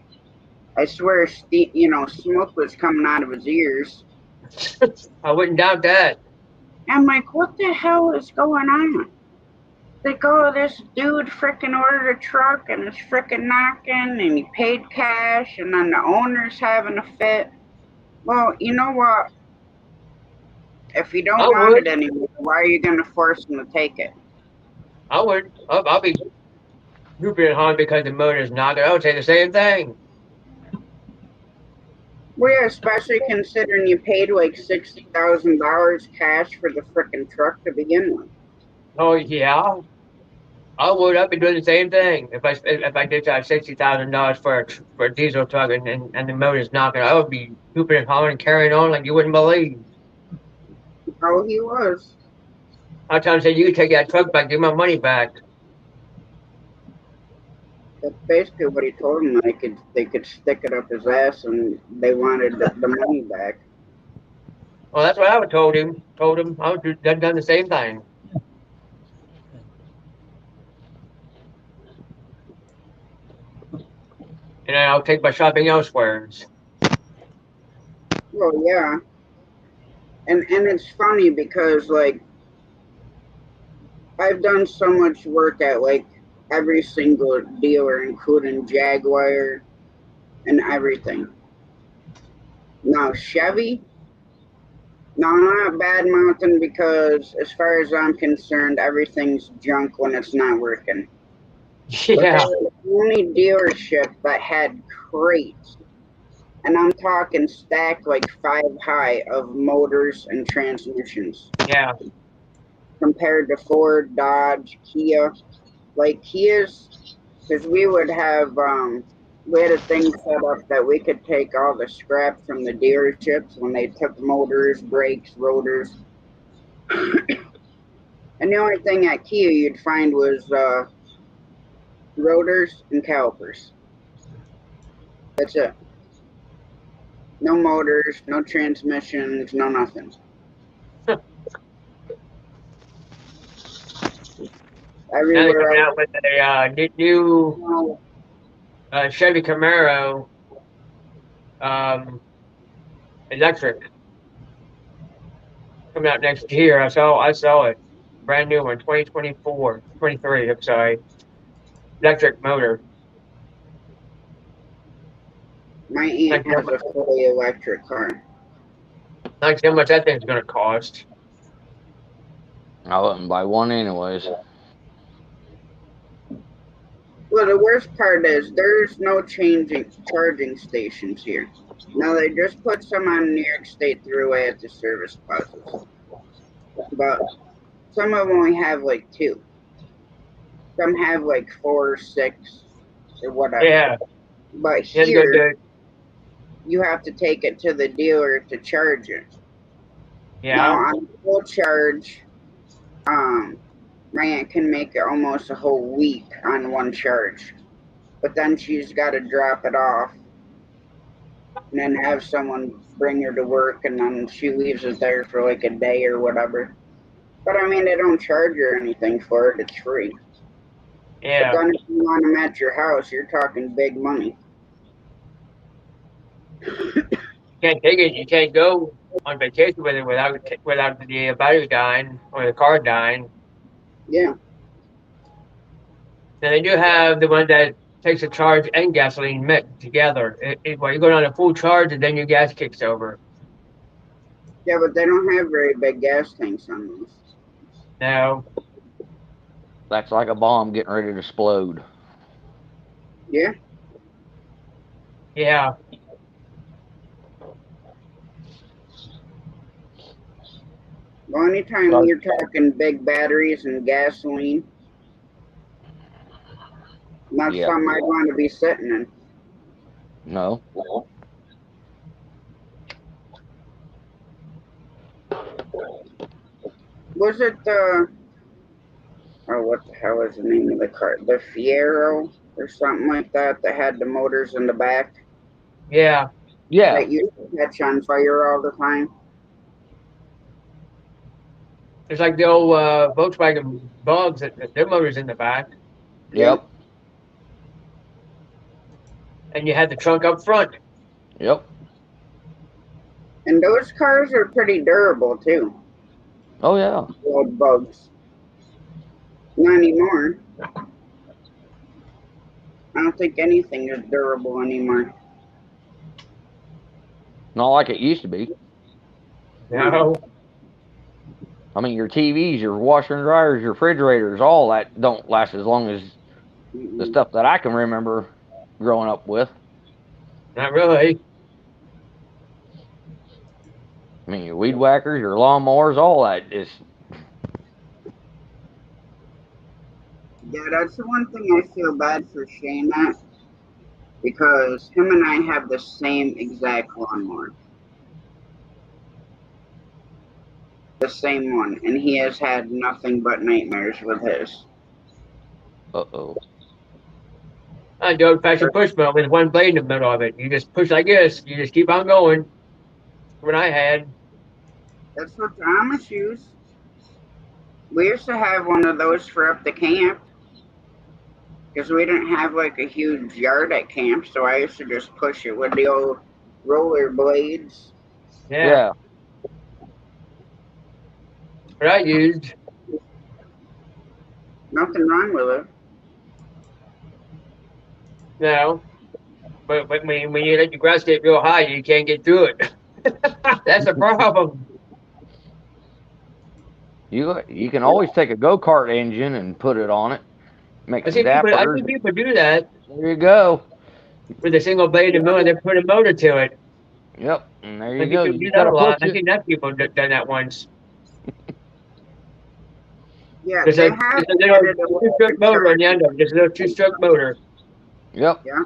I swear, smoke was coming out of his ears. I wouldn't doubt that. I'm like, what the hell is going on? Like, oh, this dude frickin' ordered a truck and it's frickin' knocking, and he paid cash, and then the owner's having a fit. Well, you know what? If you don't I want would. it anymore, why are you gonna force him to take it? I would. I'll be grouping it hard because the motor's knocking. I would say the same thing. Well, yeah, especially considering you paid like $60,000 cash for the frickin' truck to begin with. Oh yeah, I would. I'd be doing the same thing if I did charge $60,000 for a diesel truck and the motor's knocking. I would be grouping it hard and carrying on like you wouldn't believe. Oh, he was. I was trying to say you could take that truck back, give my money back. That's basically what he told him. They could stick it up his ass, and they wanted the money back. Well, that's what I would told him. Told him I would done the same thing. And then I'll take my shopping elsewhere. Well, yeah, and it's funny because like I've done so much work at like every single dealer, including Jaguar and everything. Now Chevy, no, I'm not bad mouthing because as far as I'm concerned, everything's junk when it's not working. But they Yeah, were the only dealership that had crates, and I'm talking stacked like 5 high of motors and transmissions yeah, compared to Ford, Dodge, Kia. Like Kia's, because we had a thing set up that we could take all the scrap from the dealerships when they took motors, brakes, rotors, and the only thing at Kia you'd find was rotors and calipers. That's it. No motors, no transmissions, no nothing. now they're Everywhere coming else, out with a new Chevy Camaro um, electric coming out next year. I saw it. Brand new one, 2024, 23, I'm sorry. Electric motor. my aunt Like how has a fully electric car. like how much that thing's gonna cost. I wouldn't buy one anyways. Well, the worst part is there's no charging stations here. Now they just put some on New York State Thruway at the service plazas, but some of them only have like 2. Some have like 4 or 6 or whatever. Yeah, But you had to go here do. you have to take it to the dealer to charge it. Now Yeah, on full charge, my aunt can make it almost a whole week on one charge, but then she's got to drop it off and then have someone bring her to work, and then she leaves it there for like a day or whatever. But I mean, they don't charge her anything for it; it's free. But yeah. then if you want them at your house, you're talking big money. You can't take it. You can't go on vacation with it without the battery dying or the car dying. Yeah, Now they do have the one that takes a charge and gasoline mixed together. Well, you go on a full charge and then your gas kicks over. yeah, but they don't have very big gas tanks on those. No, That's like a bomb getting ready to explode. Yeah, yeah, well, anytime you're talking big batteries and gasoline, not Yeah. something I'd want to be sitting in. No. Was it the what the hell is the name of the car? The Fiero or something like that that had the motors in the back yeah. Yeah. that used to catch on fire all the time? It's like the old Volkswagen Bugs that their motor's in the back, Yep. and you had the trunk up front. Yep. And those cars are pretty durable too. Oh yeah. The old Bugs. Not anymore. I don't think anything is durable anymore. Not like it used to be. No. I mean, your TVs, your washer and dryers, your refrigerators, all that don't last as long as the stuff that I can remember growing up with. Not really. I mean, your weed whackers, your lawnmowers, all that is. Yeah, that's the one thing I feel bad for Shane at, because him and I have the same exact lawnmower. The same one, and he has had nothing but nightmares with his. Uh-oh. I do old-fashioned push button with one blade in the middle of it. You just push like this. You just keep on going. What I had. That's what the Amish use. We used to have one of those for up the camp, because we didn't have like a huge yard at camp, so I used to just push it with the old roller blades. Yeah. What I used. Nothing wrong with it. No. But when you let your grass get real high, you can't get through it. That's a problem. You can always take a go-kart engine and put it on it. Make some I dappers. see people do that. There you go. With a single blade in the middle, and they put a motor to it. Yep, and there you I go. think You do just that gotta a lot. push I think that people done that once. Yeah, There's they a have little two-stroke motor on the end of it. Just a little two-stroke motor. Yep. Yeah.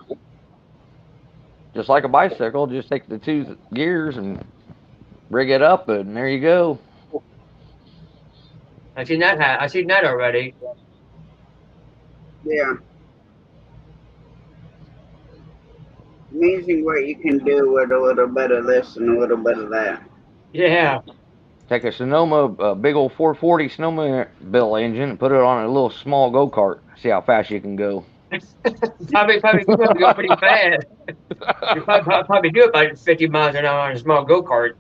Just like a bicycle, just take the two gears and rig it up, and there you go. I've seen that already. Yeah. Amazing what you can do with a little bit of this and a little bit of that. Yeah. Take a Sonoma, a big old 440 snowmobile engine, and put it on a little small go-kart. See how fast you can go. Probably go pretty fast. You probably do about 50 miles an hour on a small go-kart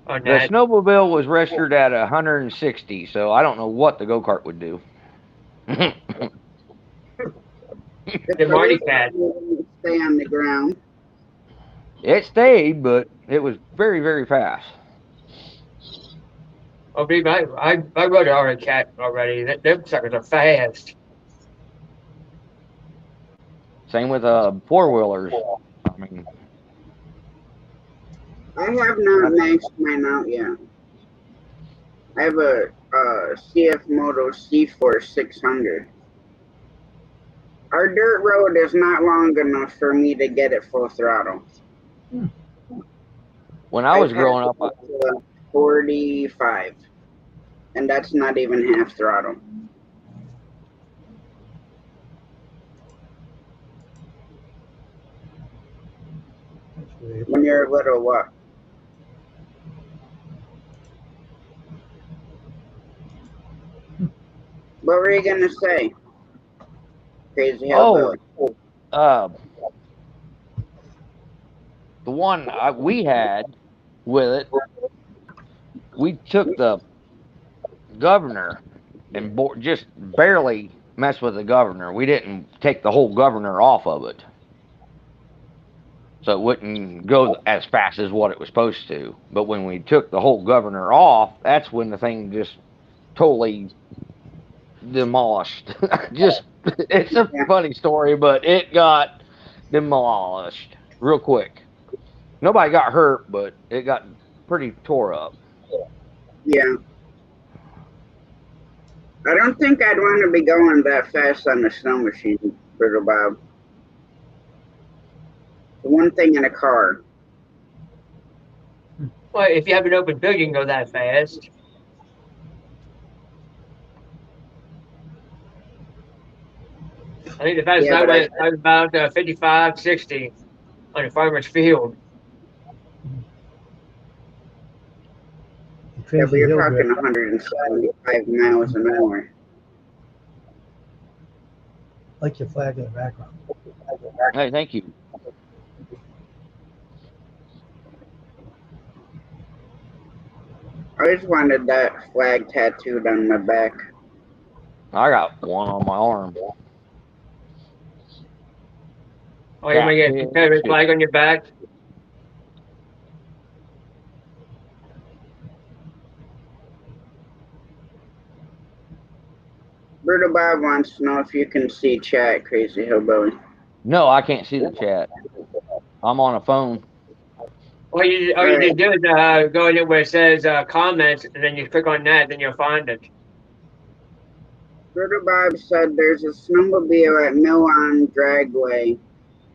on The that. snowmobile was registered at 160, so I don't know what the go-kart would do. The Marty Cat. Stay on the ground. It stayed, but it was very, very fast. Oh, believe me, I rode an Marty Cat already. Them suckers are fast. Same with four-wheelers. I mean, I have not maxed mine out yet. I have a CF Moto C4 600. Our dirt road is not long enough for me to get it full throttle. when I was growing up, 45, and that's not even half throttle. When you're a little what? What were you gonna say? Crazy hillbilly. The one we had with it, we took the governor and just barely messed with the governor. We didn't take the whole governor off of it, so it wouldn't go as fast as what it was supposed to. But when we took the whole governor off, that's when the thing just totally demolished. It's a funny story, but it got demolished real quick. Nobody got hurt, but it got pretty tore up. Yeah. I don't think I'd want to be going that fast on the snow machine, Brittle Bob. The one thing in a car. Well, if you have an open field, you can go that fast. I think the fastest I went was about 55, 60 on a farmer's field. Yeah, but Crazy you're hill talking grip. 175 miles an hour. Like your flag in the background. Hey, thank you. I just wanted that flag tattooed on my back. I got one on my arm. Oh, you want to get a Catfish. Confederate flag on your back? Brutal Bob wants to know if you can see chat, Crazy Hillbilly. No, I can't see the chat. I'm on a phone. All you just do is go in there where it says comments, and then you click on that, then you'll find it. Brutal Bob said there's a snowmobile at Milan Dragway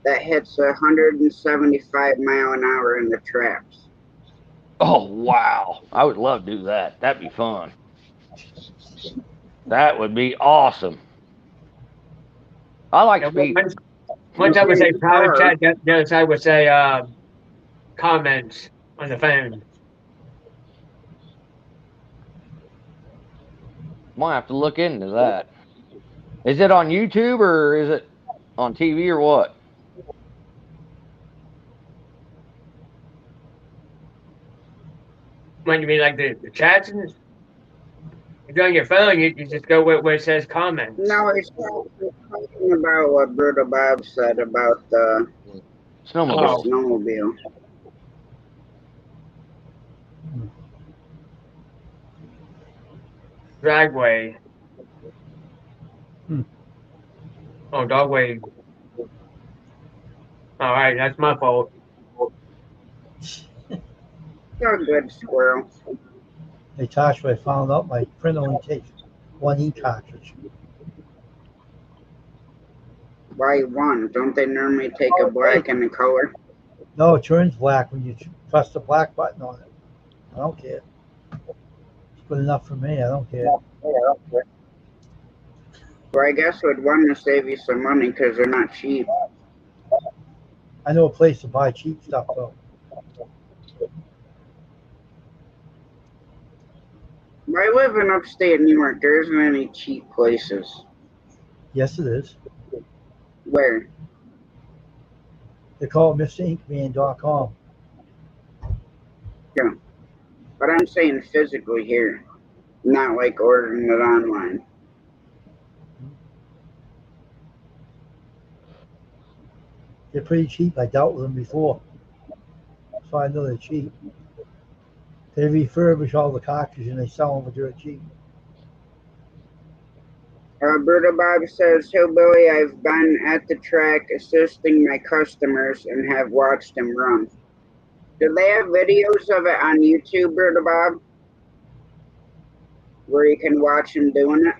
that hits 175 mile an hour in the traps. Oh, wow. I would love to do that. That'd be fun. That would be awesome. I like speed. One side would say private Car. chat, the other side would say comments on the phone. Might have to look into that. Is it on YouTube or is it on TV or what? When you mean like the chats? If you're on your phone, you just go where it says comments. No, he's talking about what Brutal Bob said about the Snowmobile. snowmobile. Dragway. Hmm. Oh, dogway. All right, that's my fault. You're a good squirrel. Hey, Tasha, I found out my print only takes one ink cartridge. Why one? Don't they normally take a black and a color? No, it turns black when you press the black button on it. I don't care. It's good enough for me. I don't care. Well, I guess would one to save you some money because they're not cheap. I know a place to buy cheap stuff though. I live in upstate New York. There isn't any cheap places. Yes, it is. Where? They call it MrInkman.com. Yeah. But I'm saying physically here, not like ordering it online. They're pretty cheap. I dealt with them before, so I know they're cheap. They refurbish all the cartridges and they sell them for dirt cheap. Brutal Bob says, Hillbilly, I've been at the track assisting my customers and have watched them run. Do they have videos of it on YouTube, Brutal Bob? Where you can watch them doing it?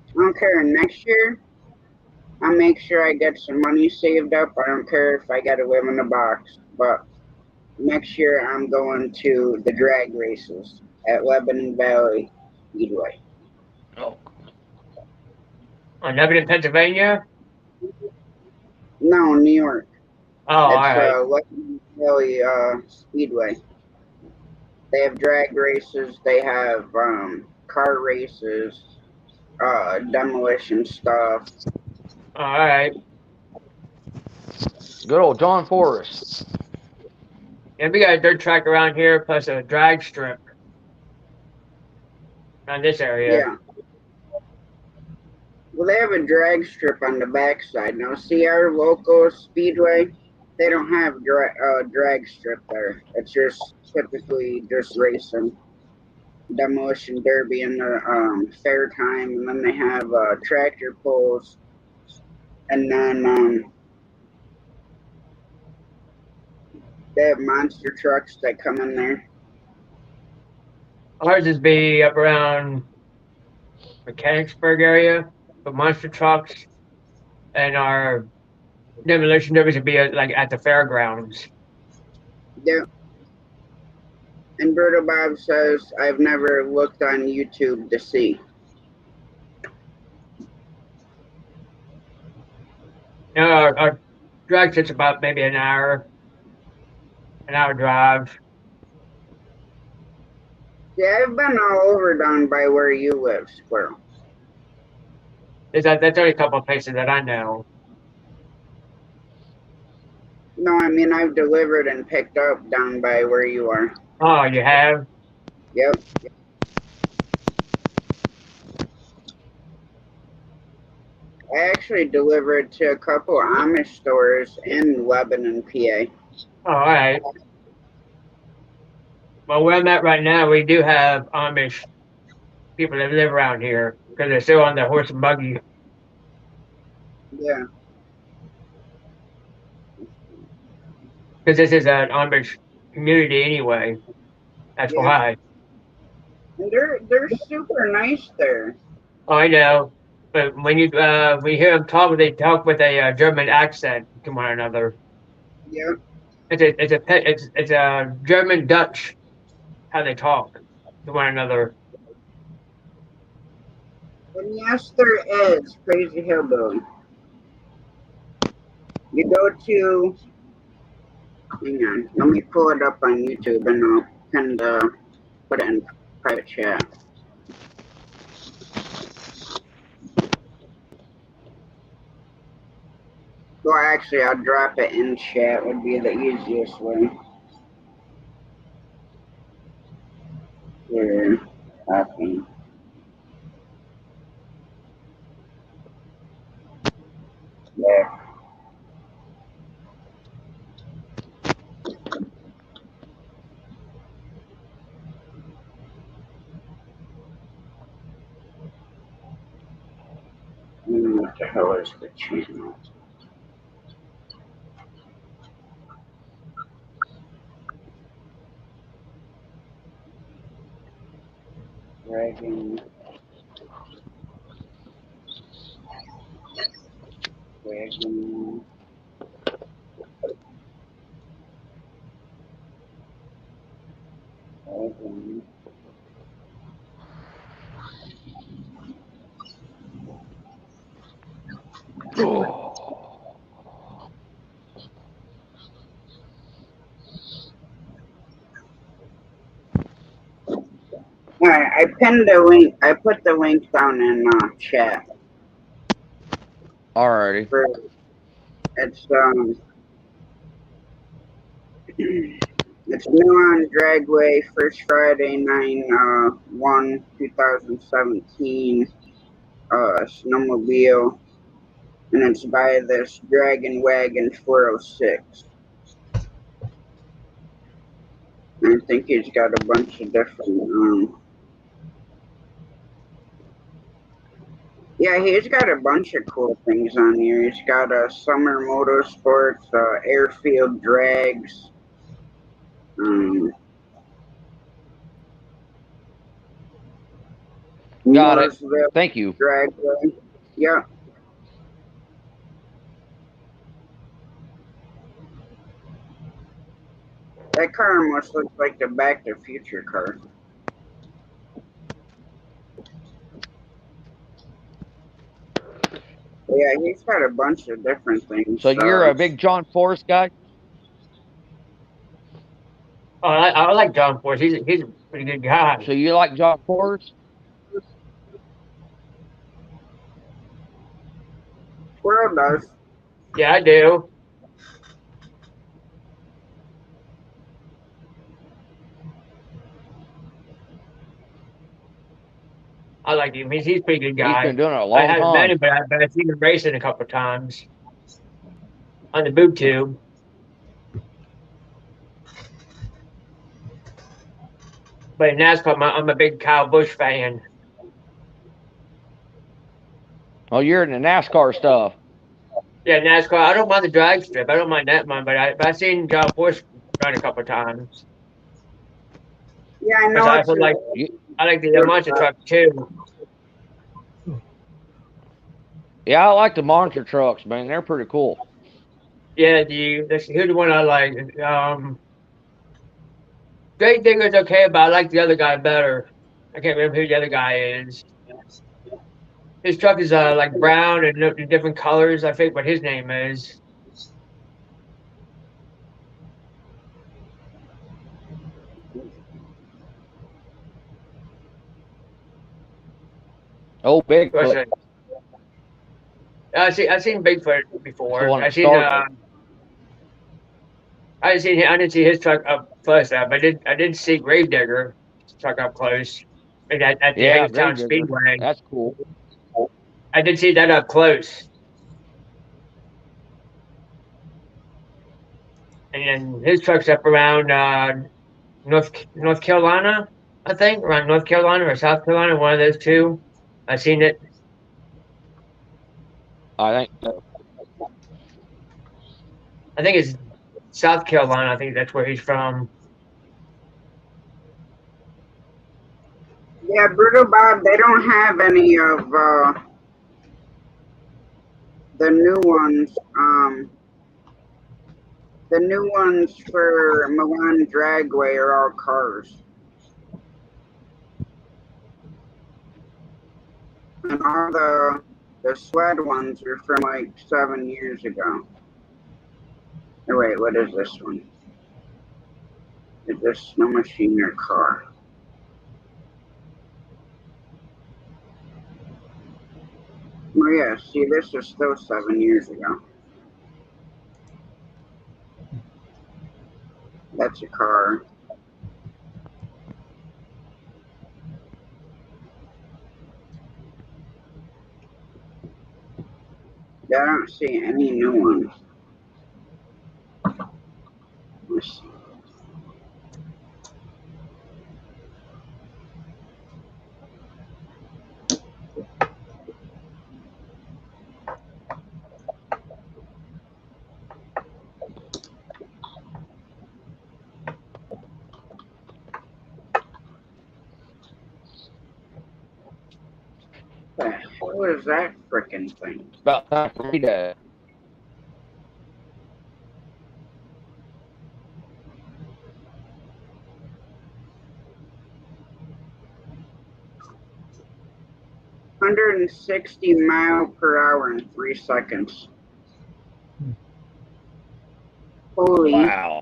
I don't care. Next year, I'll make sure I get some money saved up. I don't care if I got to live in a box. But next year, I'm going to the drag races at Lebanon Valley Speedway. Oh, On Lebanon, Pennsylvania? No, New York. Oh, all It's right. Lebanon Valley Speedway. They have drag races. They have car races, demolition stuff. All right. good old John Forrest. And we got a dirt track around here, plus a drag strip around this area. Yeah. Well, they have a drag strip on the backside. Now, see our local speedway? They don't have drag strip there. It's just typically just racing, demolition derby in the fair time, and then they have tractor pulls, and then they have monster trucks that come in there. Ours is be up around Mechanicsburg area, but monster trucks, and our demolition derbies would be like at the fairgrounds. Yeah. And Berto Bob says, I've never looked on YouTube to see. Our drag sits about maybe an hour drive. Yeah, I've been all over down by where you live, Squirrel. That's only a couple of places that I know. No, I mean I've delivered and picked up down by where you are. Oh, you have? Yep. I actually delivered to a couple Amish stores in Lebanon, PA. Oh, all right. Well, where I'm at right now, we do have Amish people that live around here because they're still on the horse and buggy. Yeah. Because this is an Amish community anyway. That's Yeah. why. And they're super nice there. Oh, I know. But when you hear them talk, they talk with a German accent to one another. Yep. It's a German Dutch how they talk to one another. And yes, there is Crazy Hillbilly. You go to, hang on, let me pull it up on YouTube and I'll kind of put it in private chat. Well, actually, I'll drop it in chat. Would be the easiest way. Here, copy. There. What the hell is the channel? Dragon. Dragon. Dragon. All right, I pinned the link. I put the link down in chat. Alrighty. For it's it's new on Dragway, first Friday, 9/1/2017. Snowmobile, and it's by this Dragon Wagon 406. I think he's got a bunch of different. Yeah, he's got a bunch of cool things on here. He's got a summer motorsports, airfield drags. Got it. Mooresville Thank you. Dragway. Yeah. That car almost looks like the Back to the Future car. Yeah, he's got a bunch of different things. So you're a big John Forrest guy? Oh, I like John Force. He's a pretty good guy. So you like John Forrest? Squirrel does. Yeah, I do. I like him. He's a pretty good guy. He's been doing it a I long haven't met time. him, but I've seen him racing a couple of times on the boob tube. But in NASCAR, I'm a big Kyle Busch fan. Oh, you're in the NASCAR stuff. Yeah, NASCAR. I don't mind the drag strip. I don't mind that one, but I've seen John Force run a couple of times. Yeah, I know. I also like the monster truck too. Yeah, I like the monster trucks, man. They're pretty cool. Yeah, here's the one I like. Great Digger's okay, but I like the other guy better. I can't remember who the other guy is. His truck is like brown and different colors. I think what his name is. Oh, Bigfoot. I've seen Bigfoot before. I didn't see his truck up close but I did see Gravedigger truck up close at the Yeah, Hagerstown Gravedigger. Speedway. That's cool. I did see that up close. And then his truck's up around North Carolina, I think, around North Carolina or South Carolina, one of those two. I've seen it. I think so. I think it's South Carolina. I think that's where he's from. Yeah, Brutal Bob, they don't have any of the new ones. The new ones for Milan Dragway are all cars. And all the sled ones are from like 7 years ago. Oh, wait, what is this one? Is this snow machine or car? Oh yeah, see, this is still 7 years ago. That's a car. Yeah, I don't see any new ones. Let's see. What the hell is that frickin' thing? It's about time for me to. $160 mph in 3 seconds. Holy. Wow.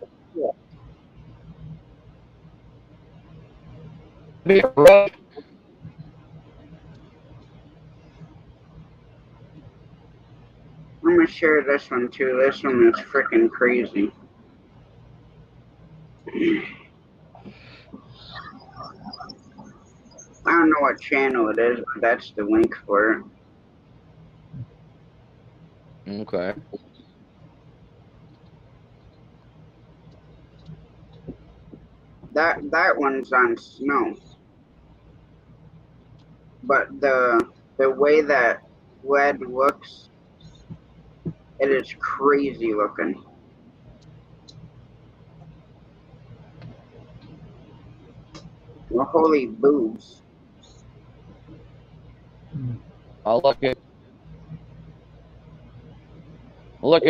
Be a rush. I'm gonna share this one too. This one is freaking crazy. I don't know what channel it is, but that's the link for it. Okay. That one's on snow. But the way that lead looks, it is crazy looking. Well, holy boobs. I'll look into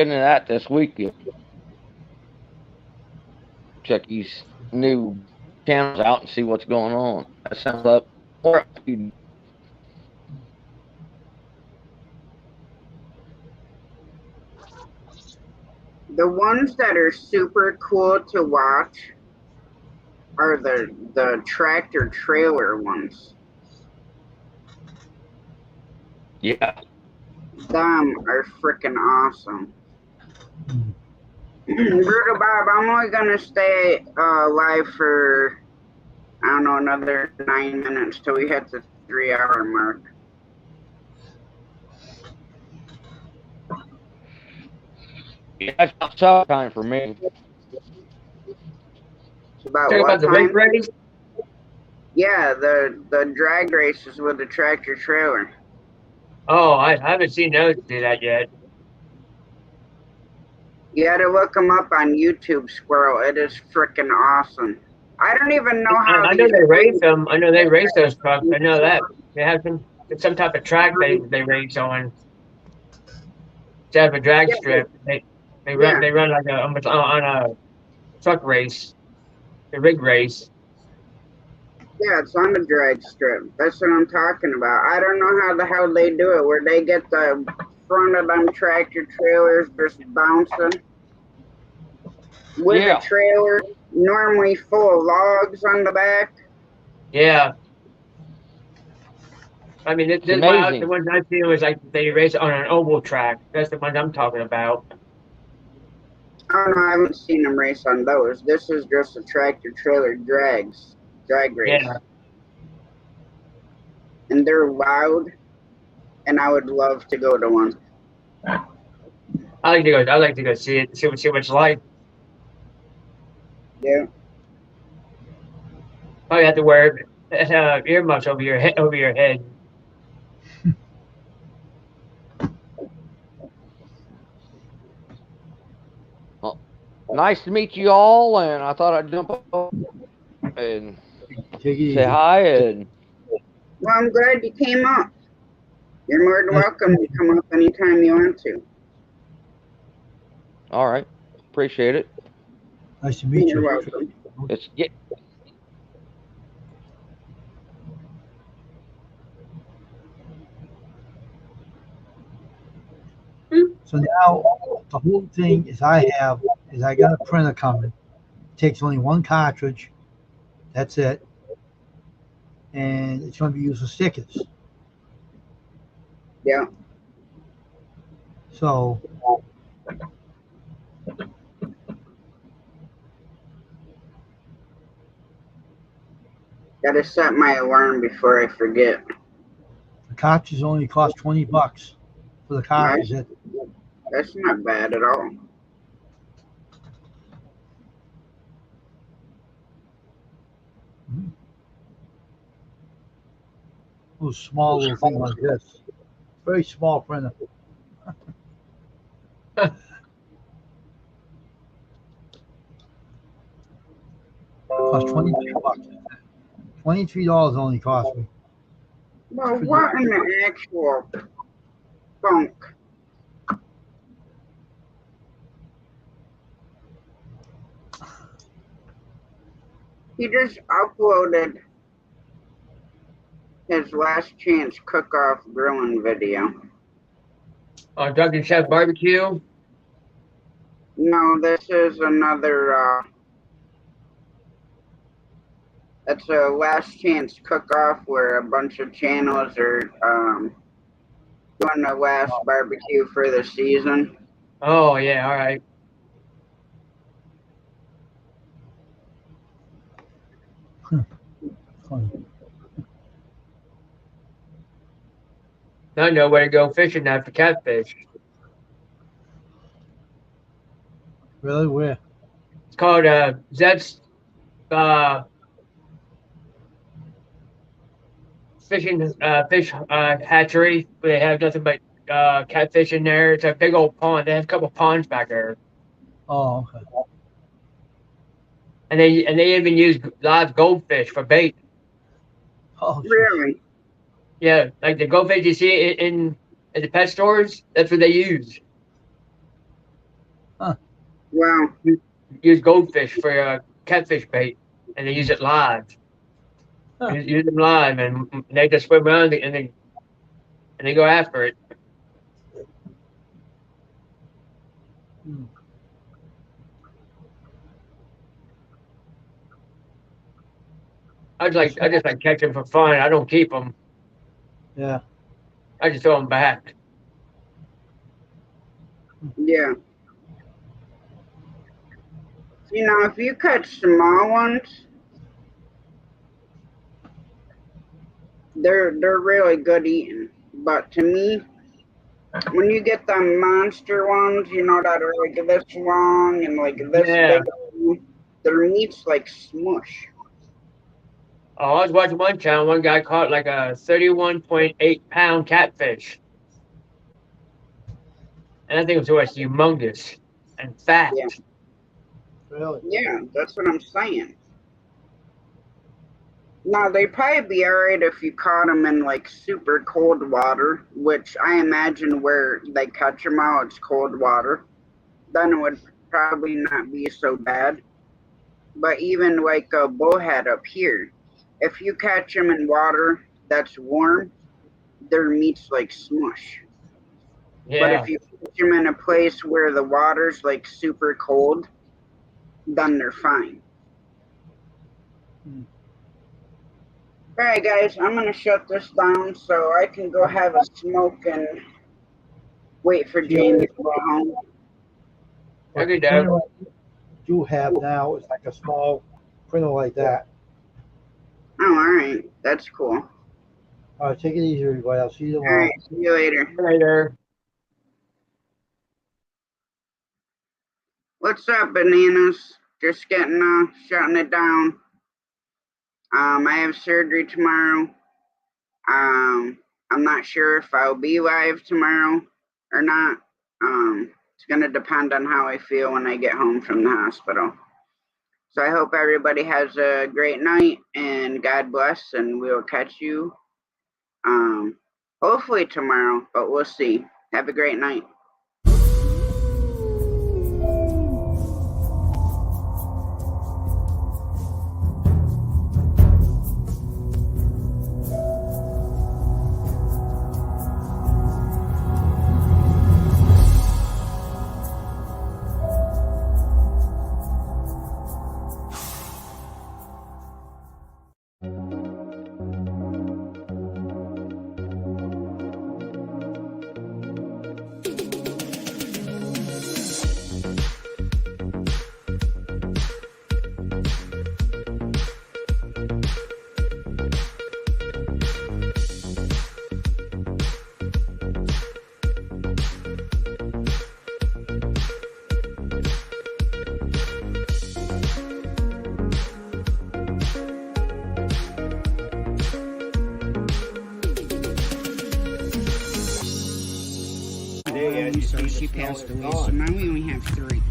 that this weekend. Check these new channels out and see what's going on. That sounds up more. The ones that are super cool to watch are the tractor trailer ones. Yeah. Them are freaking awesome. Brutal Bob, I'm only gonna stay live for, I don't know, another 9 minutes till we hit the 3-hour mark. Yeah, that's about stop time for me. It's about Talking what about the time? race race? Yeah, the drag races with the tractor trailer. Oh, I haven't seen those do that yet. You gotta look them up on YouTube, Squirrel. It is freaking awesome. I don't even know how I know they race them. I know they race those trucks. I know that they have some type of track they race on. Instead of a drag strip, they run like on a truck race, a rig race. Yeah, it's on the drag strip. That's what I'm talking about. I don't know how the hell they do it, where they get the front of them tractor trailers just bouncing with a trailer, normally full of logs on the back. Yeah. I mean, It's the amazing. ones I've seen was like they race on an oval track. That's the ones I'm talking about. Oh no, I haven't seen them race on those. This is just a tractor trailer drag race. Yeah. And they're loud, and I would love to go to one. I like to go see it, see what it's like. Yeah. Probably have to wear earmuffs over your head. Well, nice to meet you all, and I thought I'd jump up and say hi. And well, I'm glad you came up. You're more than welcome to come up anytime you want to. All right, appreciate it. Nice to meet You're you. welcome. It's yeah. So now the whole thing is I got a printer coming. It takes only one cartridge. That's it. And it's going to be used for stickers. Yeah. So Gotta set my alarm before I forget. the cartridge only cost $20 for the cartridge. That's not bad at all. A small little thing like this. Very small printer. Cost $23. $23 only cost me. Well, what in the actual funk? He just uploaded his last chance cook-off grilling video. Dunkin' Chef Barbecue. No, this is another, it's a last chance cook-off where a bunch of channels are, doing the last barbecue for the season. Oh yeah, all right. Funny. Now I know where to go fishing now for catfish. Really? Where? It's called Zed's fish hatchery. Where they have nothing but catfish in there. It's a big old pond. They have a couple ponds back there, Oh, okay. and they even use live goldfish for bait. Oh, Really? Yeah, like the goldfish you see in the pet stores. That's what they use. Well, Use goldfish for catfish bait, and they use it live. Huh. Use them live, and they just swim around and they go after it. Hmm. I just like catch them for fun. I don't keep them. Yeah. I just throw them back. yeah. You know, if you catch small ones, they're really good eating. But to me, when you get the monster ones, you know, that are like this long and like this Yeah. big, their meat's like smush. Oh, I was watching one channel. One guy caught like a 31.8 pound catfish, and I think it was humongous and fat. Yeah. Really? Yeah, that's what I'm saying. Now, they'd probably be alright if you caught them in like super cold water, which I imagine where they catch them out, it's cold water. Then it would probably not be so bad. But even like a bullhead up here, if you catch them in water that's warm, their meat's like smush. Yeah. But if you catch them in a place where the water's like super cold, then they're fine. All right, guys, I'm going to shut this down so I can go have a smoke and wait for James to go home. Okay, The printer you have now is like a small printer like that. Oh, all right. That's cool. All right, take it easy, everybody. I'll see you All tomorrow. right. See you later. Later. What's up, Bananas? Just shutting it down. I have surgery tomorrow. I'm not sure if I'll be live tomorrow or not. It's gonna depend on how I feel when I get home from the hospital. So I hope everybody has a great night and God bless, and we'll catch you hopefully tomorrow, but we'll see. Have a great night. So she passed away, so now we only have 3.